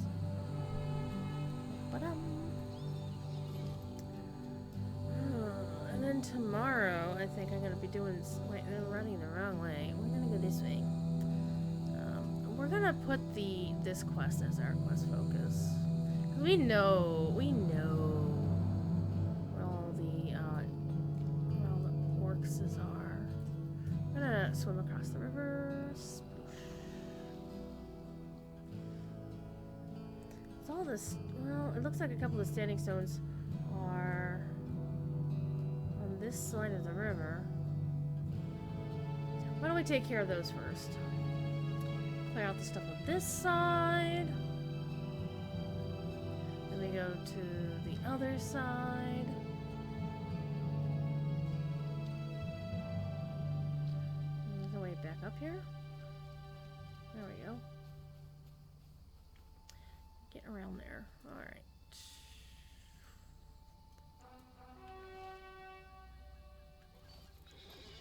Speaker 1: And then tomorrow, I think I'm gonna be doing. Wait, they're running the wrong way. We're gonna go this way. We're gonna put this quest as our quest focus. We know where all the orcs are. I'm gonna swim across the river. Sploosh. It's all this. Well, it looks like a couple of Standing Stones are on this side of the river. Why don't we take care of those first? Clear out the stuff on this side. Then we go to the other side. There's a way back up here. There we go. Get around there. Alright.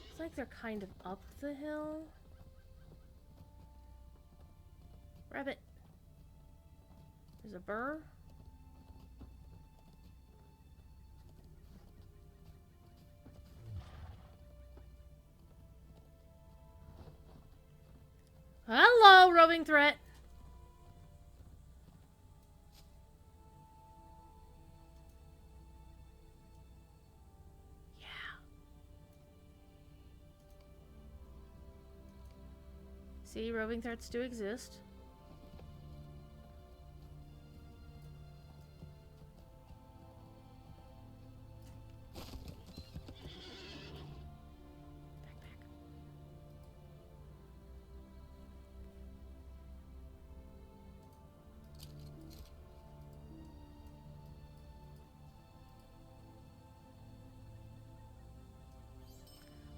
Speaker 1: Looks like they're kind of up the hill. Rabbit. There's a burr. Hello, roving threat. Yeah. See, roving threats do exist.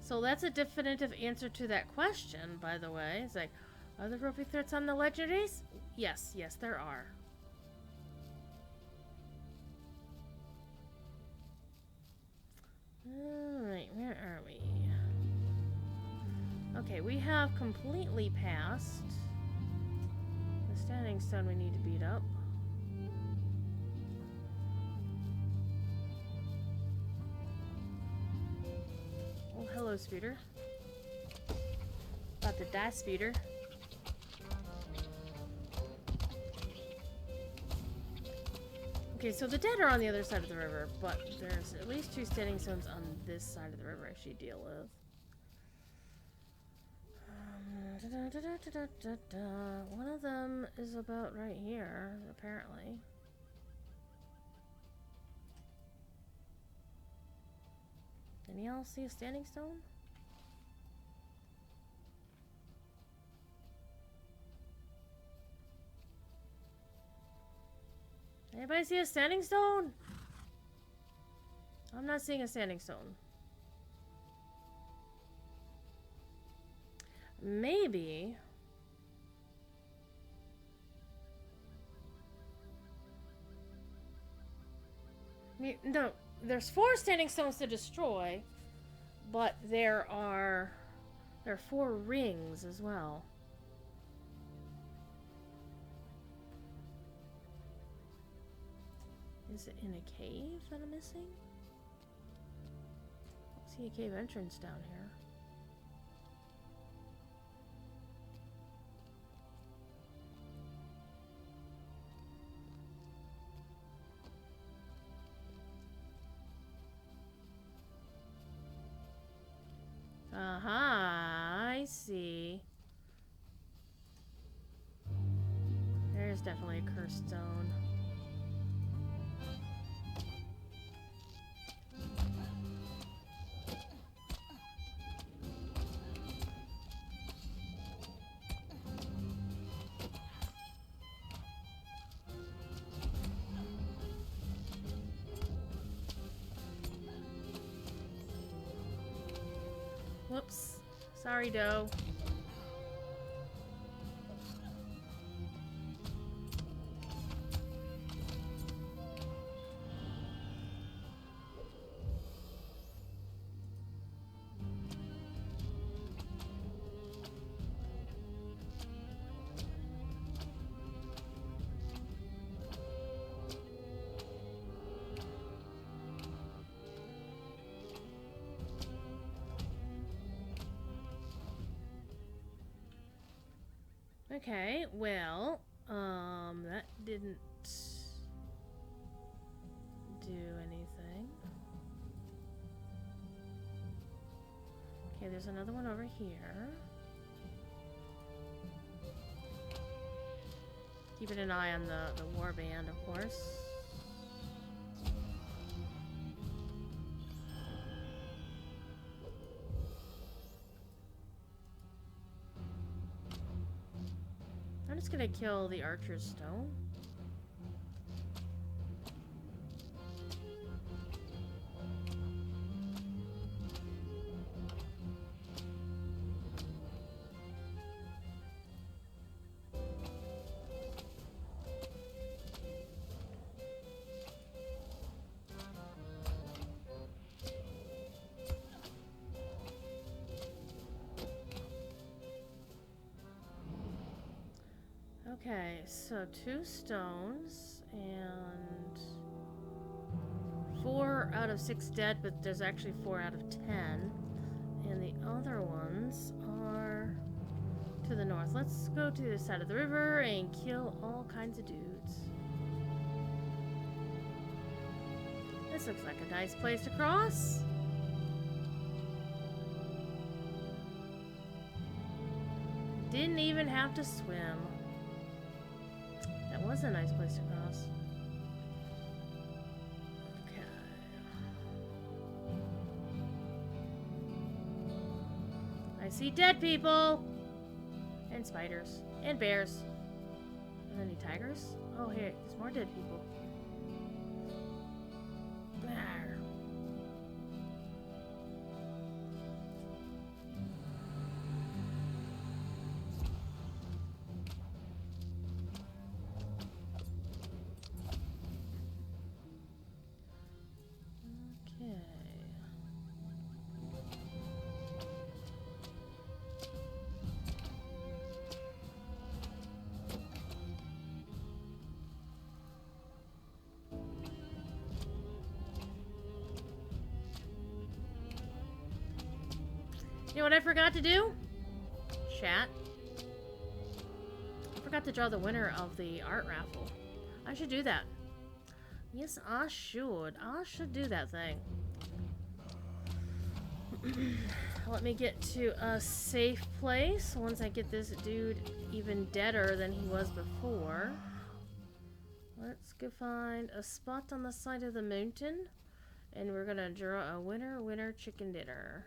Speaker 1: So that's a definitive answer to that question, by the way. It's like, are there roving threats on the legendaries? Yes, there are. Alright, where are we? Okay, we have completely passed the Standing Stone we need to beat up. Oh, hello, Speeder. About to die, Speeder. Okay, so the dead are on the other side of the river, but there's at least 2 Standing Stones on this side of the river I should deal with. One of them is about right here, apparently. Any else see a Standing Stone? Anybody see a Standing Stone? I'm not seeing a Standing Stone. Maybe. No, there's 4 Standing Stones to destroy, but there are 4 rings as well. Is it in a cave that I'm missing? I see a cave entrance down here. I see. There's definitely a cursed stone. Sorry, doe. Okay, well, that didn't do anything. Okay, there's another one over here. Keeping an eye on the warband, of course. I'm just gonna kill the archer's stone. Okay, so 2 stones and 4 out of 6 dead, but there's actually 4 out of 10. And the other ones are to the north. Let's go to the side of the river and kill all kinds of dudes. This looks like a nice place to cross. Didn't even have to swim. That was a nice place to cross. Okay. I see dead people! And spiders. And bears. Are there any tigers? Oh, here. There's more dead people. Arr. Okay. You know what I forgot to do? Chat. I forgot to draw the winner of the art raffle. I should do that. Yes, I should. I should do that thing. Let me get to a safe place once I get this dude even deader than he was before. Let's go find a spot on the side of the mountain. And we're gonna draw a winner chicken dinner.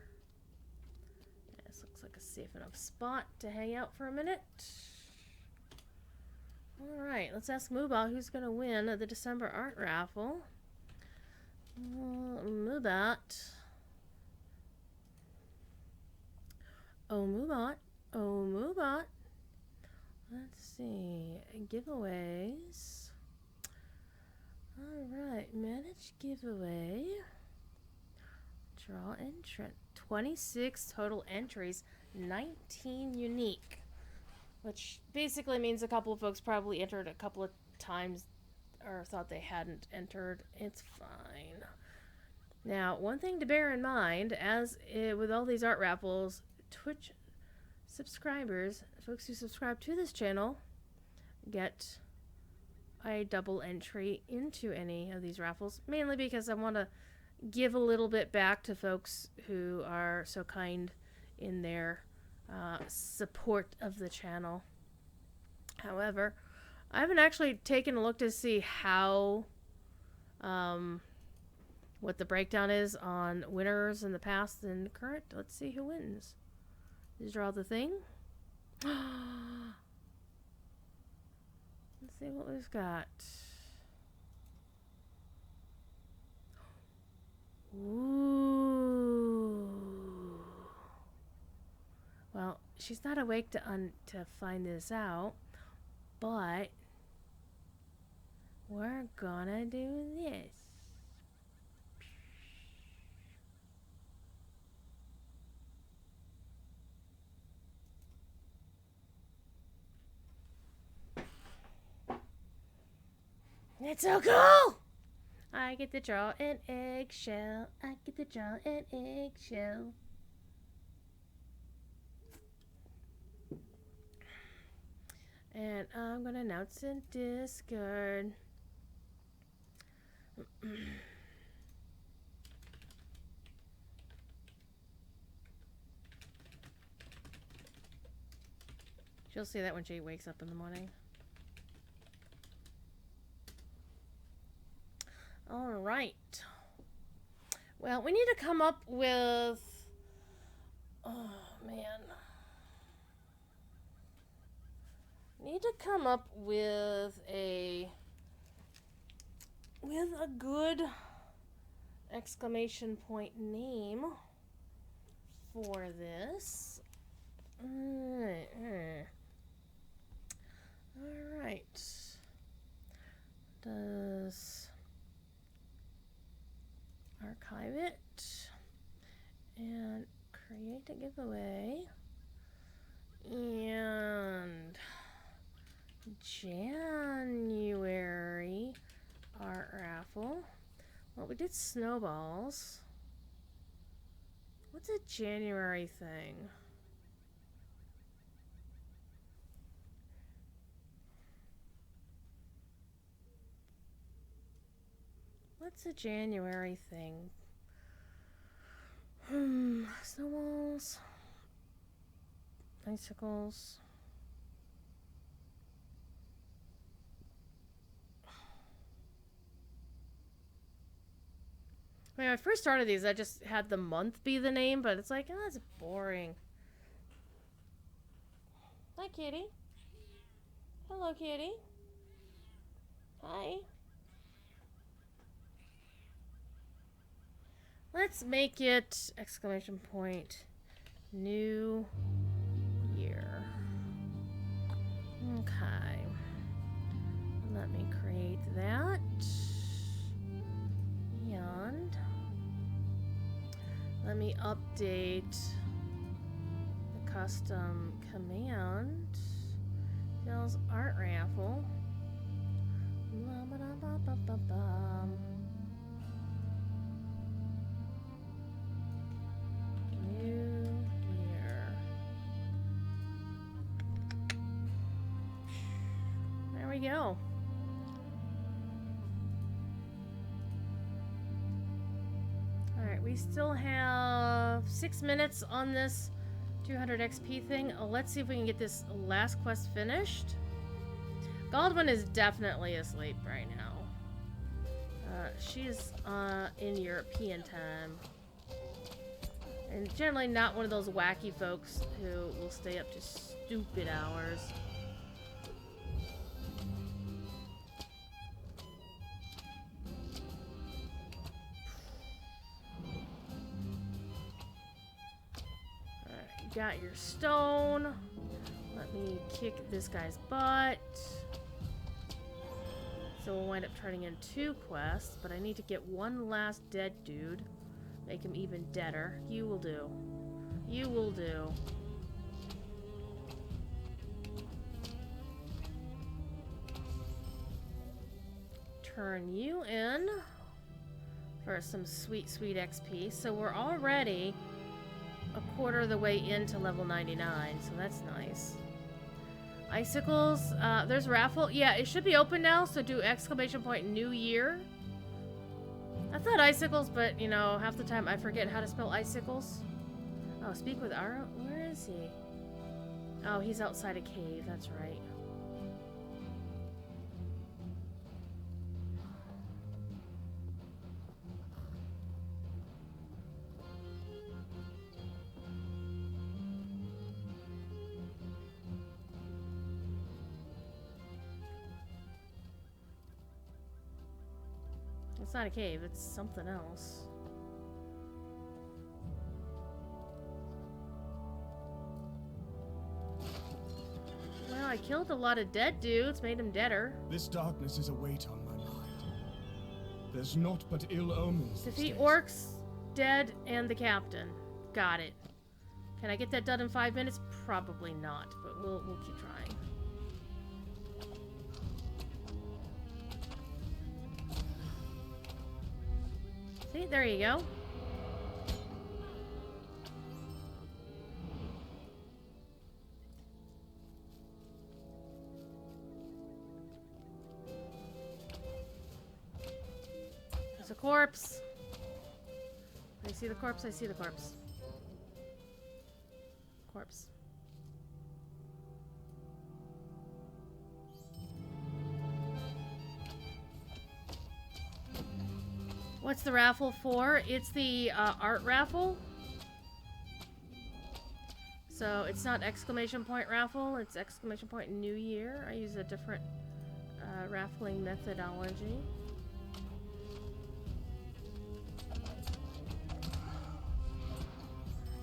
Speaker 1: This looks like a safe enough spot to hang out for a minute. Alright, let's ask Muba who's going to win the December art raffle. Mubat. Oh, Mubat. Oh, Mubat. Let's see. Giveaways. Alright, manage giveaway. Draw entrant. 26 total entries. 19 unique. Which basically means a couple of folks probably entered a couple of times or thought they hadn't entered. It's fine. Now, one thing to bear in mind, with all these art raffles, Twitch subscribers, folks who subscribe to this channel, get a double entry into any of these raffles. Mainly because I want to give a little bit back to folks who are so kind in their support of the channel. However, I haven't actually taken a look to see how what the breakdown is on winners in the past and current. Let's see who wins. Just draw the thing. Let's see what we've got. Ooh. she's not awake to find this out, but we're gonna do this. It's so cool! I get to draw an eggshell. I get to draw an eggshell. And I'm gonna announce in Discord. She'll see that when she wakes up in the morning. Alright. Well, we need to come up with... Oh, man. Need to come up with a good exclamation point name for this. Alright. Does archive it and create a giveaway and January art raffle. Well, we did snowballs. What's a January thing? What's a January thing? Snowballs. Icicles. When I first started these, I just had the month be the name, but it's like, oh, that's boring. Hi, kitty. Hello, kitty. Hi. Let's make it exclamation point new year. Okay. Let me create that. And let me update the custom command. Phil's art raffle. New year. There we go. Alright, we still have 6 minutes on this 200 XP thing. Let's see if we can get this last quest finished. Baldwin is definitely asleep right now. She's in European time. And generally not one of those wacky folks who will stay up to stupid hours. Alright, got your stone. Let me kick this guy's butt. So we'll wind up turning in 2 quests, but I need to get one last dead dude. Make him even deader. You will do. You will do. Turn you in for some sweet, sweet XP. So we're already a quarter of the way into level 99, so that's nice. Icicles, there's raffle. Yeah, it should be open now, so do exclamation point new year. I thought icicles, but, you know, half the time I forget how to spell icicles. Oh, speak with Aro? Where is he? Oh, he's outside a cave, that's right. It's not a cave, it's something else. I killed a lot of dead dudes, made them deader.
Speaker 6: This darkness is a weight on my mind. There's naught but ill omens.
Speaker 1: Defeat
Speaker 6: these days.
Speaker 1: orcs, dead, and the captain. Got it. Can I get that done in 5 minutes? Probably not, but we'll keep trying. See, there you go. There's a corpse. I see the corpse, I see the corpse. Corpse. What's the raffle for? It's the art raffle. So it's not exclamation point raffle, it's exclamation point New Year. I use a different raffling methodology.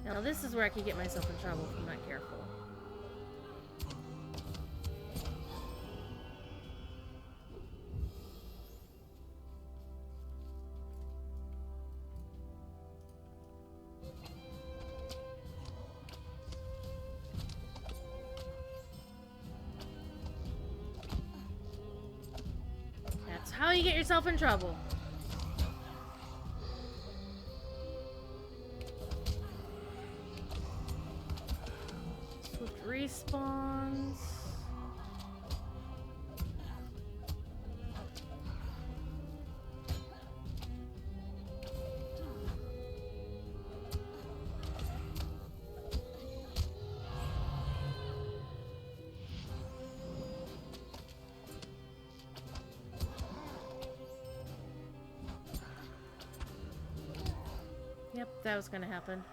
Speaker 1: Now this is where I could get myself in trouble if I'm not careful. That's how you get yourself in trouble. Respawns. Yep, that was gonna happen.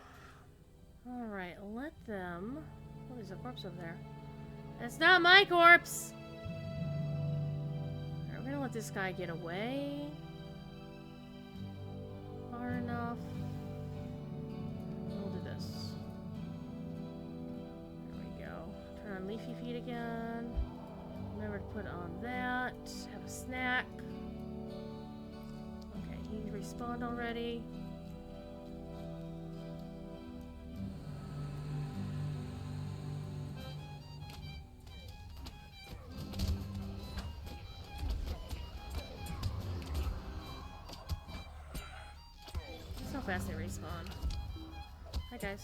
Speaker 1: Alright, let them... Oh, there's a corpse over there. That's not my corpse! Alright, we're gonna let this guy get away. Far enough. We'll do this. There we go. Turn on Leafy Feet again. Remember to put on that. Have a snack. Okay, he respawned already. Fast they respawn. Hi guys.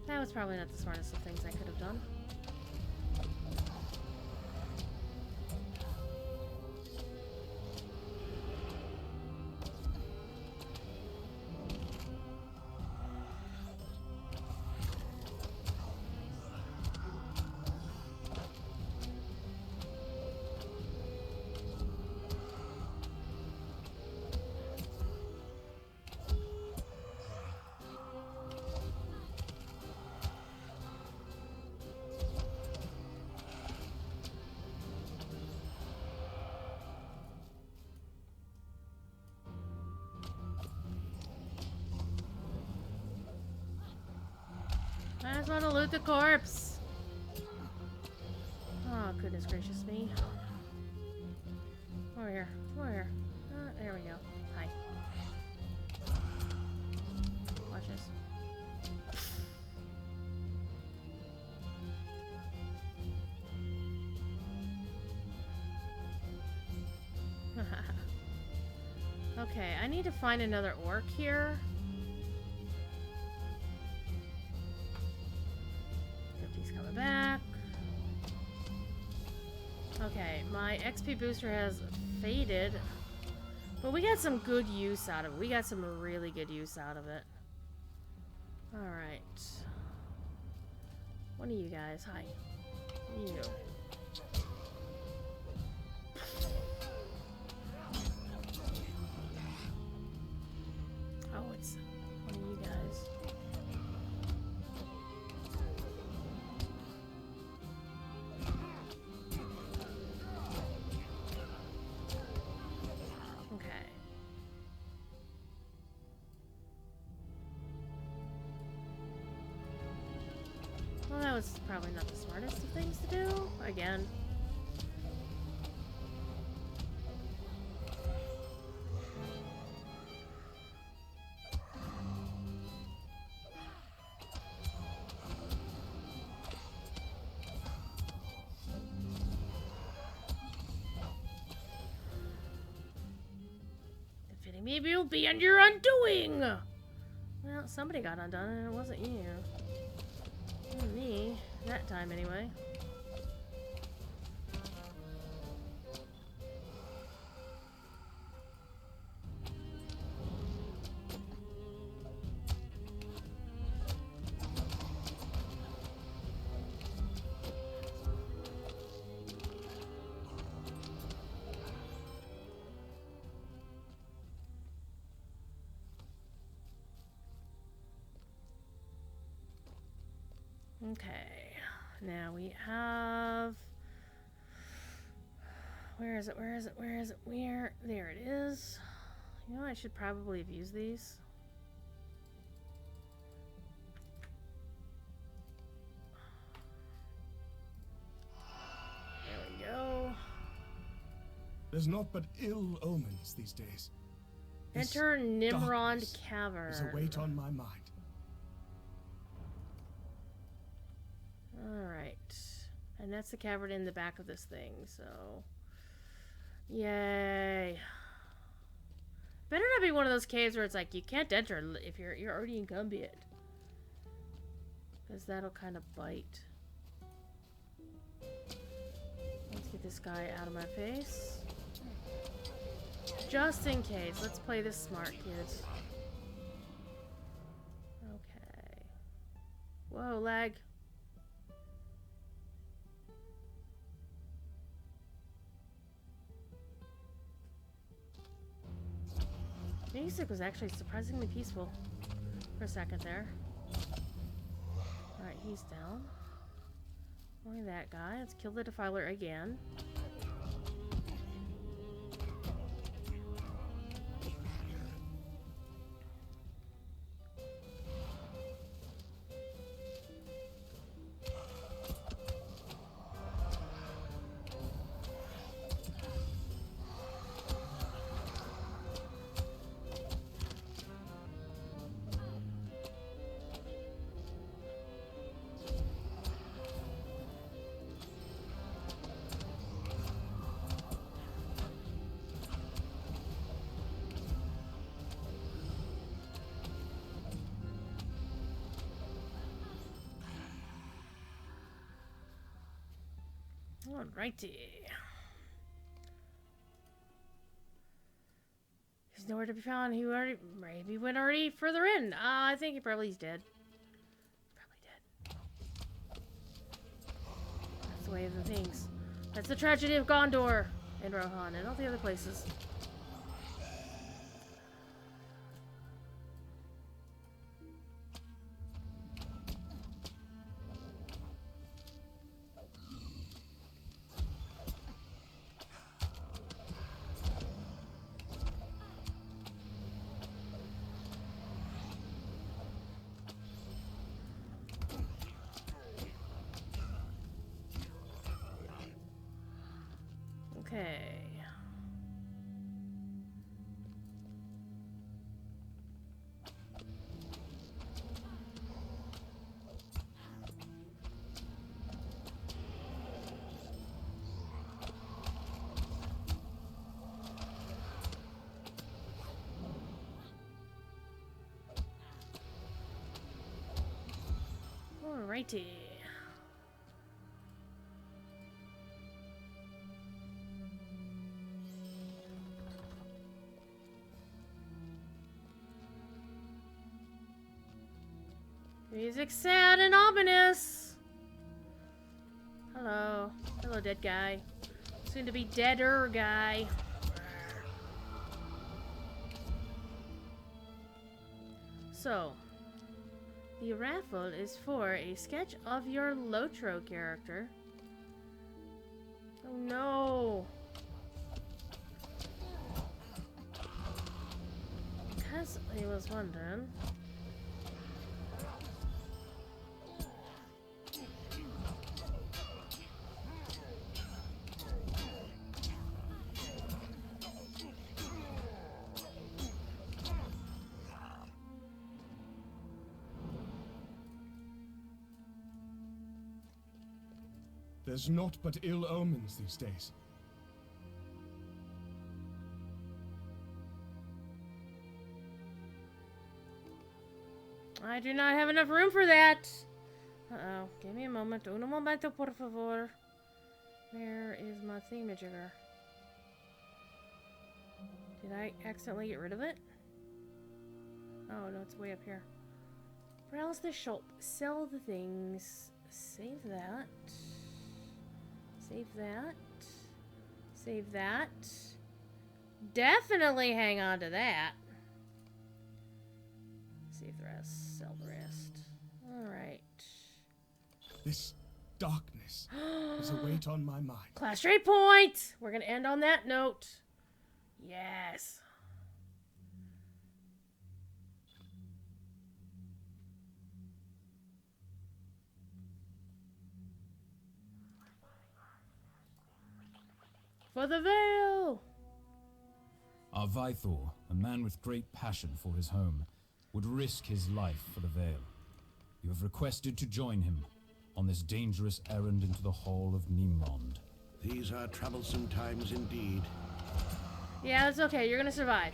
Speaker 1: That was probably not the smartest of things I could have done. I just want to loot the corpse. Oh, goodness gracious me. Over here. Over here. There we go. Hi. Watch this. Okay, I need to find another orc here. He's coming back. Okay, my XP booster has faded, but we got some good use out of it. We got some really good use out of it. Alright. One of you guys. Hi. You. it's one of you guys. Okay. Well, that was probably not the smartest of things to do. Again. Defeating me will be on your undoing! Well, somebody got undone and it wasn't you. Me. That time, anyway. Okay, now we have... Where is it? Where is it? Where is it? Where? There it is. You know, I should probably have used these. There we go.
Speaker 6: There's naught but ill omens these days. This
Speaker 1: Enter Nimrod
Speaker 6: darkness
Speaker 1: Cavern.
Speaker 6: is a weight on my mind.
Speaker 1: Alright. And that's the cavern in the back of this thing, so... Yay. Better not be one of those caves where it's like, you can't enter if you're already incumbent. Because that'll kind of bite. Let's get this guy out of my face. Just in case. Let's play this smart, kids. Okay. Whoa, lag. Music was actually surprisingly peaceful for a second there. Alright, he's down. Only that guy. Let's kill the Defiler again. Alrighty. He's nowhere to be found. He maybe went already further in. I think he probably is dead. Probably dead. That's the way of the things. That's the tragedy of Gondor and Rohan and all the other places. Okay. Alrighty. Music's sad and ominous. Hello. Hello, dead guy. Soon to be deader guy. So, the raffle is for a sketch of your Lotro character. Oh no! Because I was wondering.
Speaker 6: There's naught but ill omens these days.
Speaker 1: I do not have enough room for that. Uh-oh. Give me a moment. Un momento, por favor. Where is my thingamajigger? Did I accidentally get rid of it? Oh, no, it's way up here. Browse the shop. Sell the things. Save that. Save that. Save that. Definitely hang on to that. Save the rest. Sell the rest. Alright.
Speaker 6: This darkness is a weight on my mind.
Speaker 1: Class trade point! We're gonna end on that note. Yes. For the veil!
Speaker 8: Our Vythor, a man with great passion for his home, would risk his life for the Vale. You have requested to join him on this dangerous errand into the Hall of Nimrond.
Speaker 3: These are troublesome times indeed.
Speaker 1: Yeah, that's okay. You're gonna survive.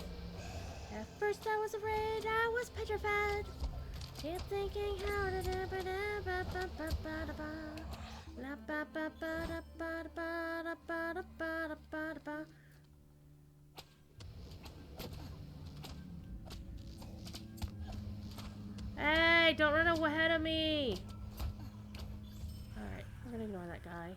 Speaker 1: At first I was afraid, I was petrified. Kept thinking how to do ba da ba ba ba ba da ba. La ba ba ba da ba da ba da ba da ba da ba da ba. Hey, don't run ahead of me! Alright, we're gonna ignore that guy.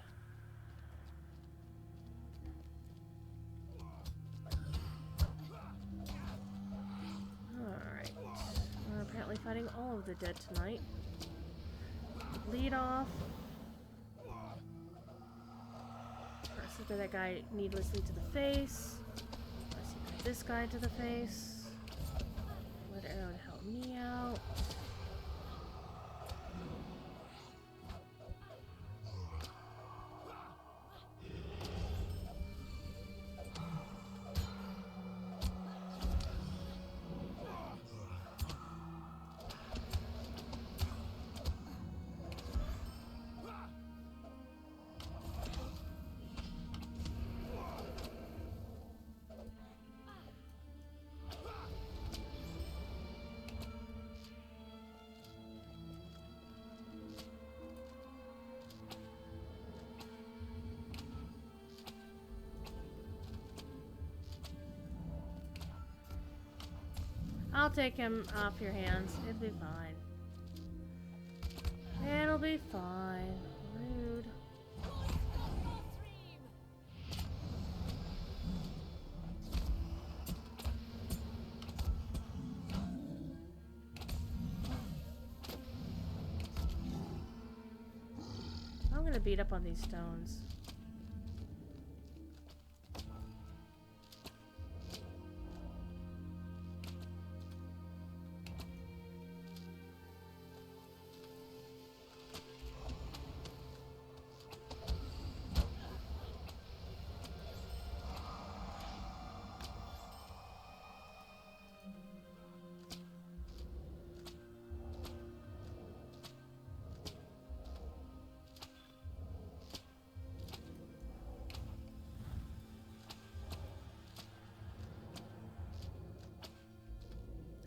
Speaker 1: Alright. We're apparently fighting all of the dead tonight. Lead off. First, look at that guy needlessly to the face. Let's see this guy to the face. Let arrow to help me out. I'll take him off your hands. It'll be fine. It'll be fine. Rude. I'm gonna beat up on these stones.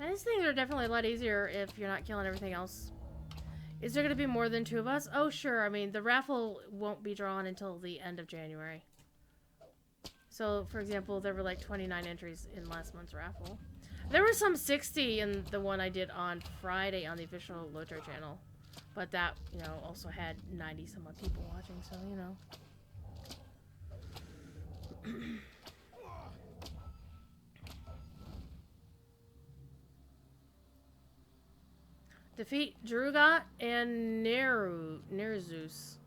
Speaker 1: These things are definitely a lot easier if you're not killing everything else. Is there going to be more than 2 of us? Oh, sure. I mean, the raffle won't be drawn until the end of January. So, for example, there were like 29 entries in last month's raffle. There were some 60 in the one I did on Friday on the official Lotro channel. But that, you know, also had 90 some odd people watching, so, you know. Defeat Drugot and Nerzus.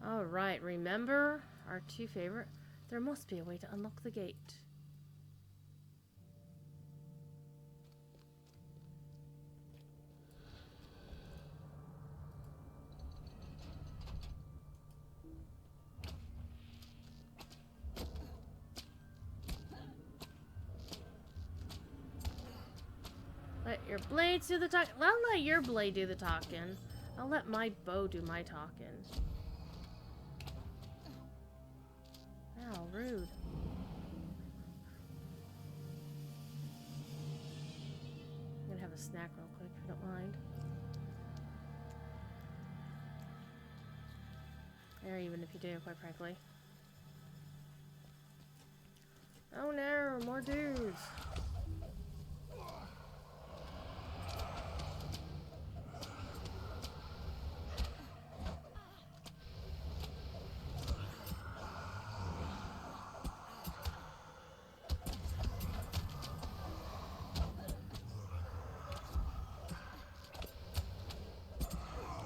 Speaker 1: Alright, remember our two favorite? There must be a way to unlock the gate. Let your blades do the talking. I'll let your blade do the talking. I'll let my bow do my talking. Wow, rude. I'm gonna have a snack real quick, if you don't mind. Or even if you do, quite frankly. Oh no, more dudes.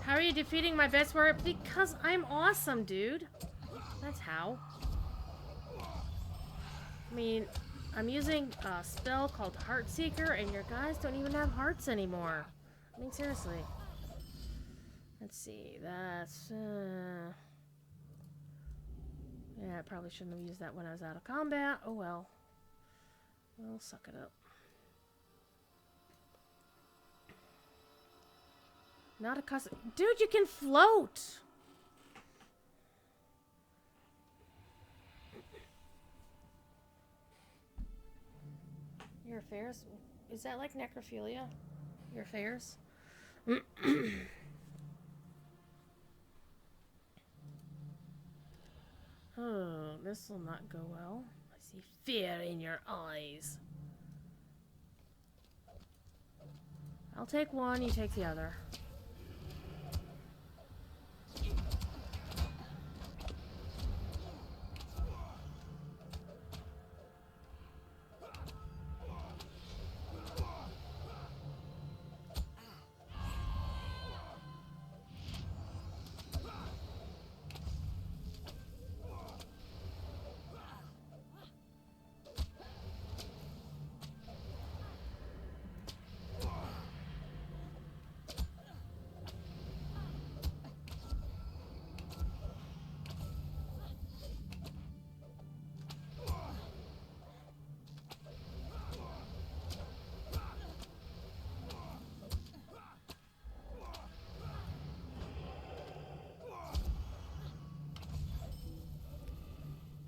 Speaker 1: How are you defeating my best warrior? Because I'm awesome, dude. That's how. I mean, I'm using a spell called Heartseeker, and your guys don't even have hearts anymore. I mean, seriously. Let's see. That's... Yeah, I probably shouldn't have used that when I was out of combat. Oh well. We'll suck it up. Not a custom. Dude, you can float! Your affairs? Is that like necrophilia? Your affairs? Oh, this will not go well. I see fear in your eyes. I'll take one, you take the other.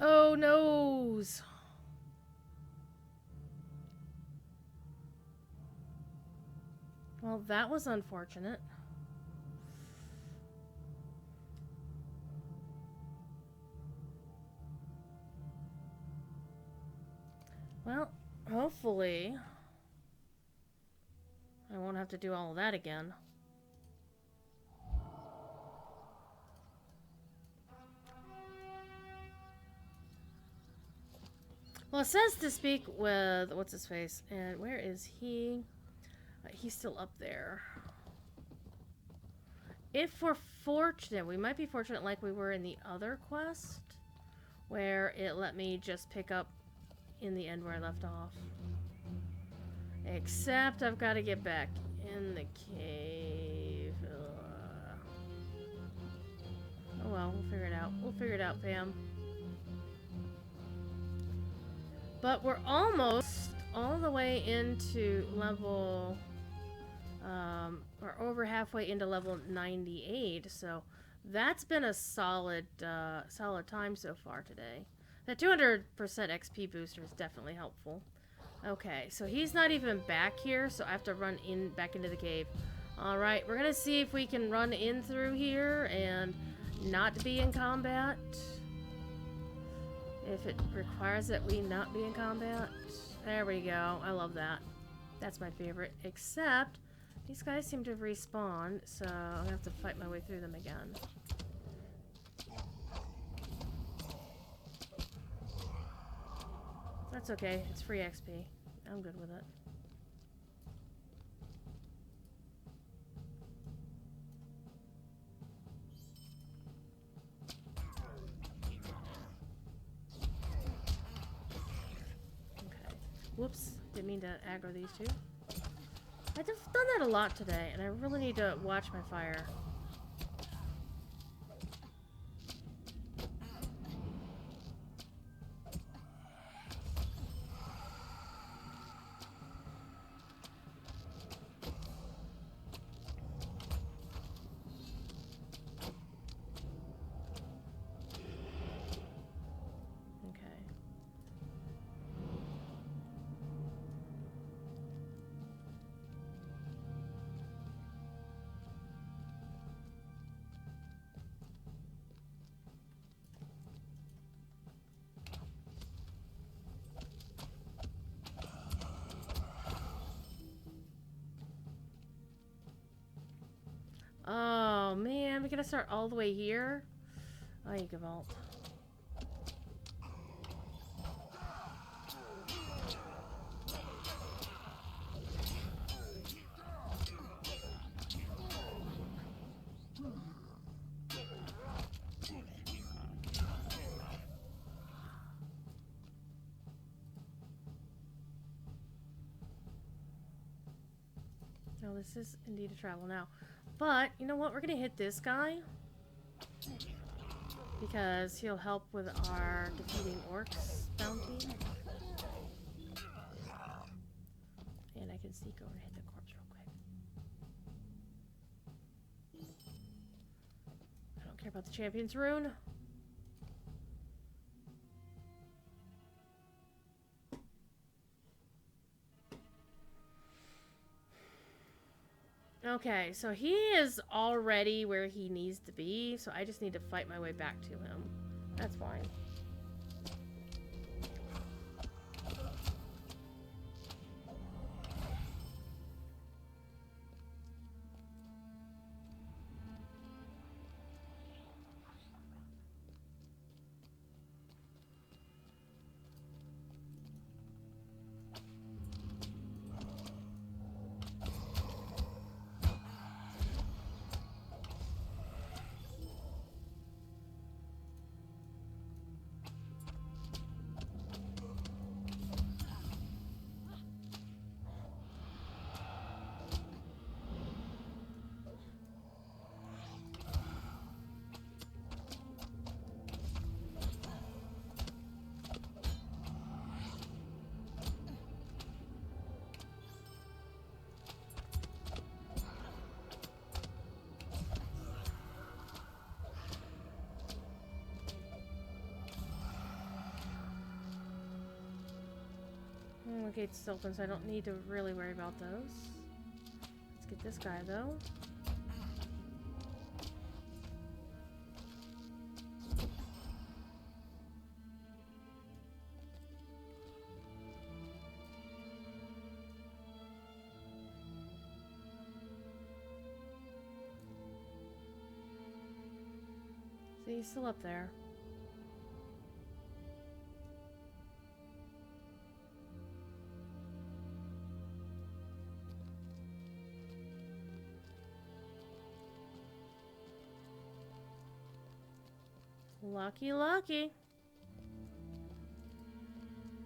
Speaker 1: Oh, noes! Well, that was unfortunate. Well, hopefully I won't have to do all of that again. Well, it says to speak with, what's his face, and where is he? He's still up there. If we're fortunate, we might be fortunate like we were in the other quest, where it let me just pick up in the end where I left off. Except I've got to get back in the cave. Oh well, we'll figure it out. We'll figure it out, fam. But we're almost all the way into level, or over halfway into level 98, so that's been a solid, solid time so far today. That 200% XP booster is definitely helpful. Okay, so he's not even back here, so I have to run back into the cave. Alright, we're gonna see if we can run in through here and not be in combat. If it requires that we not be in combat. There we go. I love that. That's my favorite. Except, these guys seem to respawn, so I'm gonna have to fight my way through them again. That's okay. It's free XP. I'm good with it. mean to aggro these two. I've done that a lot today, and I really need to watch my fire. Oh man, we gotta start all the way here. Oh, you Gavalt. No, this is indeed a travel now. But, you know what? We're gonna hit this guy. Because he'll help with our defeating orcs bounty. And I can sneak over and hit the corpse real quick. I don't care about the champion's rune. Okay, so he is already where he needs to be, so I just need to fight my way back to him. That's fine. Okay, it's still open, so I don't need to really worry about those. Let's get this guy, though. See, he's still up there. Lucky, lucky.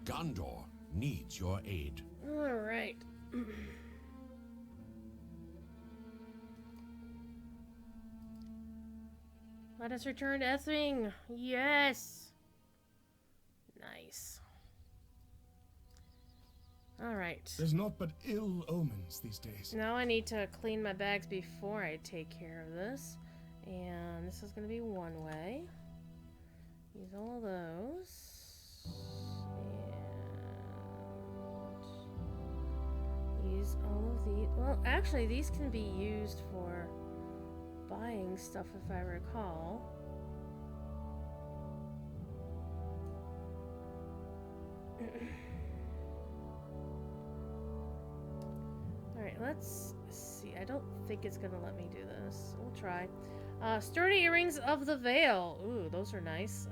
Speaker 3: Gondor needs your aid.
Speaker 1: All right. Let us return to Ithil. Yes. Nice. All right.
Speaker 6: There's naught but ill omens these days.
Speaker 1: Now I need to clean my bags before I take care of this. And this is going to be one way. Use all of those. And use all of these. Well, actually, these can be used for buying stuff if I recall. Alright, let's see. I don't think it's gonna let me do this. We'll try. Sturdy earrings of the veil. Ooh, those are nice.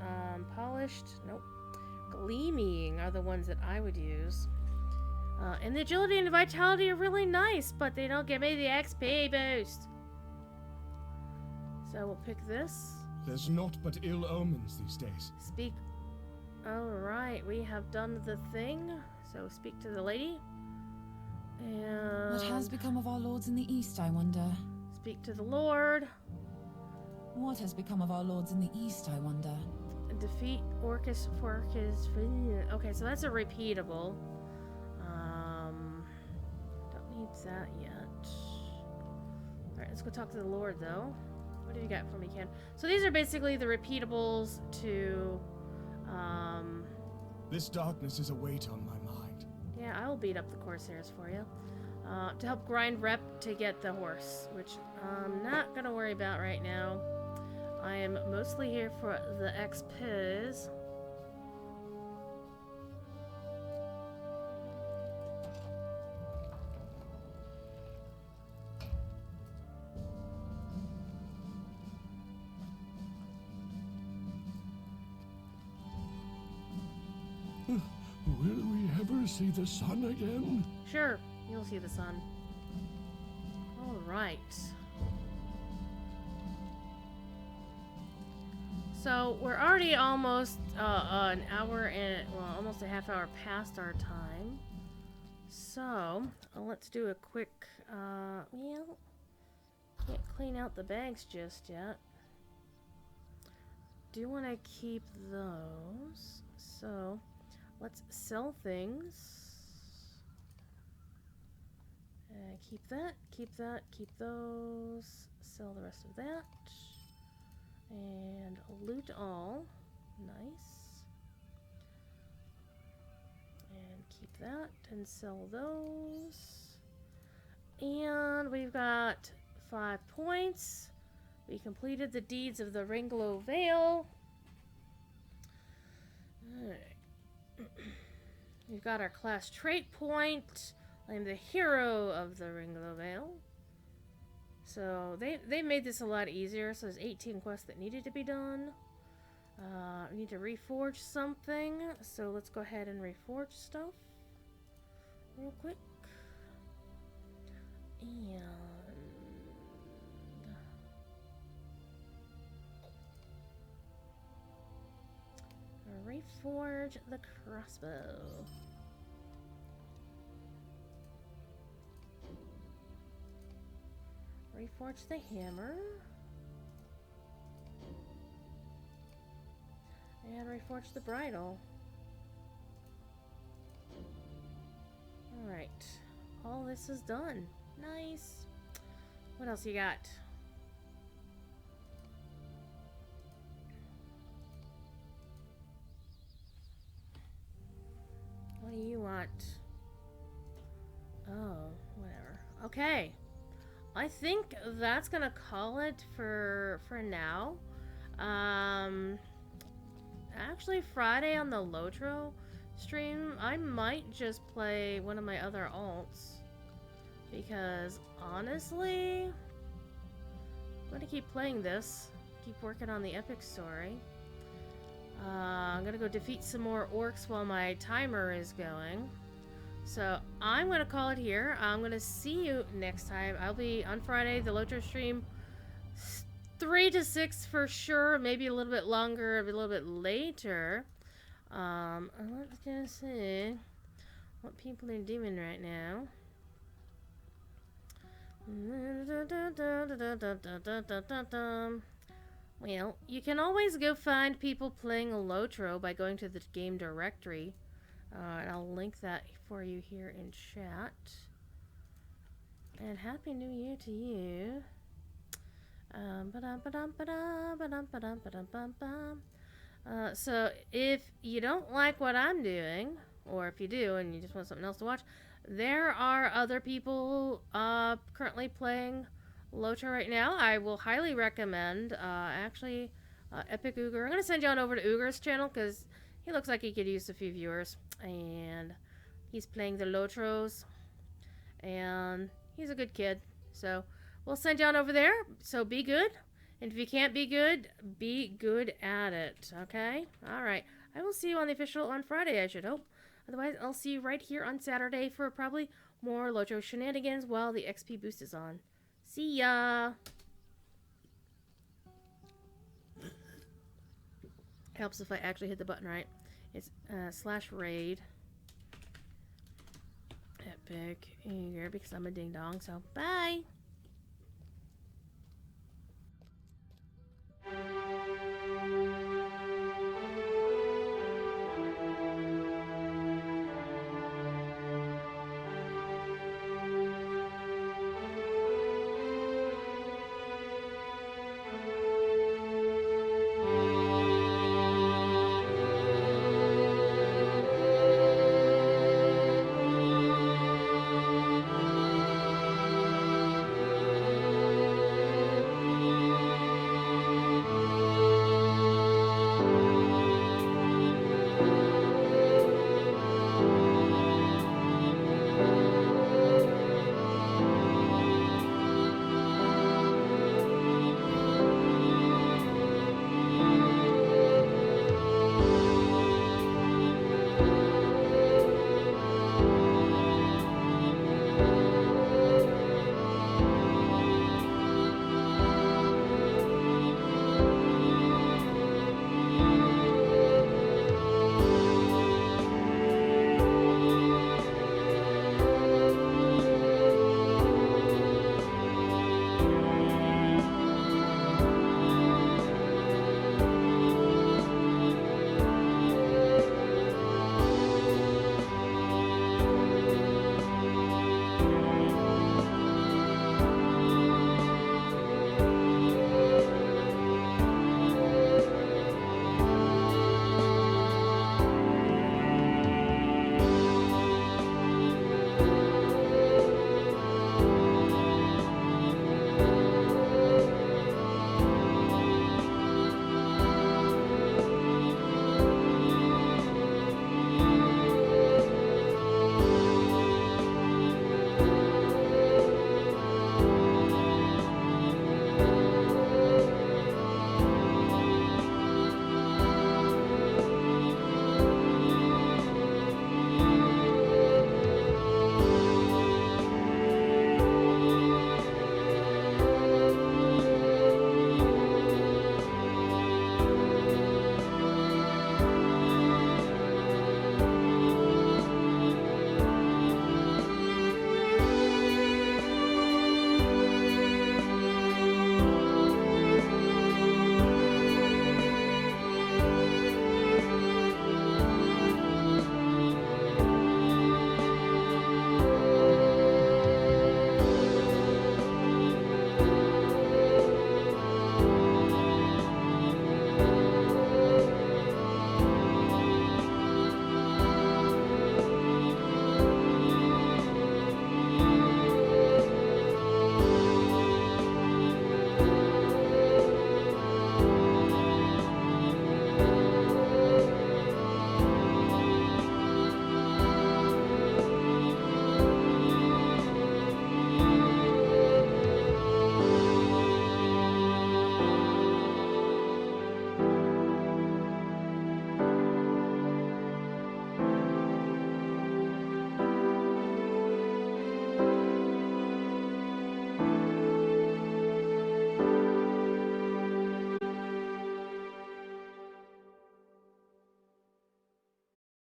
Speaker 1: Polished. Nope. Gleaming are the ones that I would use. And the agility and the vitality are really nice, but they don't give me the XP boost. So we'll pick this.
Speaker 6: There's naught but ill omens these days.
Speaker 1: Speak. Alright, we have done the thing. So speak to the lady. And
Speaker 5: What has become of our lords in the east, I wonder?
Speaker 1: speak to the Lord.
Speaker 5: What has become of our lords in the east, I wonder?
Speaker 1: Defeat Orcus Forcus. Okay, so that's a repeatable. Don't need that yet. Alright, let's go talk to the Lord, though. What do you got for me, Ken? So these are basically the repeatables to,
Speaker 6: This darkness is a weight on my mind.
Speaker 1: yeah, I will beat up the Corsairs for you. To help grind rep to get the horse, which I'm not gonna worry about right now. I am mostly here for the XPs.
Speaker 3: Will we ever see the sun again?
Speaker 1: Sure, you'll see the sun. Alright. So, we're already almost an hour and, well, almost a half hour past our time. So, let's do a quick, well, can't clean out the bags just yet. Do want to keep those. So, let's sell things. Keep that, keep those. Sell the rest of that. And loot all. Nice. And keep that and sell those. And we've got 5 points. We completed the deeds of the Ringlow Vale. Alright. We've got our class trait point. I'm the hero of the Ringlow Vale. So they made this a lot easier. So there's 18 quests that needed to be done. We need to reforge something. So let's go ahead and reforge stuff real quick. And reforge the crossbow. Reforge the hammer. And reforge the bridle. Alright. All this is done. Nice. What else you got? What do you want? Oh, whatever. Okay. I think that's gonna call it for now. Actually, Friday on the Lotro stream, I might just play one of my other alts. Because, honestly, I'm gonna keep playing this. Keep working on the epic story. I'm gonna go defeat some more orcs while my timer is going. So, I'm gonna call it here. I'm gonna see you next time. I'll be on Friday, the Lotro stream. 3 to 6 for sure, maybe a little bit longer, a little bit later. Let's just see what people are doing right now. Well, you can always go find people playing Lotro by going to the game directory. And I'll link that for you here in chat. And Happy New Year to you. So if you don't like what I'm doing, or if you do and you just want something else to watch, there are other people currently playing Lotro right now. I will highly recommend Epic Uger. I'm going to send you on over to Uger's channel because he looks like he could use a few viewers. And he's playing the Lotros. And he's a good kid. So we'll send you on over there. So be good. And if you can't be good at it. Okay? Alright. I will see you on the official on Friday, I should hope. Otherwise, I'll see you right here on Saturday for probably more Lotro shenanigans while the XP boost is on. See ya! Helps if I actually hit the button right. It's /raid. pick either because I'm a ding dong. So bye.